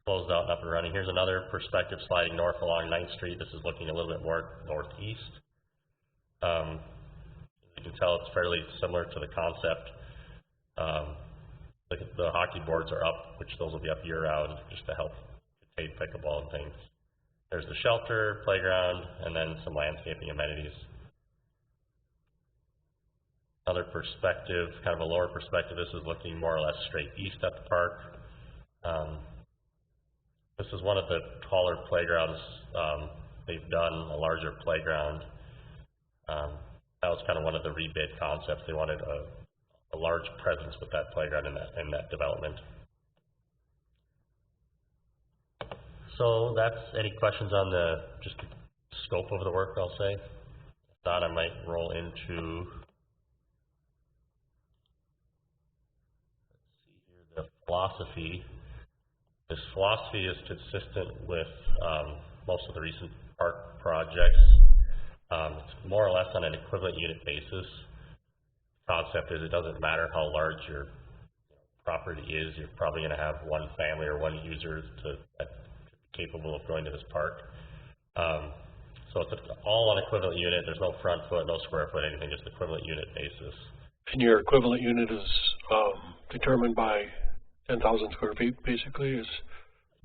closed out and up and running. Here's another perspective sliding north along 9th Street. This is looking a little bit more northeast. As you can tell, it's fairly similar to the concept. The hockey boards are up, which those will be up year-round just to help contain pickleball and things. There's the shelter, playground, and then some landscaping amenities. Another perspective, kind of a lower perspective, this is looking more or less straight east at the park. This is one of the taller playgrounds they've done, a larger playground. That was kind of one of the rebid concepts. They wanted a large presence with that playground in that development. So that's any questions on the just the scope of the work, I'll say. If not, I might roll into the philosophy. This philosophy is consistent with most of the recent park projects. It's more or less on an equivalent unit basis. The concept is it doesn't matter how large your property is, you're probably going to have one family or one user that's capable of going to this park. So it's all on equivalent unit. There's no front foot, no square foot, anything, just equivalent unit basis. And your equivalent unit is determined by 10,000 square feet, basically?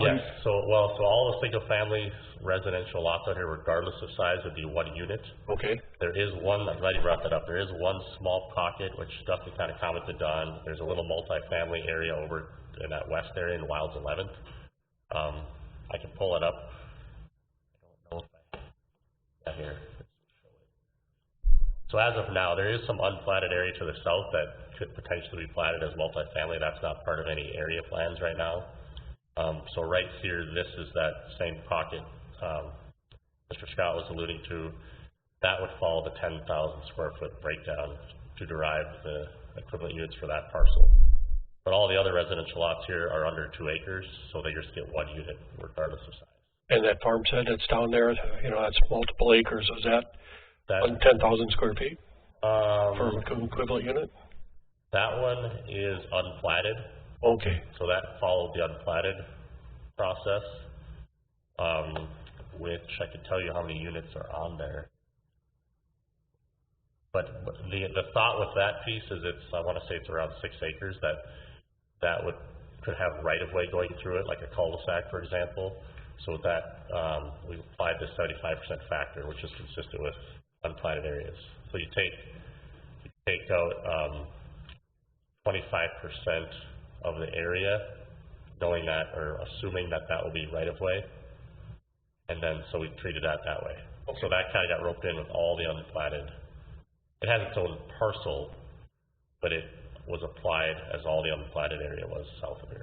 Yes. So all the single-family residential lots out here, regardless of size, would be 1 unit. Okay. There is one, I'm glad you brought that up, there is one small pocket, which Dustin kind of commented on. There's a little multi-family area over in that west area in Wilds 11th. I can pull it up. I don't know if I have here. So as of now, there is some unplatted area to the south that could potentially be platted as multifamily. That's not part of any area plans right now. So right here, this is that same pocket Mr. Scott was alluding to. That would follow the 10,000 square foot breakdown to derive the equivalent units for that parcel. But all the other residential lots here are under 2 acres, so they just get 1 unit regardless of size. And that farm set that's down there, that's multiple acres. Is that 10,000 square feet for an equivalent unit? That one is unplatted. Okay. So that followed the unplatted process, which I can tell you how many units are on there. But the thought with that piece is I want to say it's around 6 acres that could have right-of-way going through it, like a cul-de-sac, for example. So with that, we applied the 75% factor, which is consistent with unplatted areas. So you take out 25% of the area, knowing that or assuming that will be right-of-way, and then so we treated that way. Okay. So that kind of got roped in with all the unplatted. It has its own parcel, but it was applied as all the unplatted area was south of it.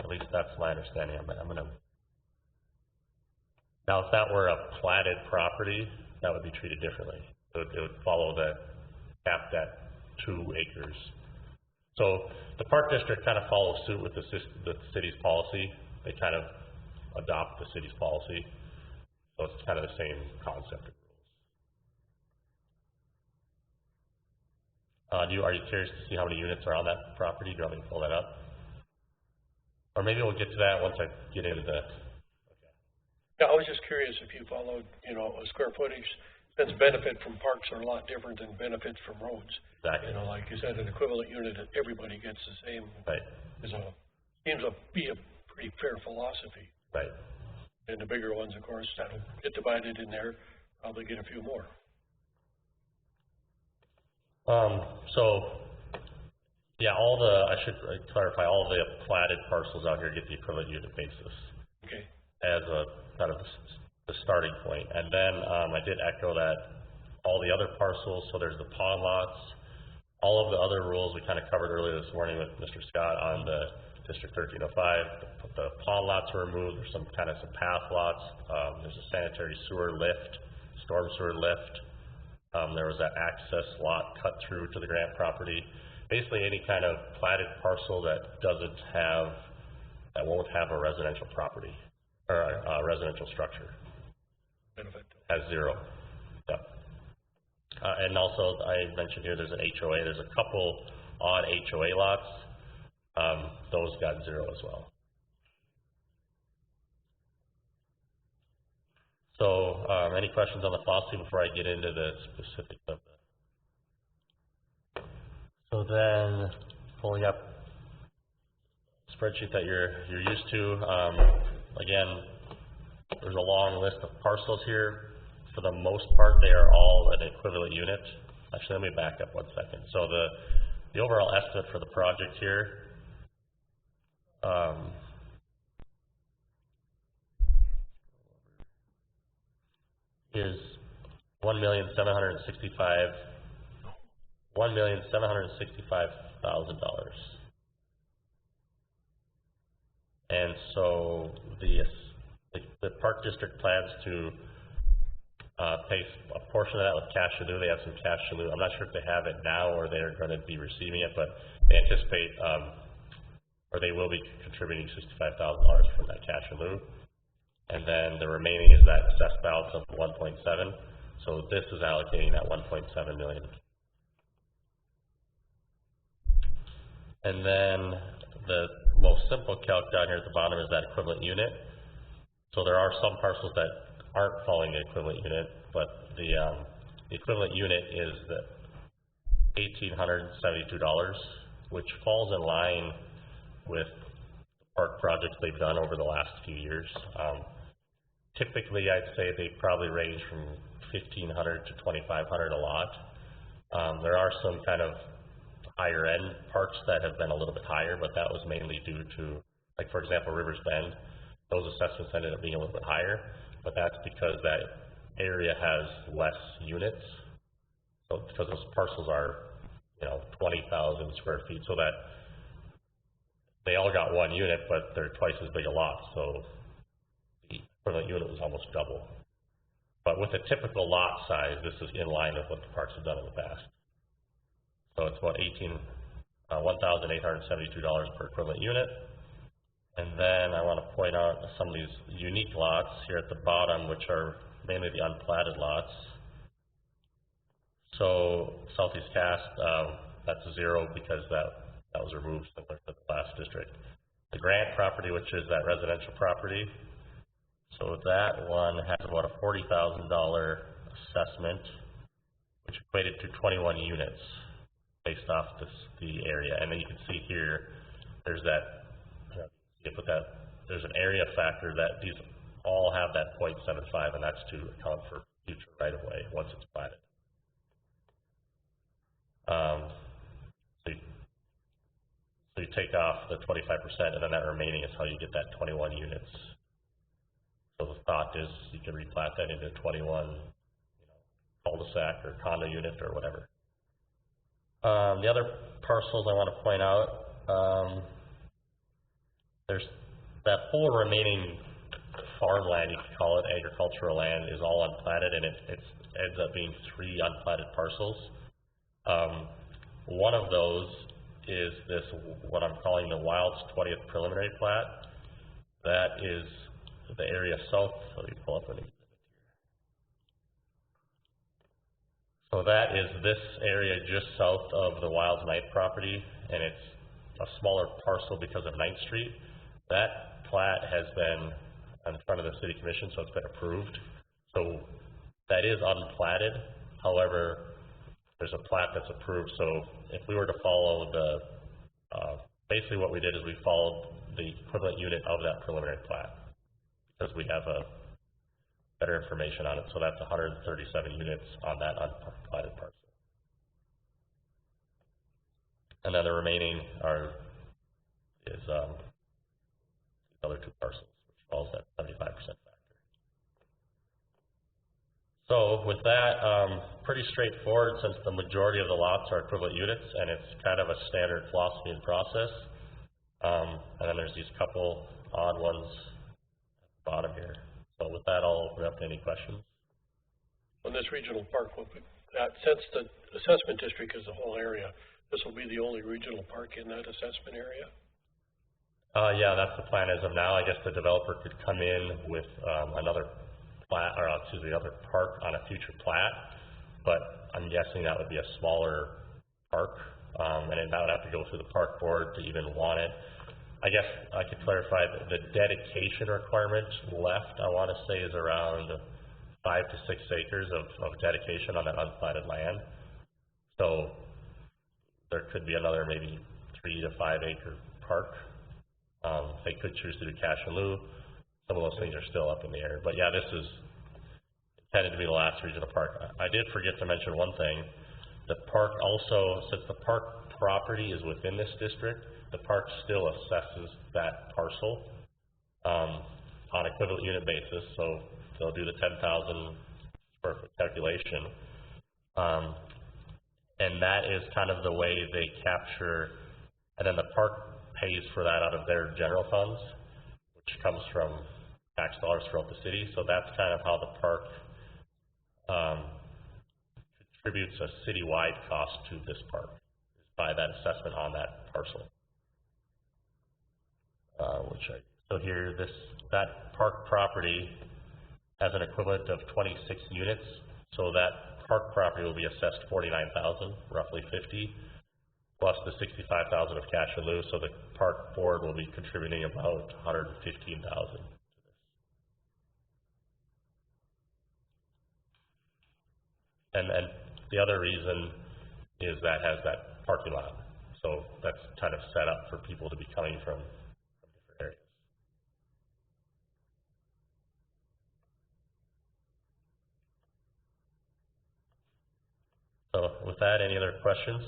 At least that's my understanding. Now, if that were a platted property, that would be treated differently. It would follow the capped at 2 acres. So the park district kind of follows suit with the city's policy. They kind of adopt the city's policy. So it's kind of the same concept. Are you curious to see how many units are on that property? Do you want me to pull that up? Or maybe we'll get to that once I get into the... Okay. Yeah, I was just curious if you followed, you know, a square footage, since benefit from parks are a lot different than benefits from roads. Exactly. You know, like you said, an equivalent unit that everybody gets the same Right, seems to be a pretty fair philosophy. right. And the bigger ones, of course, that'll get divided in there, probably get a few more. So, yeah, I should clarify, all the platted parcels out here get the equivalent unit basis Okay. as a kind of the starting point. And then, I did echo that all the other parcels, so there's the pond lots, all of the other rules we kind of covered earlier this morning with Mr. Scott on the District 1305. The pond lots were removed, there's some path lots, there's a sanitary sewer lift, storm sewer lift. There was that access lot cut through to the Grant property. Basically any kind of platted parcel that won't have a residential property, or a residential structure. Benefit. Has zero, yeah. And also, I mentioned here, there's an HOA, there's a couple odd HOA lots, those got zero as well. So, any questions on the FOSSI before I get into the specifics of it? So then, pulling up spreadsheet that you're used to, again, there's a long list of parcels here. For the most part, they are all an equivalent unit. Actually, let me back up 1 second. So the overall estimate for the project here, is $1,765,000. And so the park district plans to pay a portion of that with cash in lieu. They have some cash in lieu. I'm not sure if they have it now or they're going to be receiving it, but they anticipate, or they will be contributing $65,000 from that cash in lieu. And then the remaining is that assessed balance of 1.7. So this is allocating that 1.7 million. And then the most simple calc down here at the bottom is that equivalent unit. So there are some parcels that aren't following the equivalent unit, but the equivalent unit is the $1,872, which falls in line with park projects they've done over the last few years. Typically, I'd say they probably range from $1,500 to $2,500 a lot. There are some kind of higher end parks that have been a little bit higher, but that was mainly due to, like for example, Rivers Bend. Those assessments ended up being a little bit higher, but that's because that area has less units. So because those parcels are, 20,000 square feet, so that they all got one unit, but they're twice as big a lot. So the equivalent unit was almost double. But with a typical lot size, this is in line with what the parks have done in the past. So it's about $1,872 per equivalent unit. And then I want to point out some of these unique lots here at the bottom, which are mainly the unplatted lots. So Southeast Cast, that's zero because that was removed similar to the last district. The Grant property, which is that residential property, so that one has about a $40,000 assessment, which equated to 21 units based off the area. And then you can see here, there's that, there's an area factor that these all have that 0.75, and that's to account for future right-of-way once it's platted. So you take off the 25%, and then that remaining is how you get that 21 units. So the thought is you can replat that into 21, cul-de-sac or condo unit or whatever. The other parcels I want to point out, there's that whole remaining farmland, you could call it, agricultural land, is all unplatted, and it ends up being 3 unplatted parcels. One of those is this, what I'm calling the Wilds 20th preliminary plat. That is the area south. Let me pull up an exhibit here. So that is this area just south of the Wilds Ninth property, and it's a smaller parcel because of 9th Street. That plat has been in front of the city commission, so it's been approved. So that is unplatted. However, there's a plat that's approved. So if we were to follow the, basically what we did is we followed the equivalent unit of that preliminary plat because we have a better information on it. So that's 137 units on that unplatted parcel. And then the remaining is the other two parcels, which falls at 75% factor. So with that, pretty straightforward since the majority of the lots are equivalent units, and it's kind of a standard philosophy and process. And then there's these couple odd ones at the bottom here. So with that, I'll open up to any questions. On this regional park, since the assessment district is the whole area, this will be the only regional park in that assessment area? Yeah, that's the plan as of now. I guess the developer could come in with another plat, or excuse me, another park on a future plat, but I'm guessing that would be a smaller park, and that would have to go through the park board to even want it. I guess I could clarify that the dedication requirement left, I want to say, is around 5 to 6 acres of dedication on that unplatted land. So there could be another maybe 3 to 5 acre park. They could choose to do cash in lieu. Some of those things are still up in the air. But yeah, this is intended to be the last regional park. I did forget to mention one thing. The park also, since the park property is within this district, the park still assesses that parcel on equivalent unit basis. So they'll do the 10,000 square foot calculation. And that is kind of the way they capture, and then the park pays for that out of their general funds, which comes from tax dollars throughout the city. So that's kind of how the park contributes a citywide cost to this park, is by that assessment on that parcel. So here, that park property has an equivalent of 26 units. So that park property will be assessed 49,000, roughly 50, plus the 65,000 of cash in lieu. So the park board will be contributing about 115,000 to this. And the other reason is that has that parking lot. So that's kind of set up for people to be coming from different areas. So with that, any other questions?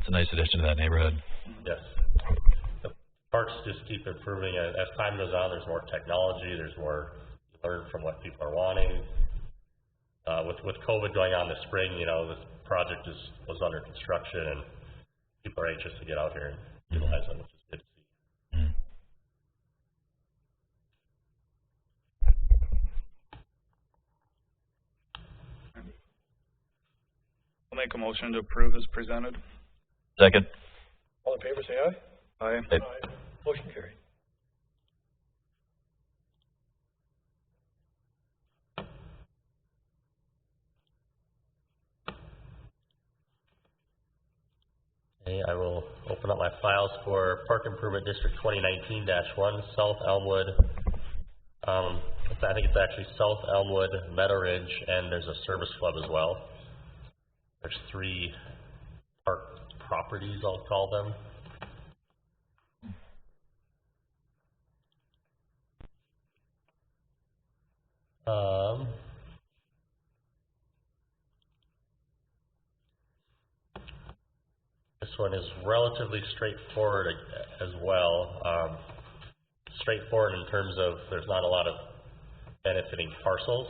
It's a nice addition to that neighborhood. Yes. The parks just keep improving. As time goes on, there's more technology, there's more, you learn from what people are wanting. With COVID going on this spring, you know, this project was under construction and people are anxious to get out here and utilize them, which is good to see. I'll make a motion to approve as presented. Second. All in favor, say aye. Aye. Aye. Aye. Motion carried. Okay, I will open up my files for Park Improvement District 2019-1, South Elmwood. I think it's actually South Elmwood, Meadowridge, and there's a service club as well. There's 3 park properties, I'll call them. This one is relatively straightforward as well. Straightforward in terms of there's not a lot of benefiting parcels,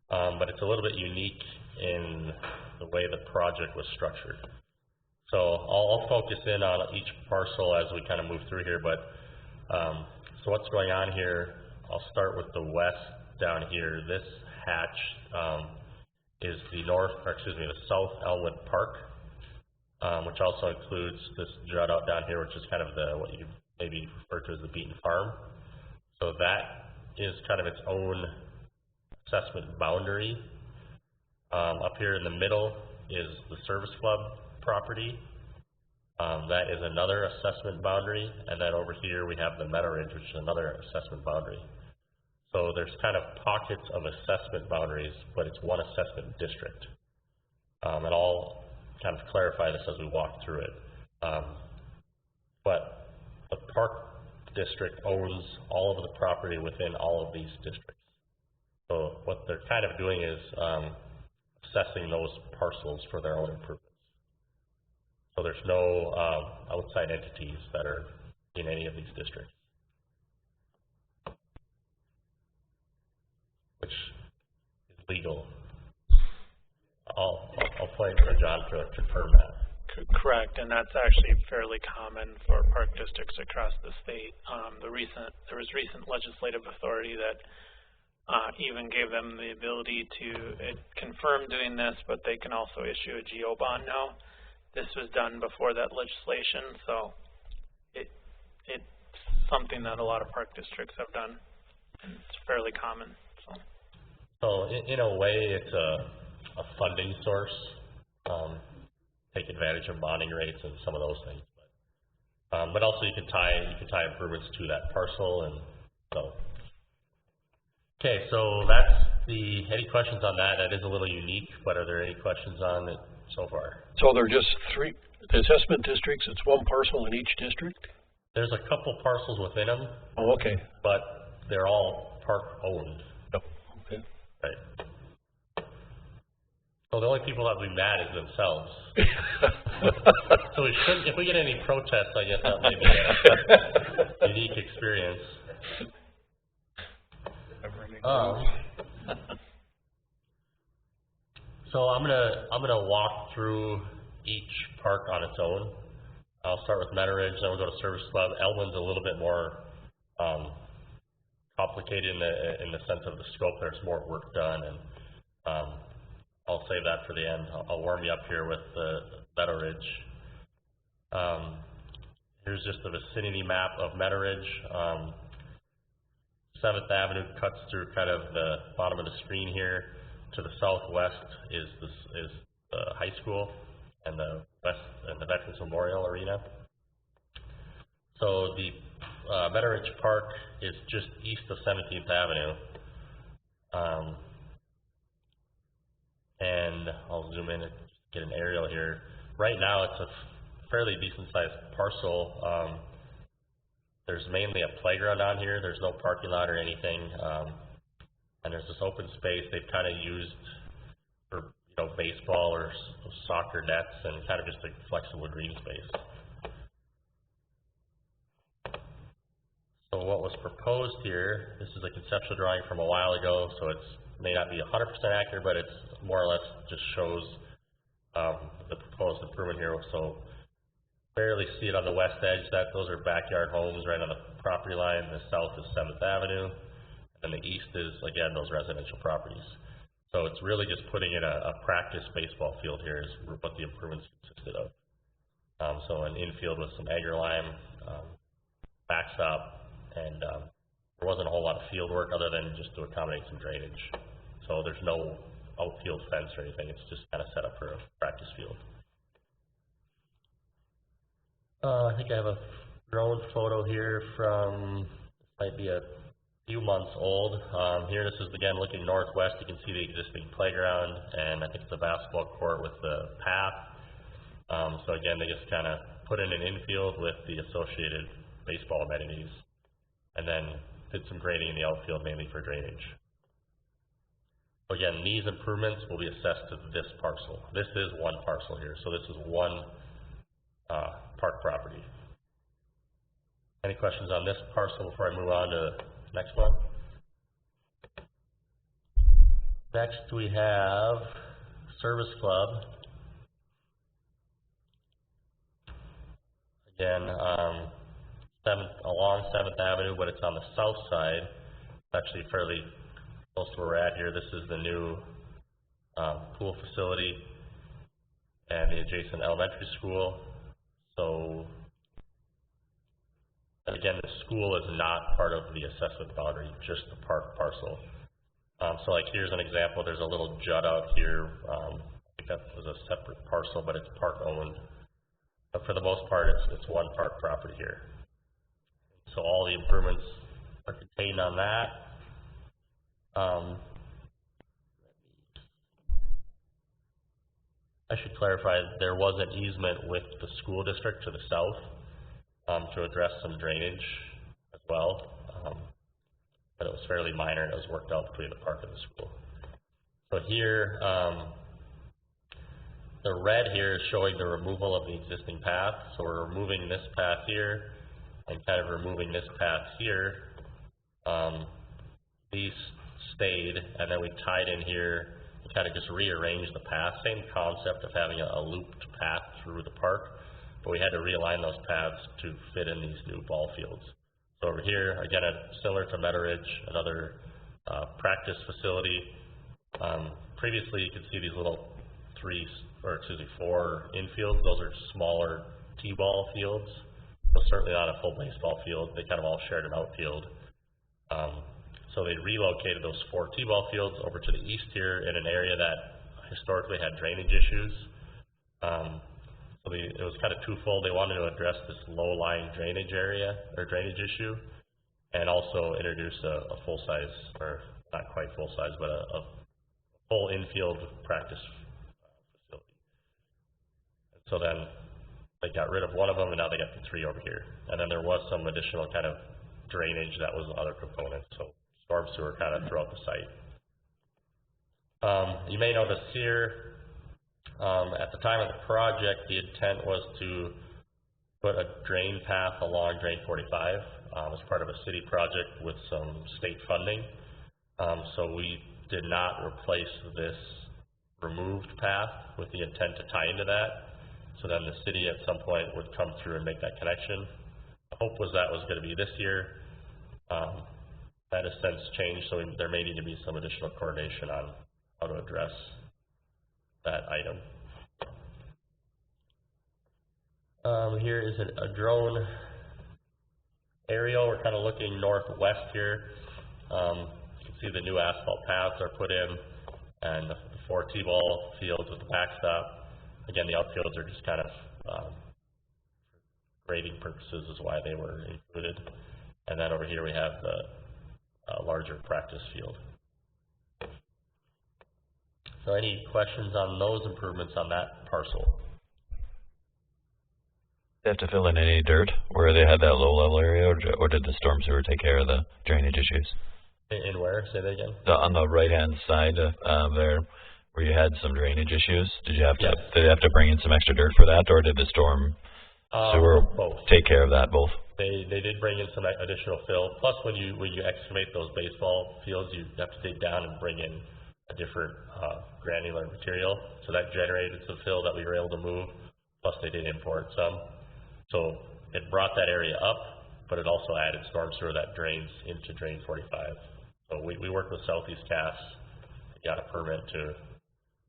but it's a little bit unique in the way the project was structured. So I'll focus in on each parcel as we kind of move through here, but so what's going on here, I'll start with the west down here. This hatch is the the South Elmwood Park, which also includes this jut out down here, which is kind of what you maybe refer to as the beaten farm. So that is kind of its own assessment boundary. Up here in the middle is the Service Club property. That is another assessment boundary, and then over here we have the Meadowridge, which is another assessment boundary. So there's kind of pockets of assessment boundaries, but it's one assessment district. And I'll kind of clarify this as we walk through it. But the park district owns all of the property within all of these districts. So what they're kind of doing is assessing those parcels for their own improvements. So there's no outside entities that are in any of these districts, which is legal. I'll point for John to confirm that. Correct, and that's actually fairly common for park districts across the state. There was recent legislative authority that even gave them the ability to confirm doing this, but they can also issue a GO bond now. This was done before that legislation, so it's something that a lot of park districts have done. It's fairly common. So in a way, it's a funding source. Take advantage of bonding rates and some of those things, but also you can tie improvements to that parcel, and so. Okay, so that's any questions on that? That is a little unique, but are there any questions on it so far? So there are just three assessment districts, it's one parcel in each district? There's a couple parcels within them. Oh, okay. But they're all park owned. Oh, okay. Right. So the only people that will be mad is themselves. So we shouldn't, if we get any protests, I guess that might be a unique experience. So I'm gonna walk through each park on its own. I'll start with Meadowridge, then we'll go to Service Club. Elwyn's a little bit more complicated in the sense of the scope. There's more work done, and I'll save that for the end. I'll warm you up here with the Meadowridge. Here's just the vicinity map of Meadowridge. 7th Avenue cuts through kind of the bottom of the screen here. To the southwest is the high school and the Veterans Memorial Arena. So the Meadowridge Park is just east of 17th Avenue. And I'll zoom in and get an aerial here. Right now it's a fairly decent sized parcel. There's mainly a playground on here. There's no parking lot or anything. And there's this open space they've kind of used for, baseball or soccer nets and kind of just a flexible green space. So what was proposed here, this is a conceptual drawing from a while ago, so it may not be 100% accurate, but it's more or less just shows the proposed improvement here. So barely see it on the west edge. Those are backyard homes right on the property line. The south is 7th Avenue. And the east is, again, those residential properties. So it's really just putting in a practice baseball field here is what the improvements consisted of. So an infield with some agar-lime, backstop, and there wasn't a whole lot of field work other than just to accommodate some drainage. So there's no outfield fence or anything. It's just kind of set up for a practice field. I think I have a drone photo here from, might be a few months old. Here, this is again looking northwest. You can see the existing playground, and I think it's a basketball court with the path. So again, they just kind of put in an infield with the associated baseball amenities, and then did some grading in the outfield mainly for drainage. So again, these improvements will be assessed to this parcel. This is one parcel here, so this is one park property. Any questions on this parcel before I move on to the next one? Next we have Service Club. Again, along 7th Avenue, but it's on the south side. It's actually fairly close to where we're at here. This is the new pool facility and the adjacent elementary school. So again, the school is not part of the assessment boundary, just the park parcel. So like here's an example. There's a little jut out here. think that was a separate parcel, but it's park owned. But for the most part, it's one park property here. So all the improvements are contained on that. I should clarify, there was an easement with the school district to the south to address some drainage as well, but it was fairly minor and it was worked out between the park and the school. So here, the red here is showing the removal of the existing path. So we're removing this path here and kind of removing this path here. These stayed, and then we tied in here and kind of just rearranged the path. Same concept of having a looped path through the park, but we had to realign those paths to fit in these new ball fields. So over here, again, similar to Meadowridge, another practice facility. Previously, you could see these little 4 infields. Those are smaller T-ball fields, but certainly not a full baseball field. They kind of all shared an outfield. So they relocated those 4 T-ball fields over to the east here in an area that historically had drainage issues. So it was kind of twofold. They wanted to address this low-lying drainage area or drainage issue, and also introduce a full-size, or not quite full-size, but a full infield practice facility. And so then they got rid of one of them, and now they got the 3 over here. And then there was some additional kind of drainage that was other components, so storm sewer kind of throughout the site. You may notice here, at the time of the project, the intent was to put a drain path along Drain 45 as part of a city project with some state funding. So we did not replace this removed path with the intent to tie into that. So then the city at some point would come through and make that connection. The hope was that was going to be this year. That has since changed, so there may need to be some additional coordination on how to address that item. Here is a drone aerial. We're kind of looking northwest here. You can see the new asphalt paths are put in, and the 4 T-ball fields with the backstop. Again, the outfields are just kind of grading purposes is why they were included. And then over here we have the larger practice field. So any questions on those improvements on that parcel? They have to fill in any dirt where they had that low level area, or did the storm sewer take care of the drainage issues? In where? Say that again? On the right hand side there, where you had some drainage issues, did you have to? Yes. Did they have to bring in some extra dirt for that, or did the storm sewer take care of that both? They did bring in some additional fill. Plus, when you excavate those baseball fields, you have to dig down and bring in a different granular material. So that generated some fill that we were able to move. Plus, they did import some. So it brought that area up, but it also added storm sewer that drains into Drain 45. So we worked with Southeast Cass, got a permit to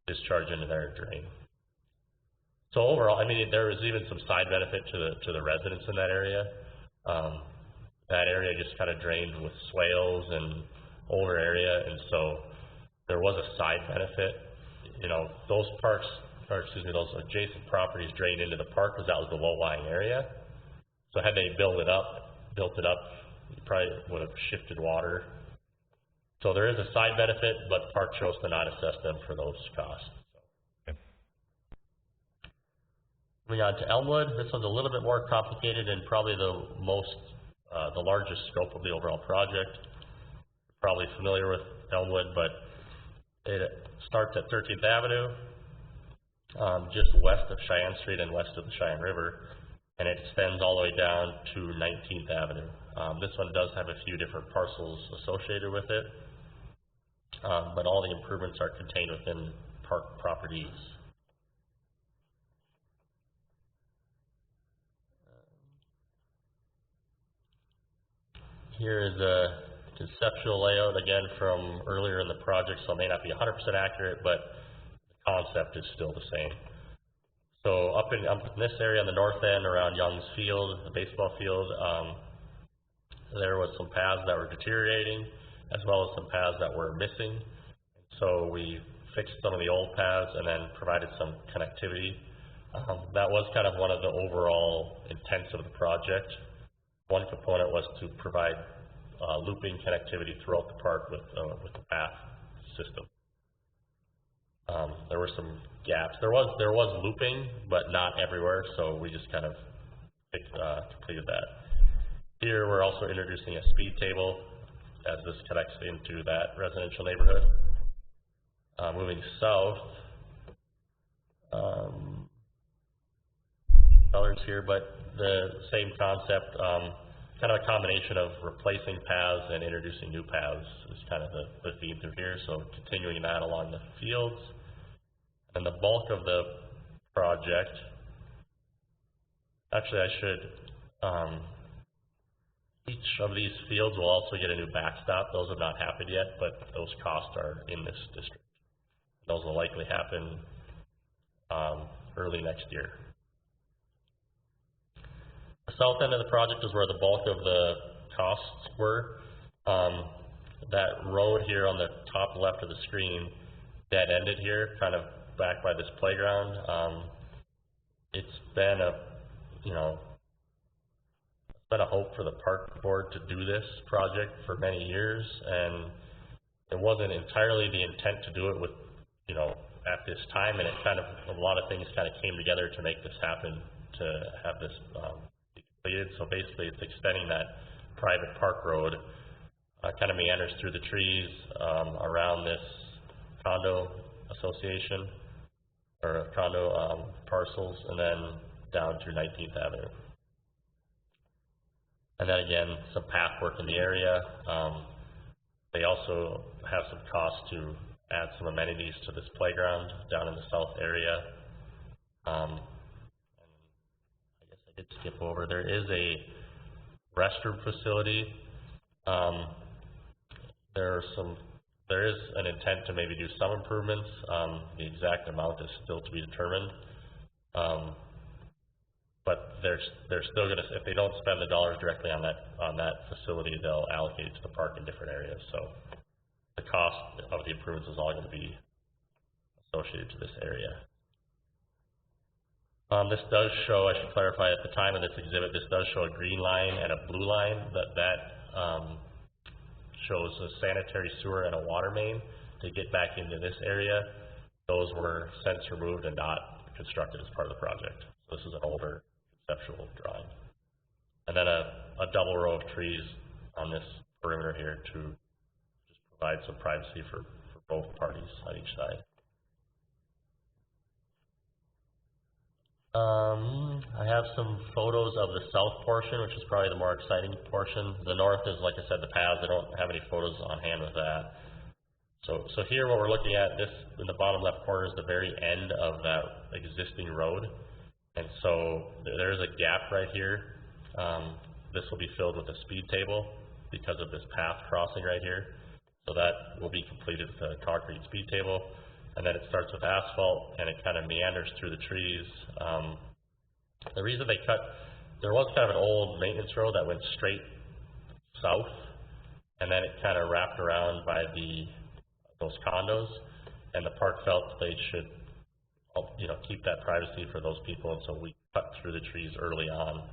discharge into their drain. So overall, I mean, there was even some side benefit to the residents in that area. That area just kind of drained with swales and older area, and so there was a side benefit. You know, those parks, or excuse me, those adjacent properties drained into the park because that was the low-lying area. So had they built it up, you probably would have shifted water. So there is a side benefit, but the park chose to not assess them for those costs. Okay. Moving on to Elmwood, this one's a little bit more complicated and probably the largest scope of the overall project. You're probably familiar with Elmwood, but it starts at 13th Avenue, just west of Cheyenne Street and west of the Cheyenne River, and it extends all the way down to 19th Avenue. This one does have a few different parcels associated with it, but all the improvements are contained within park properties. Here is a conceptual layout, again, from earlier in the project, so it may not be 100% accurate, but the concept is still the same. So up in this area on the north end around Young's Field, the baseball field, there was some paths that were deteriorating, as well as some paths that were missing. So we fixed some of the old paths and then provided some connectivity. That was kind of one of the overall intents of the project. One component was to provide looping connectivity throughout the park with the path system. There were some gaps. There was looping, but not everywhere, so we just kind of completed that. Here we're also introducing a speed table as this connects into that residential neighborhood. Moving south, colors here, but the same concept, kind of a combination of replacing paths and introducing new paths is kind of the theme through here, so continuing that along the fields. And the bulk of the project, actually I should, each of these fields will also get a new backstop. Those have not happened yet, but those costs are in this district. Those will likely happen early next year. The south end of the project is where the bulk of the costs were. That road here on the top left of the screen dead-ended here, kind of back by this playground. It's been a, it's been a hope for the park board to do this project for many years, and it wasn't entirely the intent to do it with, at this time, and it kind of, a lot of things kind of came together to make this happen, to have this be completed. So basically it's extending that private park road, kind of meanders through the trees around this condo association, or condo parcels, and then down through 19th Avenue. And then again, some path work in the area. They also have some costs to add some amenities to this playground down in the south area. And I guess I did skip over, there is a restroom facility. There is an intent to maybe do some improvements. The exact amount is still to be determined. But they're still going to, if they don't spend the dollars directly on that facility, they'll allocate it to the park in different areas. So the cost of the improvements is all going to be associated to this area. This does show, I should clarify, at the time of this exhibit, this does show a green line and a blue line. That shows a sanitary sewer and a water main to get back into this area. Those were since removed and not constructed as part of the project. So this is an older conceptual drawing. And then a double row of trees on this perimeter here to just provide some privacy for both parties on each side. I have some photos of the south portion, which is probably the more exciting portion. The north is, like I said, the paths. I don't have any photos on hand with that. So here what we're looking at, this in the bottom left corner is the very end of that existing road. And so there's a gap right here. This will be filled with a speed table because of this path crossing right here. So that will be completed with a concrete speed table. And then it starts with asphalt and it kind of meanders through the trees. The reason they cut, there was kind of an old maintenance road that went straight south, and then it kind of wrapped around by those condos, and the park felt they should, keep that privacy for those people, and so we cut through the trees early on.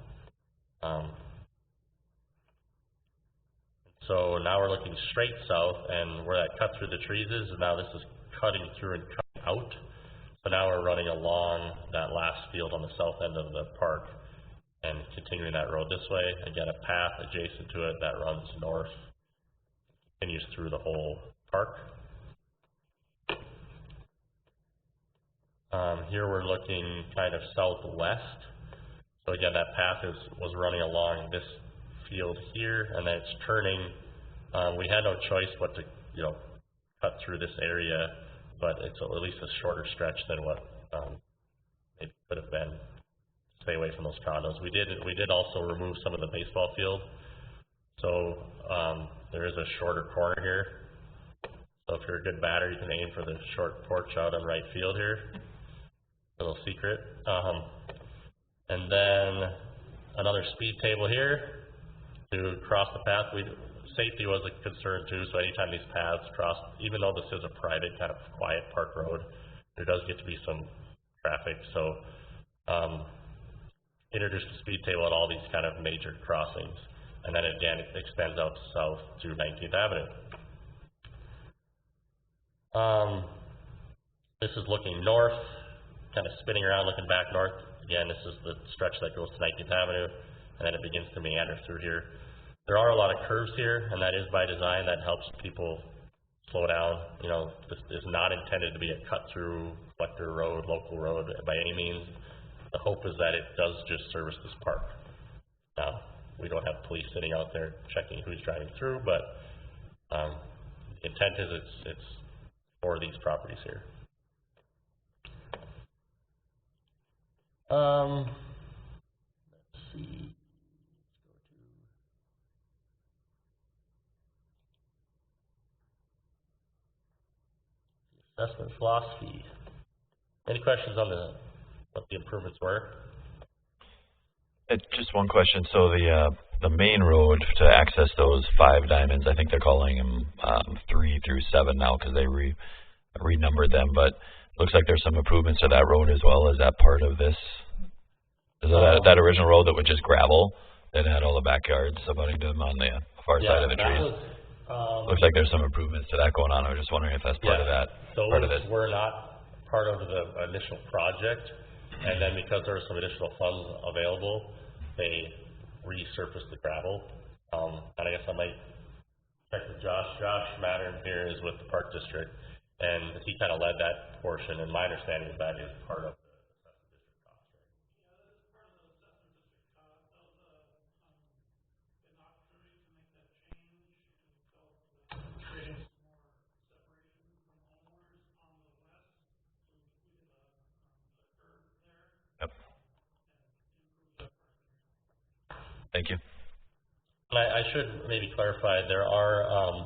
So now we're looking straight south, and where that cut through the trees is, and now this is cutting through and cutting out. So now we're running along that last field on the south end of the park and continuing that road this way. Again, a path adjacent to it that runs north, continues through the whole park. Here we're looking kind of southwest. So again, that path was running along this field here, and then it's turning. We had no choice but to, cut through this area, but it's at least a shorter stretch than what it could have been to stay away from those condos. We did also remove some of the baseball field, so there is a shorter corner here. So if you're a good batter, you can aim for the short porch out on right field here. A little secret. And then another speed table here to cross the path. safety was a concern too, so anytime these paths cross, even though this is a private kind of quiet park road, there does get to be some traffic, so introduce the speed table at all these kind of major crossings, and then again it extends out south to 19th Avenue. This is looking north, kind of spinning around, looking back north. Again, this is the stretch that goes to 19th Avenue, and then it begins to meander through here. There are a lot of curves here, and that is by design. That helps people slow down. You know, this is not intended to be a cut-through collector road, local road by any means. The hope is that it does just service this park. Now, we don't have police sitting out there checking who's driving through, but the intent is it's for these properties here. Let's see. Let's go to the assessment philosophy. Any questions on what the improvements were? Just one question. So the main road to access those 5 diamonds, I think they're calling them 3 through 7 now because they renumbered them. But looks like there's some improvements to that road as well. Is that part of this? Is that original road that was just gravel that had all the backyards abutting to them on the far side of the trees? Looks like there's some improvements to that going on. I was just wondering if that's part of that. Those were not part of the initial project, and then because there were some additional funds available, they resurfaced the gravel. And I guess I might check with Josh. Josh Mattern here is with the Park District, and he kind of led that portion, and my understanding is that is part of Thank you. I should maybe clarify, there are,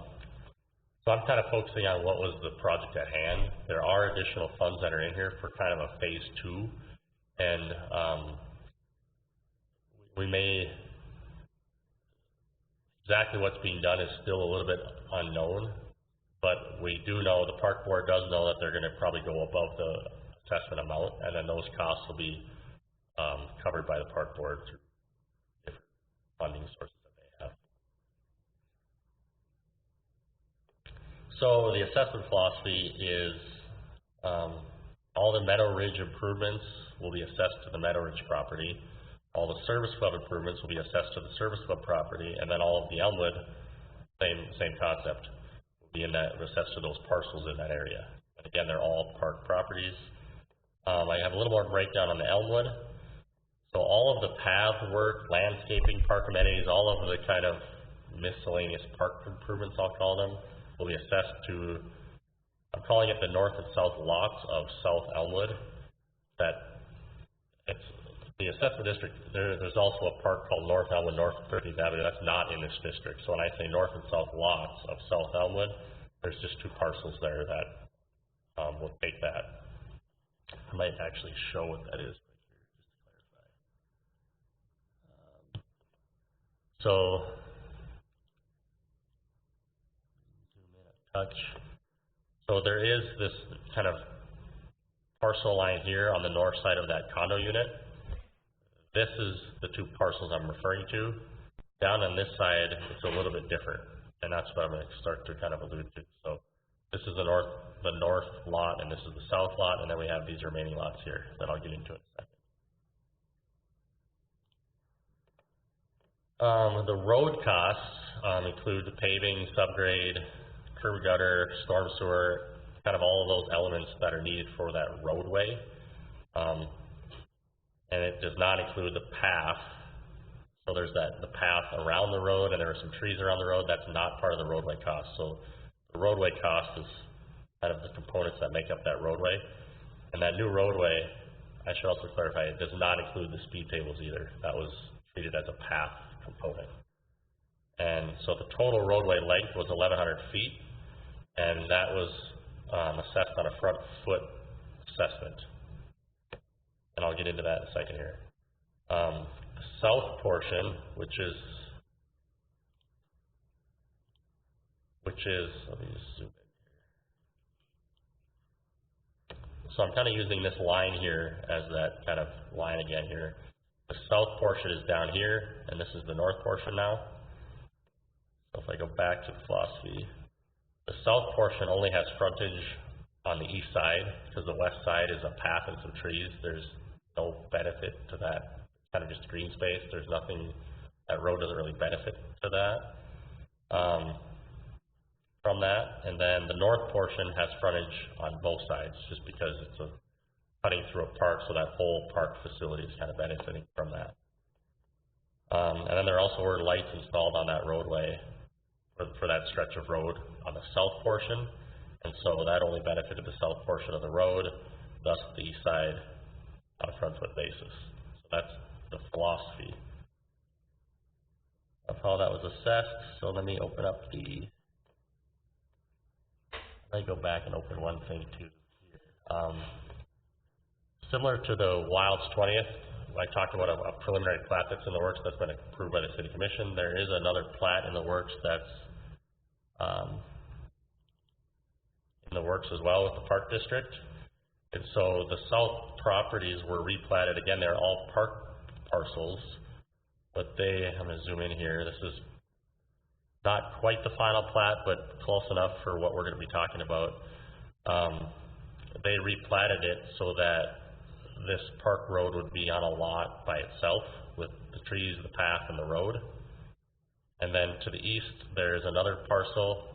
so I'm kind of focusing on what was the project at hand. There are additional funds that are in here for kind of a phase 2, and we may, exactly what's being done is still a little bit unknown, but we do know, the park board does know that they're going to probably go above the assessment amount, and then those costs will be covered by the park board through different funding sources that they have. So the assessment philosophy is all the Meadowridge improvements will be assessed to the Meadowridge property. All the Service Club improvements will be assessed to the Service Club property, and then all of the Elmwood, same concept, will be assessed to those parcels in that area. And again, they're all park properties. I have a little more breakdown on the Elmwood. So all of the path work, landscaping, park amenities, all of the kind of miscellaneous park improvements, I'll call them, will be assessed to, I'm calling it the north and south lots of South Elmwood. The assessment district, there's also a park called North Elmwood, North 13th Avenue. That's not in this district. So when I say north and south lots of South Elmwood, there's just 2 parcels there that will take that. I might actually show what that is right here, just to clarify. So, zoom in a touch. So there is this kind of parcel line here on the north side of that condo unit. This is the 2 parcels I'm referring to. Down on this side, it's a little bit different, and that's what I'm going to start to kind of allude to. So this is the north lot, and this is the south lot, and then we have these remaining lots here that I'll get into in a second. The road costs include the paving, subgrade, curb gutter, storm sewer, kind of all of those elements that are needed for that roadway. And it does not include the path. So there's the path around the road, and there are some trees around the road. That's not part of the roadway cost. So the roadway cost is kind of the components that make up that roadway. And that new roadway, I should also clarify, it does not include the speed tables either. That was treated as a path component. And so the total roadway length was 1,100 feet, and that was assessed on a front foot assessment. And I'll get into that in a second here. The south portion, which is which is, let me just zoom in. So I'm kind of using this line here as that kind of line again here. The south portion is down here, and this is the north portion now. So if I go back to the philosophy, the south portion only has frontage on the east side, because the west side is a path and some trees. There's no benefit to that. It's kind of just green space. There's nothing, that road doesn't really benefit to that. From that, and then the north portion has frontage on both sides, just because it's cutting through a park, so that whole park facility is kind of benefiting from that. And then there also were lights installed on that roadway for that stretch of road on the south portion, and so that only benefited the south portion of the road, thus the east side on a front foot basis. So that's the philosophy of how that was assessed. So let me open up the, let me go back and open one thing too here. Similar to the Wilds 20th, I talked about a preliminary plat that's in the works that's been approved by the City Commission. There is another plat in the works that's in the works as well with the Park District. And so the south properties were replatted. Again, they're all park parcels, but they, I'm going to zoom in here. This is not quite the final plat, but close enough for what we're going to be talking about. They replatted it so that this park road would be on a lot by itself with the trees, the path, and the road. And then to the east, there's another parcel,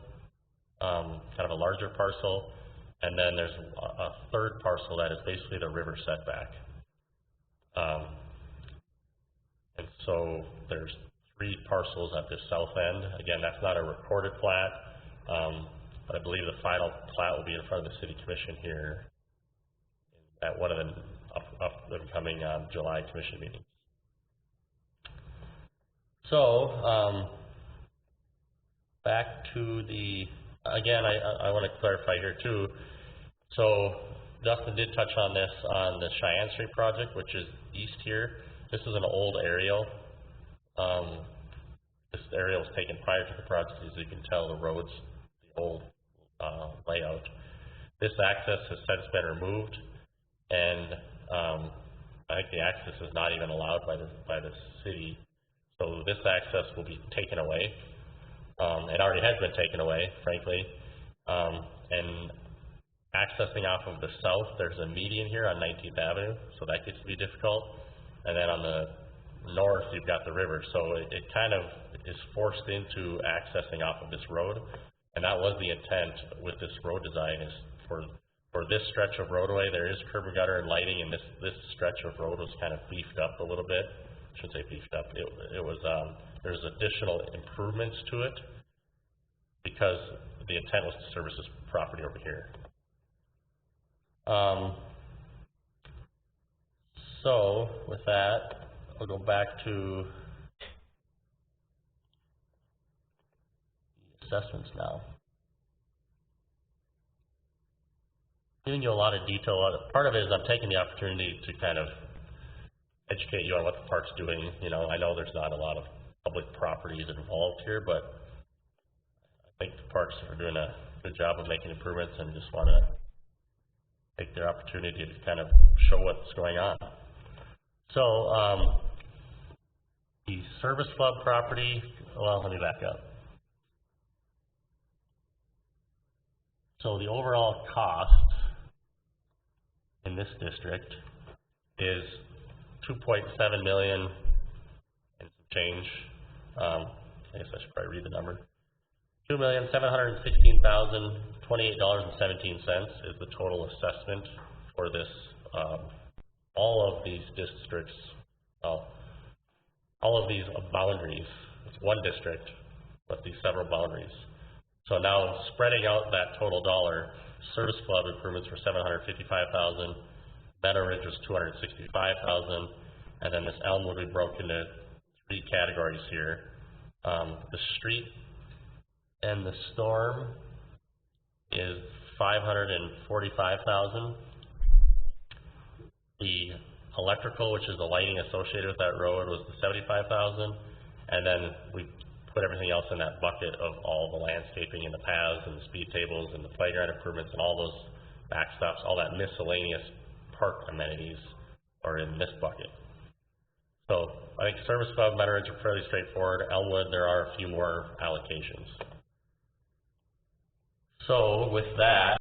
kind of a larger parcel, and then there's a third parcel that is basically the river setback. And so there's 3 parcels at the south end. Again, that's not a recorded plat, but I believe the final plat will be in front of the City Commission here at one of the upcoming July Commission meetings. So, back to the, again, I want to clarify here too. So, Dustin did touch on this on the Cheyenne Street project, which is east here. This is an old aerial. This aerial was taken prior to the project, as you can tell, the roads, the old layout. This access has since been removed, and I think the access is not even allowed by the city. So this access will be taken away. It already has been taken away, frankly. And accessing off of the south, there's a median here on 19th Avenue, so that gets to be difficult. And then on the north, you've got the river. So it kind of is forced into accessing off of this road. And that was the intent with this road design, is for this stretch of roadway, there is curb and gutter and lighting, and this stretch of road was kind of beefed up a little bit. I shouldn't say beefed up. It was there's additional improvements to it because the intent was to service this property over here. So with that, I'll go back to the assessments now. Giving you a lot of detail. Part of it is I'm taking the opportunity to kind of educate you on what the park's doing. You know, I know there's not a lot of public properties involved here, but I think the parks are doing a good job of making improvements and just want to take their opportunity to kind of show what's going on. So, the Service Club property, well, let me back up. So the overall cost in this district is $2.7 million and some change. I guess I should probably read the number. $2,716,028.17 is the total assessment for this. All of these districts, all of these boundaries. It's one district with these several boundaries. So now spreading out that total dollar, Service Club improvements were $755,000, Meadowridge was $265,000, and then this Elmwood we broke into 3 categories here. The street and the storm is $545,000. The electrical, which is the lighting associated with that road, was the $75,000, and then we put everything else in that bucket of all the landscaping and the paths and the speed tables and the playground improvements and all those backstops, all that miscellaneous park amenities are in this bucket. So I think Service Club, Meadowridge are fairly straightforward. Elmwood, there are a few more allocations. So with that,